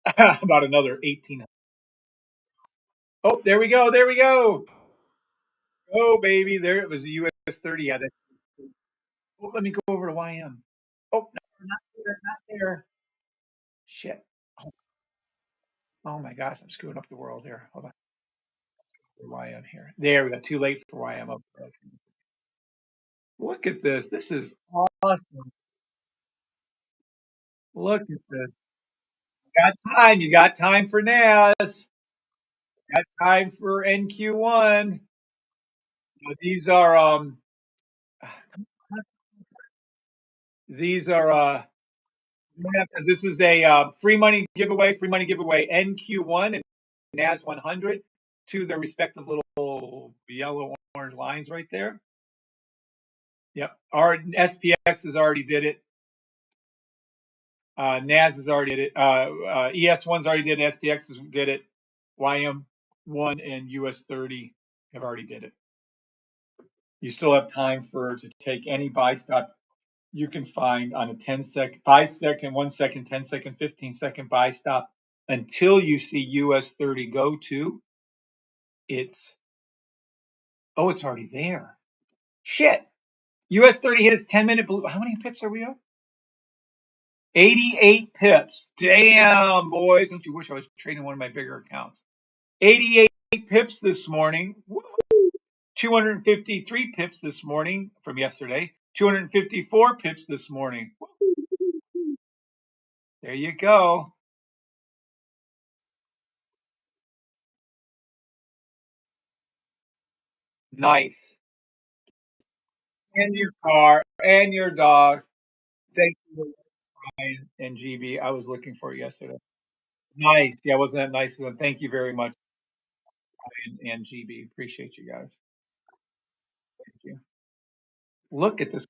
S1: about another 18. Oh, there we go. There we go. Oh, baby. There it was the US 30. Yeah, oh, let me go over to YM. Oh, no, not there. Not there. Shit. Oh, oh my gosh. I'm screwing up the world here. Hold on. YM here. There we go. Too late for YM up there. Look at this. This is awesome. Look at this. Got time. You got time for NAS. Got time for NQ1. These are these are this is a free money giveaway. Free money giveaway. NQ1 and NAS 100 to their respective little yellow orange lines right there. Yep. Our SPX has already did it. NAS has already did it. ES1's already did it. SPX did it. YM1 and US 30 have already did it. You still have time to take any buy stop you can find on a 10-second, 5-second, 1-second, 10-second, 15-second buy stop until you see US 30 go to it's already there. Shit. US 30 hit its 10-minute blue. How many pips are we up? 88 pips. Damn, boys. Don't you wish I was trading one of my bigger accounts? 88 pips this morning. Woo-hoo. 253 pips this morning from yesterday. 254 pips this morning. Woo-hoo. There you go. Nice. And your car and your dog. Thank you, Ryan and GB. I was looking for it yesterday. Nice. Yeah, wasn't that nice of them? Thank you very much, Ryan and GB. Appreciate you guys. Thank you. Look at this.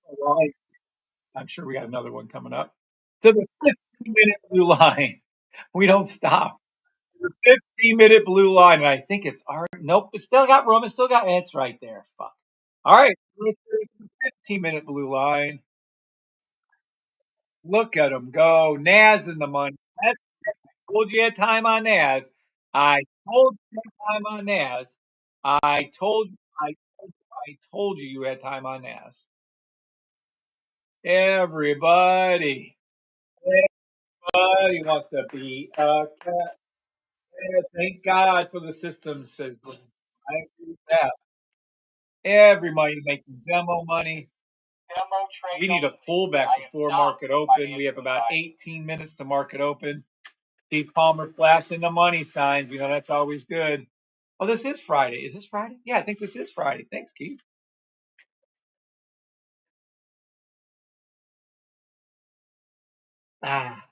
S1: I'm sure we got another one coming up. To the 15-minute blue line. We don't stop. The 15-minute blue line. And I think it's nope, it's still got room. It's still got it's right there. Fuck. All right. 15-minute blue line. Look at them go. NAS in the money. I told you had time on NAS. I told you had time on NAS. I told you had time on NAS. Everybody. Everybody wants to be a cat. Thank God for the system sizzling. I agree with that. Everybody making demo money.
S2: Demo trade
S1: We need a
S2: only.
S1: pullback
S2: I am
S1: before
S2: not
S1: market
S2: a
S1: open. We have
S2: financial
S1: about
S2: advisor.
S1: 18 minutes to market open. Keith Palmer flashing the money signs. You know, that's always good. Oh, this is Friday. Is this Friday? Yeah, I think this is Friday. Thanks, Keith. Ah,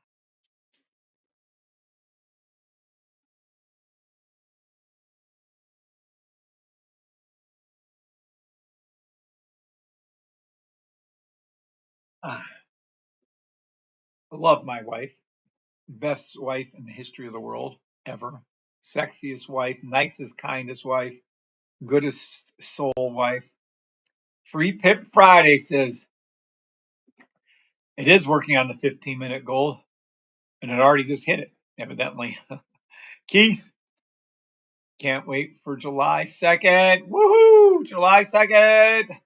S1: ah. I love my wife. Best wife in the history of the world ever. Sexiest wife, nicest, kindest wife, goodest soul wife. Free Pip Friday says it is working on the 15-minute goal, and it already just hit it, evidently. Keith, can't wait for July 2nd. Woohoo! July 2nd.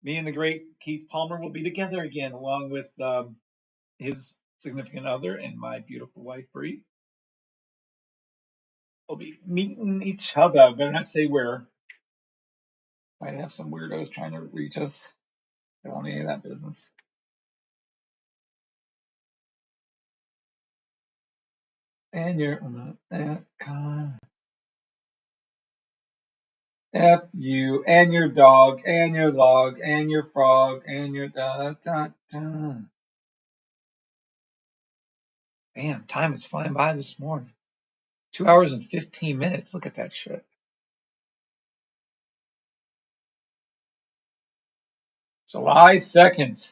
S1: Me and the great Keith Palmer will be together again, along with his significant other and my beautiful wife, Bree. We'll be meeting each other. Better not say where. Might have some weirdos trying to reach us. Don't want any of that business. And you're F you and your dog and your log and your frog and your da da da. Damn, time is flying by this morning. 2 hours and 15 minutes. Look at that shit. July 2nd.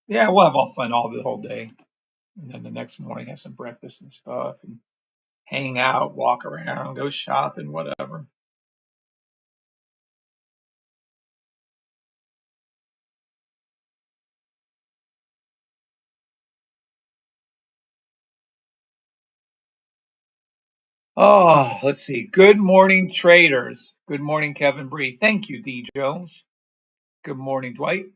S1: Yeah, we'll have all fun all the whole day. And then the next morning have some breakfast and stuff and hang out, walk around, go shopping, whatever. Oh, let's see. Good morning, traders. Good morning, Kevin Bree. Thank you, D. Jones. Good morning, Dwight. Of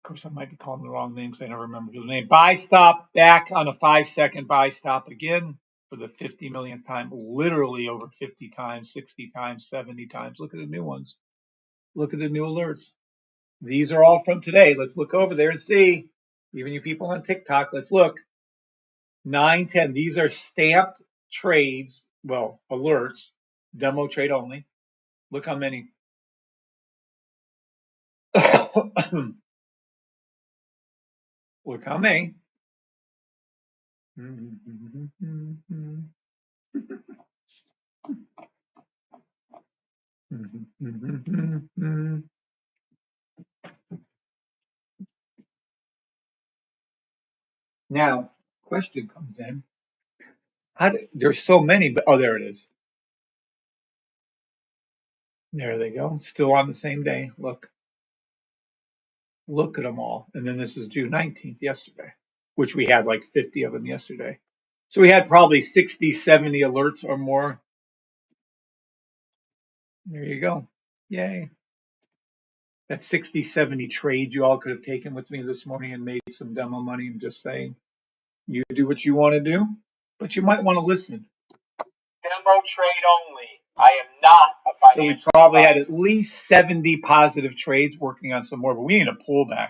S1: course, I might be calling the wrong name because I never remember his name. Buy stop back on a 5-second buy stop again for the 50 millionth time, literally over 50 times, 60 times, 70 times. Look at the new ones. Look at the new alerts. These are all from today. Let's look over there and see. Even you people on TikTok, let's look. 9, 10. These are stamped trades, well, alerts, demo trade only. Look how many. Look how many. Now, question comes in. There's so many, but oh, there it is. There they go. Still on the same day. Look at them all. And then this is June 19th, yesterday, which we had like 50 of them yesterday. So we had probably 60, 70 alerts or more. There you go. Yay. That's 60, 70 trades you all could have taken with me this morning and made some demo money. I'm just saying, you do what you want to do, but you might want to listen.
S2: Demo trade only. I am not a financial
S1: So we probably had
S2: advisor.
S1: at least 70 positive trades working on some more, but we need a pullback.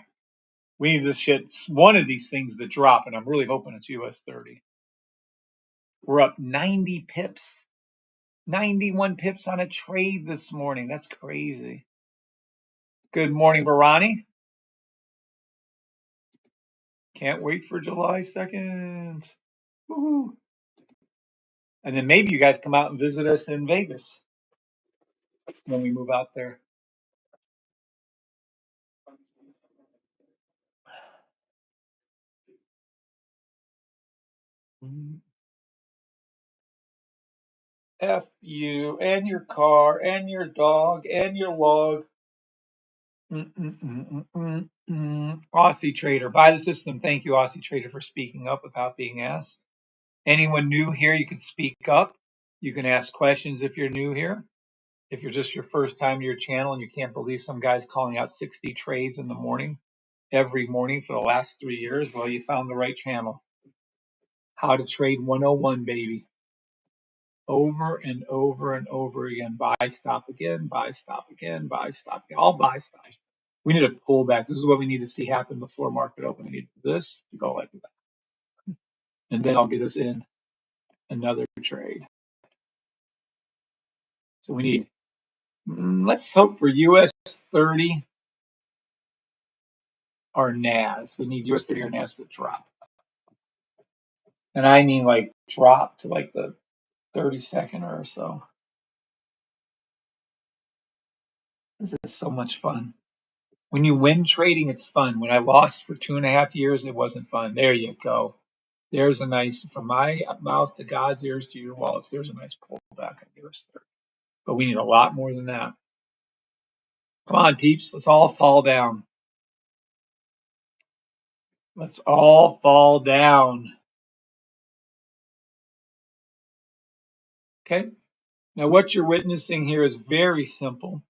S1: We need this shit, one of these things to drop, and I'm really hoping it's US 30. We're up 90 pips, 91 pips on a trade this morning. That's crazy. Good morning, Barani. Can't wait for July 2nd. Woo-hoo. And then maybe you guys come out and visit us in Vegas when we move out there. F you and your car and your dog and your log. Aussie Trader, buy the system. Thank you, Aussie Trader, for speaking up without being asked. Anyone new here, you can speak up. You can ask questions if you're new here. If you're just your first time to your channel and you can't believe some guy's calling out 60 trades in the morning, every morning for the last 3 years, well, you found the right channel. How to Trade 101, baby. Over and over and over again. Buy, stop again, buy, stop again, buy, stop again. All buy, stop. We need a pullback. This is what we need to see happen before market open. We need this to go like that. And then I'll get us in another trade. So we need, let's hope for US 30 or NAS. We need US 30 or NAS to drop. And I mean like drop to like the 32nd or so. This is so much fun. When you win trading, it's fun. When I lost for 2.5 years, it wasn't fun. There you go. There's a nice, from my mouth to God's ears to your wallets, there's a nice pullback on US 30. But we need a lot more than that. Come on, peeps. Let's all fall down. Let's all fall down. Okay? Now, what you're witnessing here is very simple.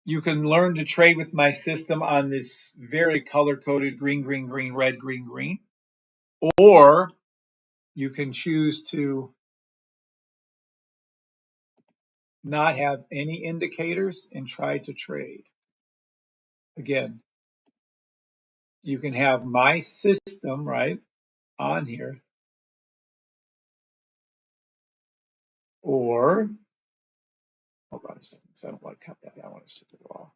S1: You can learn to trade with my system on this very color-coded green, green, green, red, green, green. Or you can choose to not have any indicators and try to trade. Again, you can have my system, right, on here. Or, hold on a second, because I don't want to cut that. I want to set it off.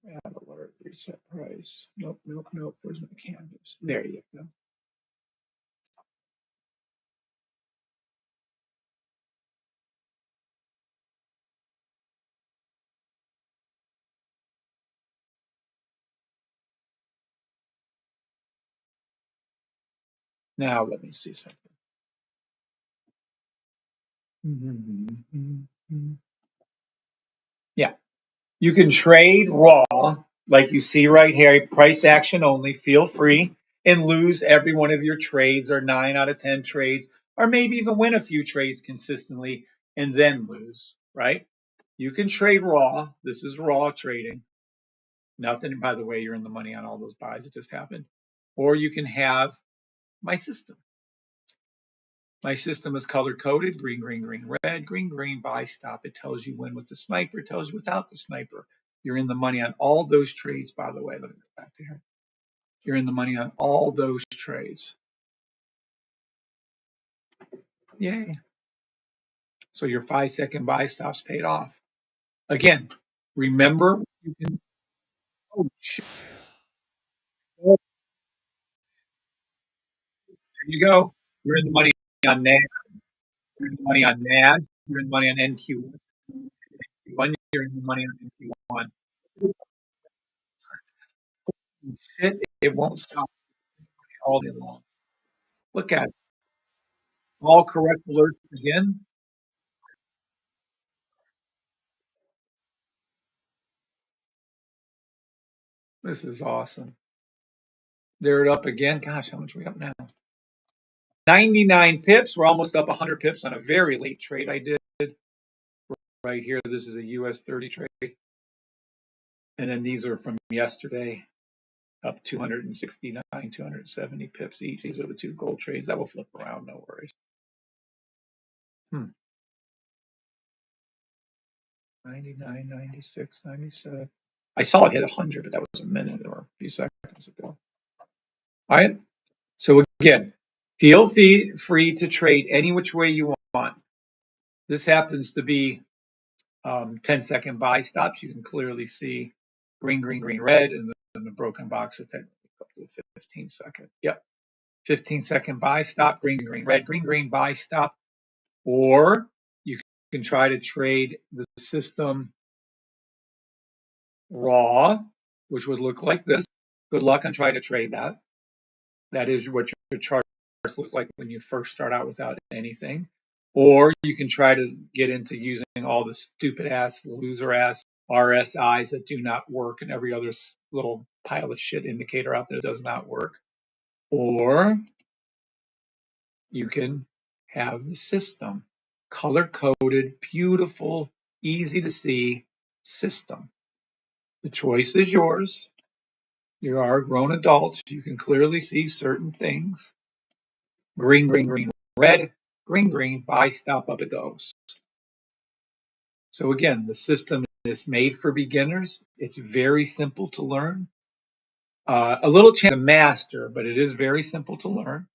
S1: Add alert, reset price. Nope, nope, nope. Where's my canvas? There you go. Now let me see something. Yeah, you can trade raw like you see right here, price action only. Feel free and lose every one of your trades or 9 out of 10 trades, or maybe even win a few trades consistently and then lose, right? You can trade raw. This is raw trading. Nothing, by the way, you're in the money on all those buys. It just happened. Or you can have my system. My system is color coded, green, green, green, red, green, green, buy, stop. It tells you when with the sniper, it tells you without the sniper. You're in the money on all those trades, by the way. Let me go back to here. You're in the money on all those trades. Yay. So your 5-second buy stops paid off. Again, remember you can, oh shit. Oh, there you go. You're in the money on NAD. You're in the money on NAD. You're in the money on NQ1. You're in the money on NQ1. Shit, it won't stop all day long. Look at it. All correct alerts again. This is awesome. They're up again. Gosh, how much are we up now? 99 pips. We're almost up 100 pips on a very late trade I did right here. This is a US 30 trade. And then these are from yesterday, up 269, 270 pips each. These are the two gold trades that will flip around. No worries. 99, 96, 97. I saw it hit 100, but that was a minute or a few seconds ago. All right. So again, feel free to trade any which way you want. This happens to be 10-second buy stops. You can clearly see green, green, green, red, and the broken box will technically up to the 15-second. Yep. 15-second buy stop, green, green, red, green, green, buy stop. Or you can try to trade the system raw, which would look like this. Good luck on trying to trade that. That is what your charts look like when you first start out without anything. Or you can try to get into using all the stupid ass, loser ass RSIs that do not work and every other little pile of shit indicator out there does not work. Or you can have the system, color coded, beautiful, easy to see system. The choice is yours. You are a grown adult. You can clearly see certain things. Green, green, green, red, green, green, buy, stop, up it goes. So again, the system is made for beginners. It's very simple to learn. A little chance to master, but it is very simple to learn.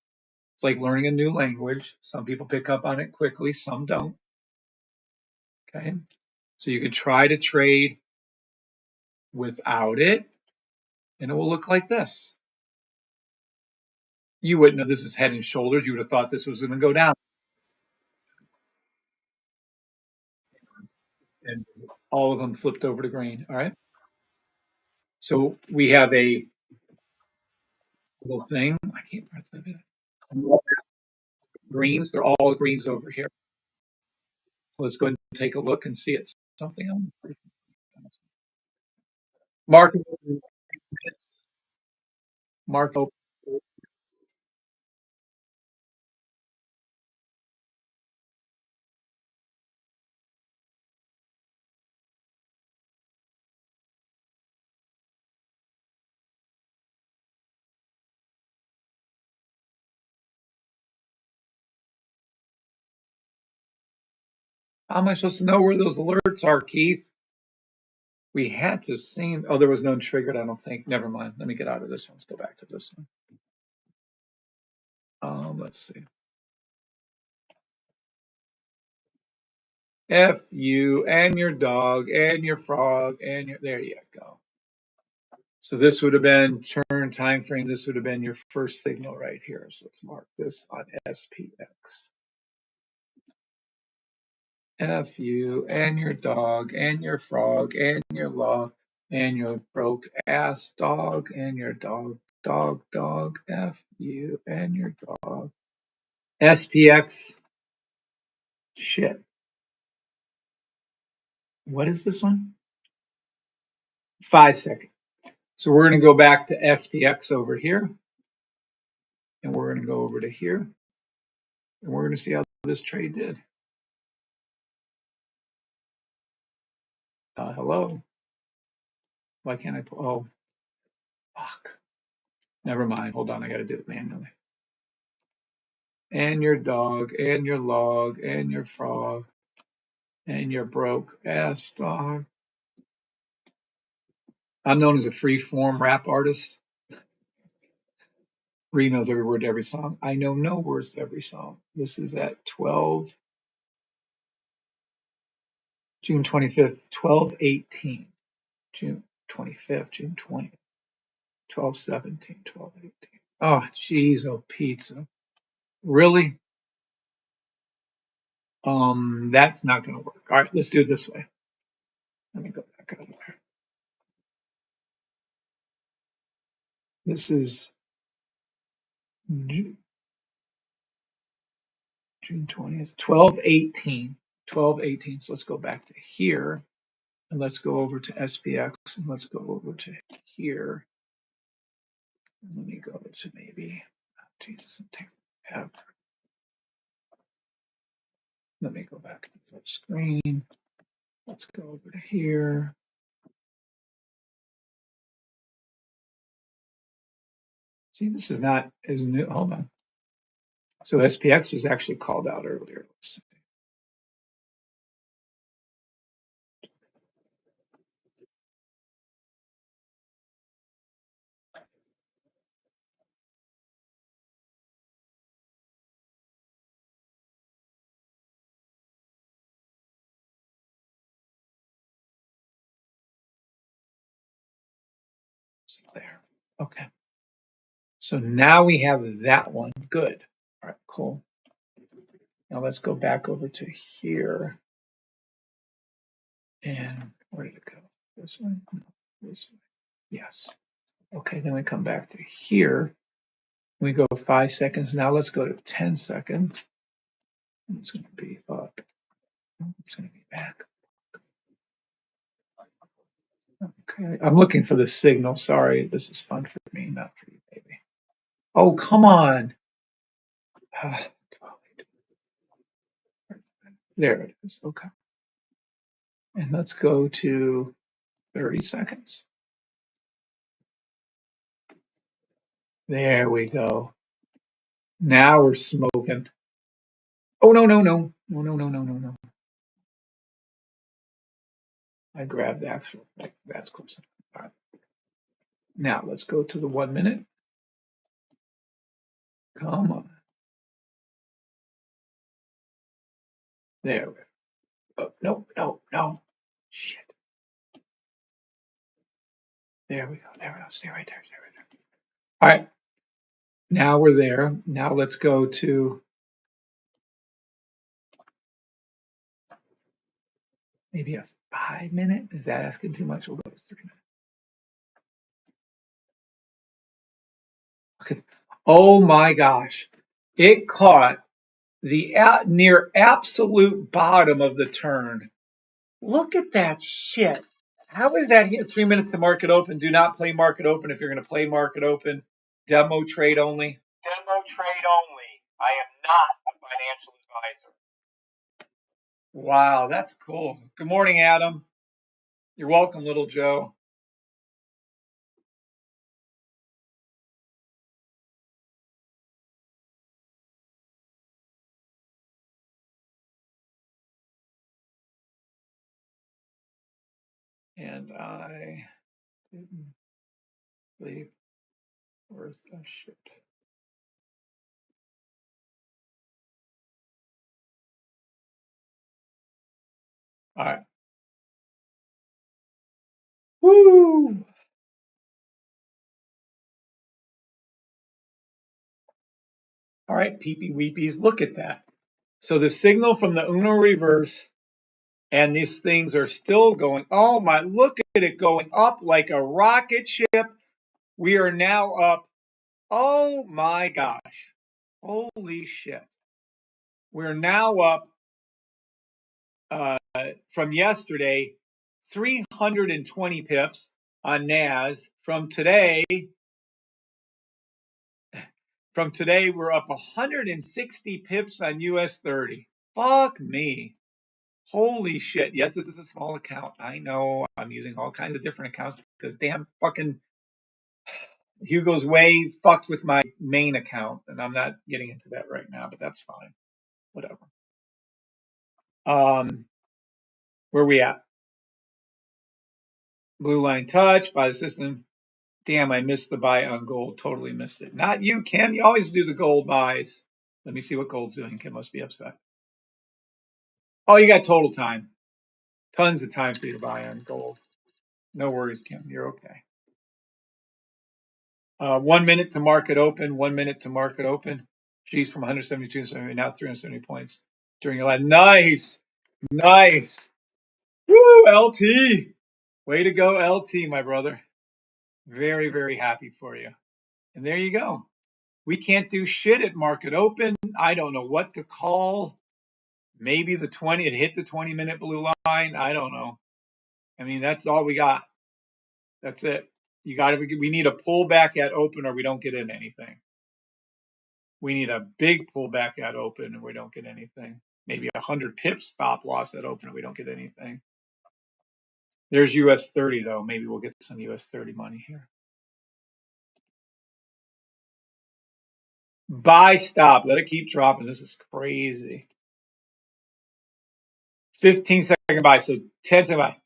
S1: It's like learning a new language. Some people pick up on it quickly, some don't. Okay. So you could try to trade without it, and it will look like this. You wouldn't know this is head and shoulders. You would have thought this was going to go down. And all of them flipped over to green. All right. So we have a little thing. I can't remember it. Greens. They're all greens over here. So let's go ahead and take a look and see it's something else. Mark. Mark. How am I supposed to know where those alerts are, Keith? We had to see. Oh, there was no triggered, I don't think. Never mind. Let me get out of this one. Let's go back to this one. Let's see. F you and your dog and your frog and your. There you go. So this would have been turn time frame. This would have been your first signal right here. So let's mark this on SPX. F you and your dog and your frog and your law and your broke ass dog and your dog, dog, F you and your dog. SPX, shit. What is this one? 5 seconds. So we're going to go back to SPX over here, and we're going to go over to here, and we're going to see how this trade did. Hello? Why can't I pull? Oh, fuck. Never mind. Hold on. I got to do it manually. And your dog, and your log, and your frog, and your broke ass dog. I'm known as a free form rap artist. Ree knows every word to every song. I know no words to every song. This is at 12, June 25th, 12:18. June 25th, June 20th, 12:17, 12:18. Oh, geez, oh, pizza. Really? That's not going to work. All right, let's do it this way. Let me go back out of there. This is June 20th, 12:18, 12:18. So let's go back to here, and let's go over to SPX, and let's go over to here. And let me go to maybe, Jesus, take forever. Let me go back to the full screen. Let's go over to here. See, this is not as new. Hold on. So SPX was actually called out earlier. Let's see there. Okay. So now we have that one. Good. All right, cool. Now let's go back over to here. And where did it go? This way? No, this way. Yes. Okay, then we come back to here. We go 5 seconds. Now let's go to 10 seconds. It's going to be up. It's going to be back. Okay, I'm looking for the signal. Sorry, this is fun for me, not for you, baby. Oh, come on. There it is. Okay. And let's go to 30 seconds. There we go. Now we're smoking. Oh, no, no, no. No, no, no, no, no, no. I grabbed the actual thing. That's close enough. All right. Now let's go to the 1 minute. Come on. There we go. Oh, no, no, no. Shit. There we go. There we go. Stay right there. Stay right there. All right. Now we're there. Now let's go to maybe a 5 minute. Is that asking too much? We'll go to 3 minutes. Oh my gosh. It caught the near absolute bottom of the turn. Look at that shit. How is that here? 3 minutes to market open. Do not play market open if you're going to play market open. Demo trade only.
S2: Demo trade only. I am not a financial advisor.
S1: Wow, that's cool. Good morning, Adam. You're welcome, little Joe. And I didn't leave. Where's that shit? All right. Woo! All right, peepee weepies, look at that. So the signal from the Uno reverse and these things are still going. Oh my, look at it going up like a rocket ship. We are now up. Oh my gosh. Holy shit. We're now up from yesterday 320 pips on NAS. From today, we're up 160 pips on US 30. Fuck me. Holy shit. Yes, this is a small account. I know I'm using all kinds of different accounts because damn fucking Hugo's way fucked with my main account. And I'm not getting into that right now, but that's fine. Whatever. Where we at? Blue line touch, buy the system. Damn, I missed the buy on gold. Totally missed it. Not you, Kim. You always do the gold buys. Let me see what gold's doing. Kim must be upset. Oh, you got total time. Tons of time for you to buy on gold. No worries, Kim. You're okay. 1 minute to market open. 1 minute to market open. She's from 172 to now 370 points during your life. Nice. Nice. Woo, LT. Way to go, LT, my brother. Very, very happy for you. And there you go. We can't do shit at market open. I don't know what to call. Maybe the 20, it hit the 20-minute blue line. I don't know. I mean, that's all we got. That's it. We need a pullback at open or we don't get in anything. We need a big pullback at open and we don't get anything. Maybe 100 pips stop loss at open and we don't get anything. There's US 30 though. Maybe we'll get some US 30 money here. Buy stop. Let it keep dropping. This is crazy. 15-second buy. So 10-second buy.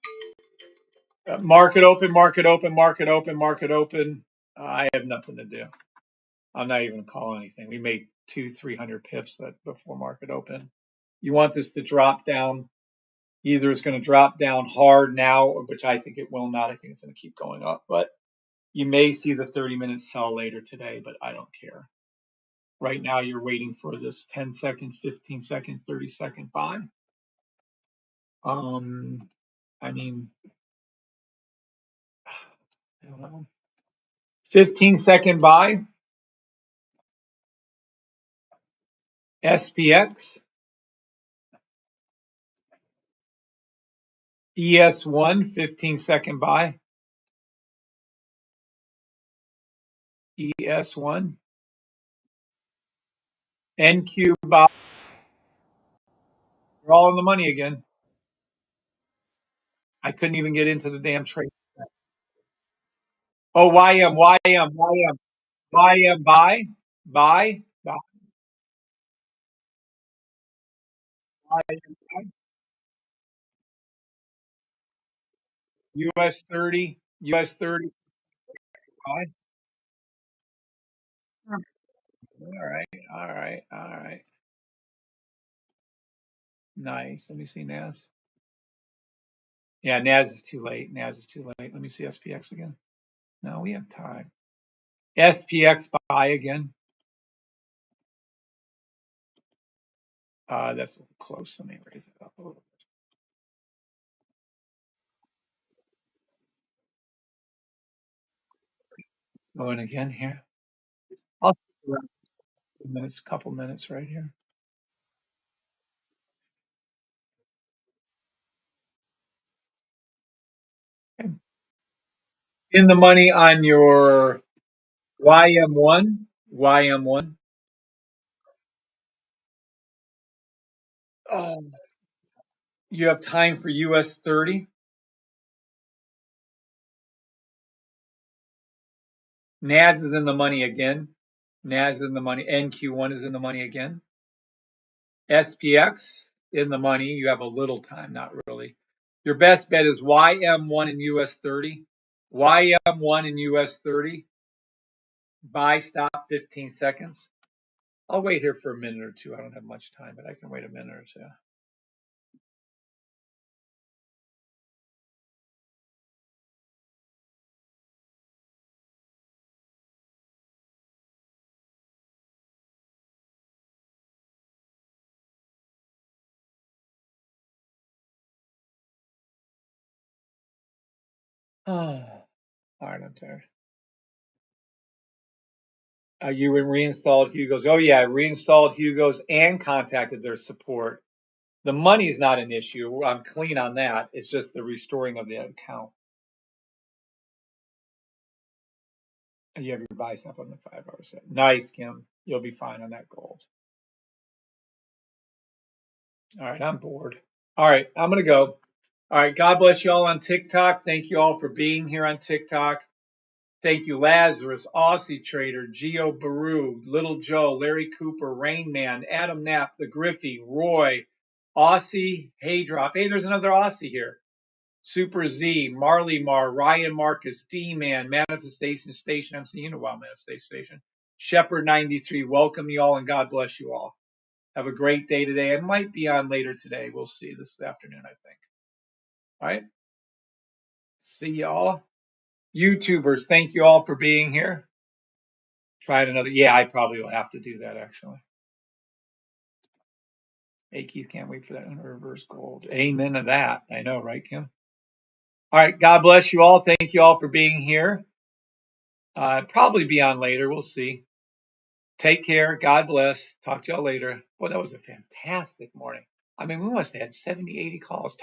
S1: Market open, market open, market open, market open. I have nothing to do. I'm not even going to call anything. We made 200-300 pips before market open. You want this to drop down. Either it's going to drop down hard now, which I think it will not. I think it's going to keep going up. But you may see the 30-minute sell later today, but I don't care. Right now, you're waiting for this 10-second, 15-second, 30-second buy. I mean, I don't know. 15-second buy. SPX. ES1, 15-second buy. ES1. NQ buy. We're all in the money again. I couldn't even get into the damn trade. Oh, YM buy. Buy. US 30. US 30 buy. All right. All right. All right. Nice. Let me see NAS. Yeah, NAS is too late. NAS is too late. Let me see SPX again. No, we have time. SPX buy again. That's a little close. Let me raise it up a little bit. Going again here. I'll around minutes, couple minutes right here. Okay. In the money on your YM1. YM1. You have time for US 30. NAS is in the money again. NAS is in the money. NQ1 is in the money again. SPX in the money. You have a little time, not really. Your best bet is YM1 and US 30. YM1 and US 30. Buy stop 15 seconds. I'll wait here for a minute or two. I don't have much time, but I can wait a minute or two. All right, I'm tired. You reinstalled Hugo's. Oh yeah, I reinstalled Hugo's and contacted their support. The money's not an issue. I'm clean on that. It's just the restoring of the account. You have your buy stop on the 5-hour set. Nice, Kim. You'll be fine on that gold. All right, I'm bored. All right, I'm gonna go. All right, God bless you all on TikTok. Thank you all for being here on TikTok. Thank you, Lazarus, Aussie Trader, Geo Baru, Little Joe, Larry Cooper, Rain Man, Adam Knapp, The Griffey, Roy, Aussie, Haydrop. Hey, there's another Aussie here. Super Z, Marley Mar, Ryan Marcus, D-Man, Manifestation Station. I'm seeing you in a while, Manifestation Station. Shepherd 93, welcome you all and God bless you all. Have a great day today. I might be on later today. We'll see this afternoon, I think. All right. See y'all. YouTubers, thank you all for being here. Try another. Yeah, I probably will have to do that actually. Hey, Keith, can't wait for that reverse gold. Amen to that. I know, right, Kim? All right. God bless you all. Thank you all for being here. Probably be on later. We'll see. Take care. God bless. Talk to y'all later. Boy, that was a fantastic morning. I mean, we must have had 70, 80 calls. Talk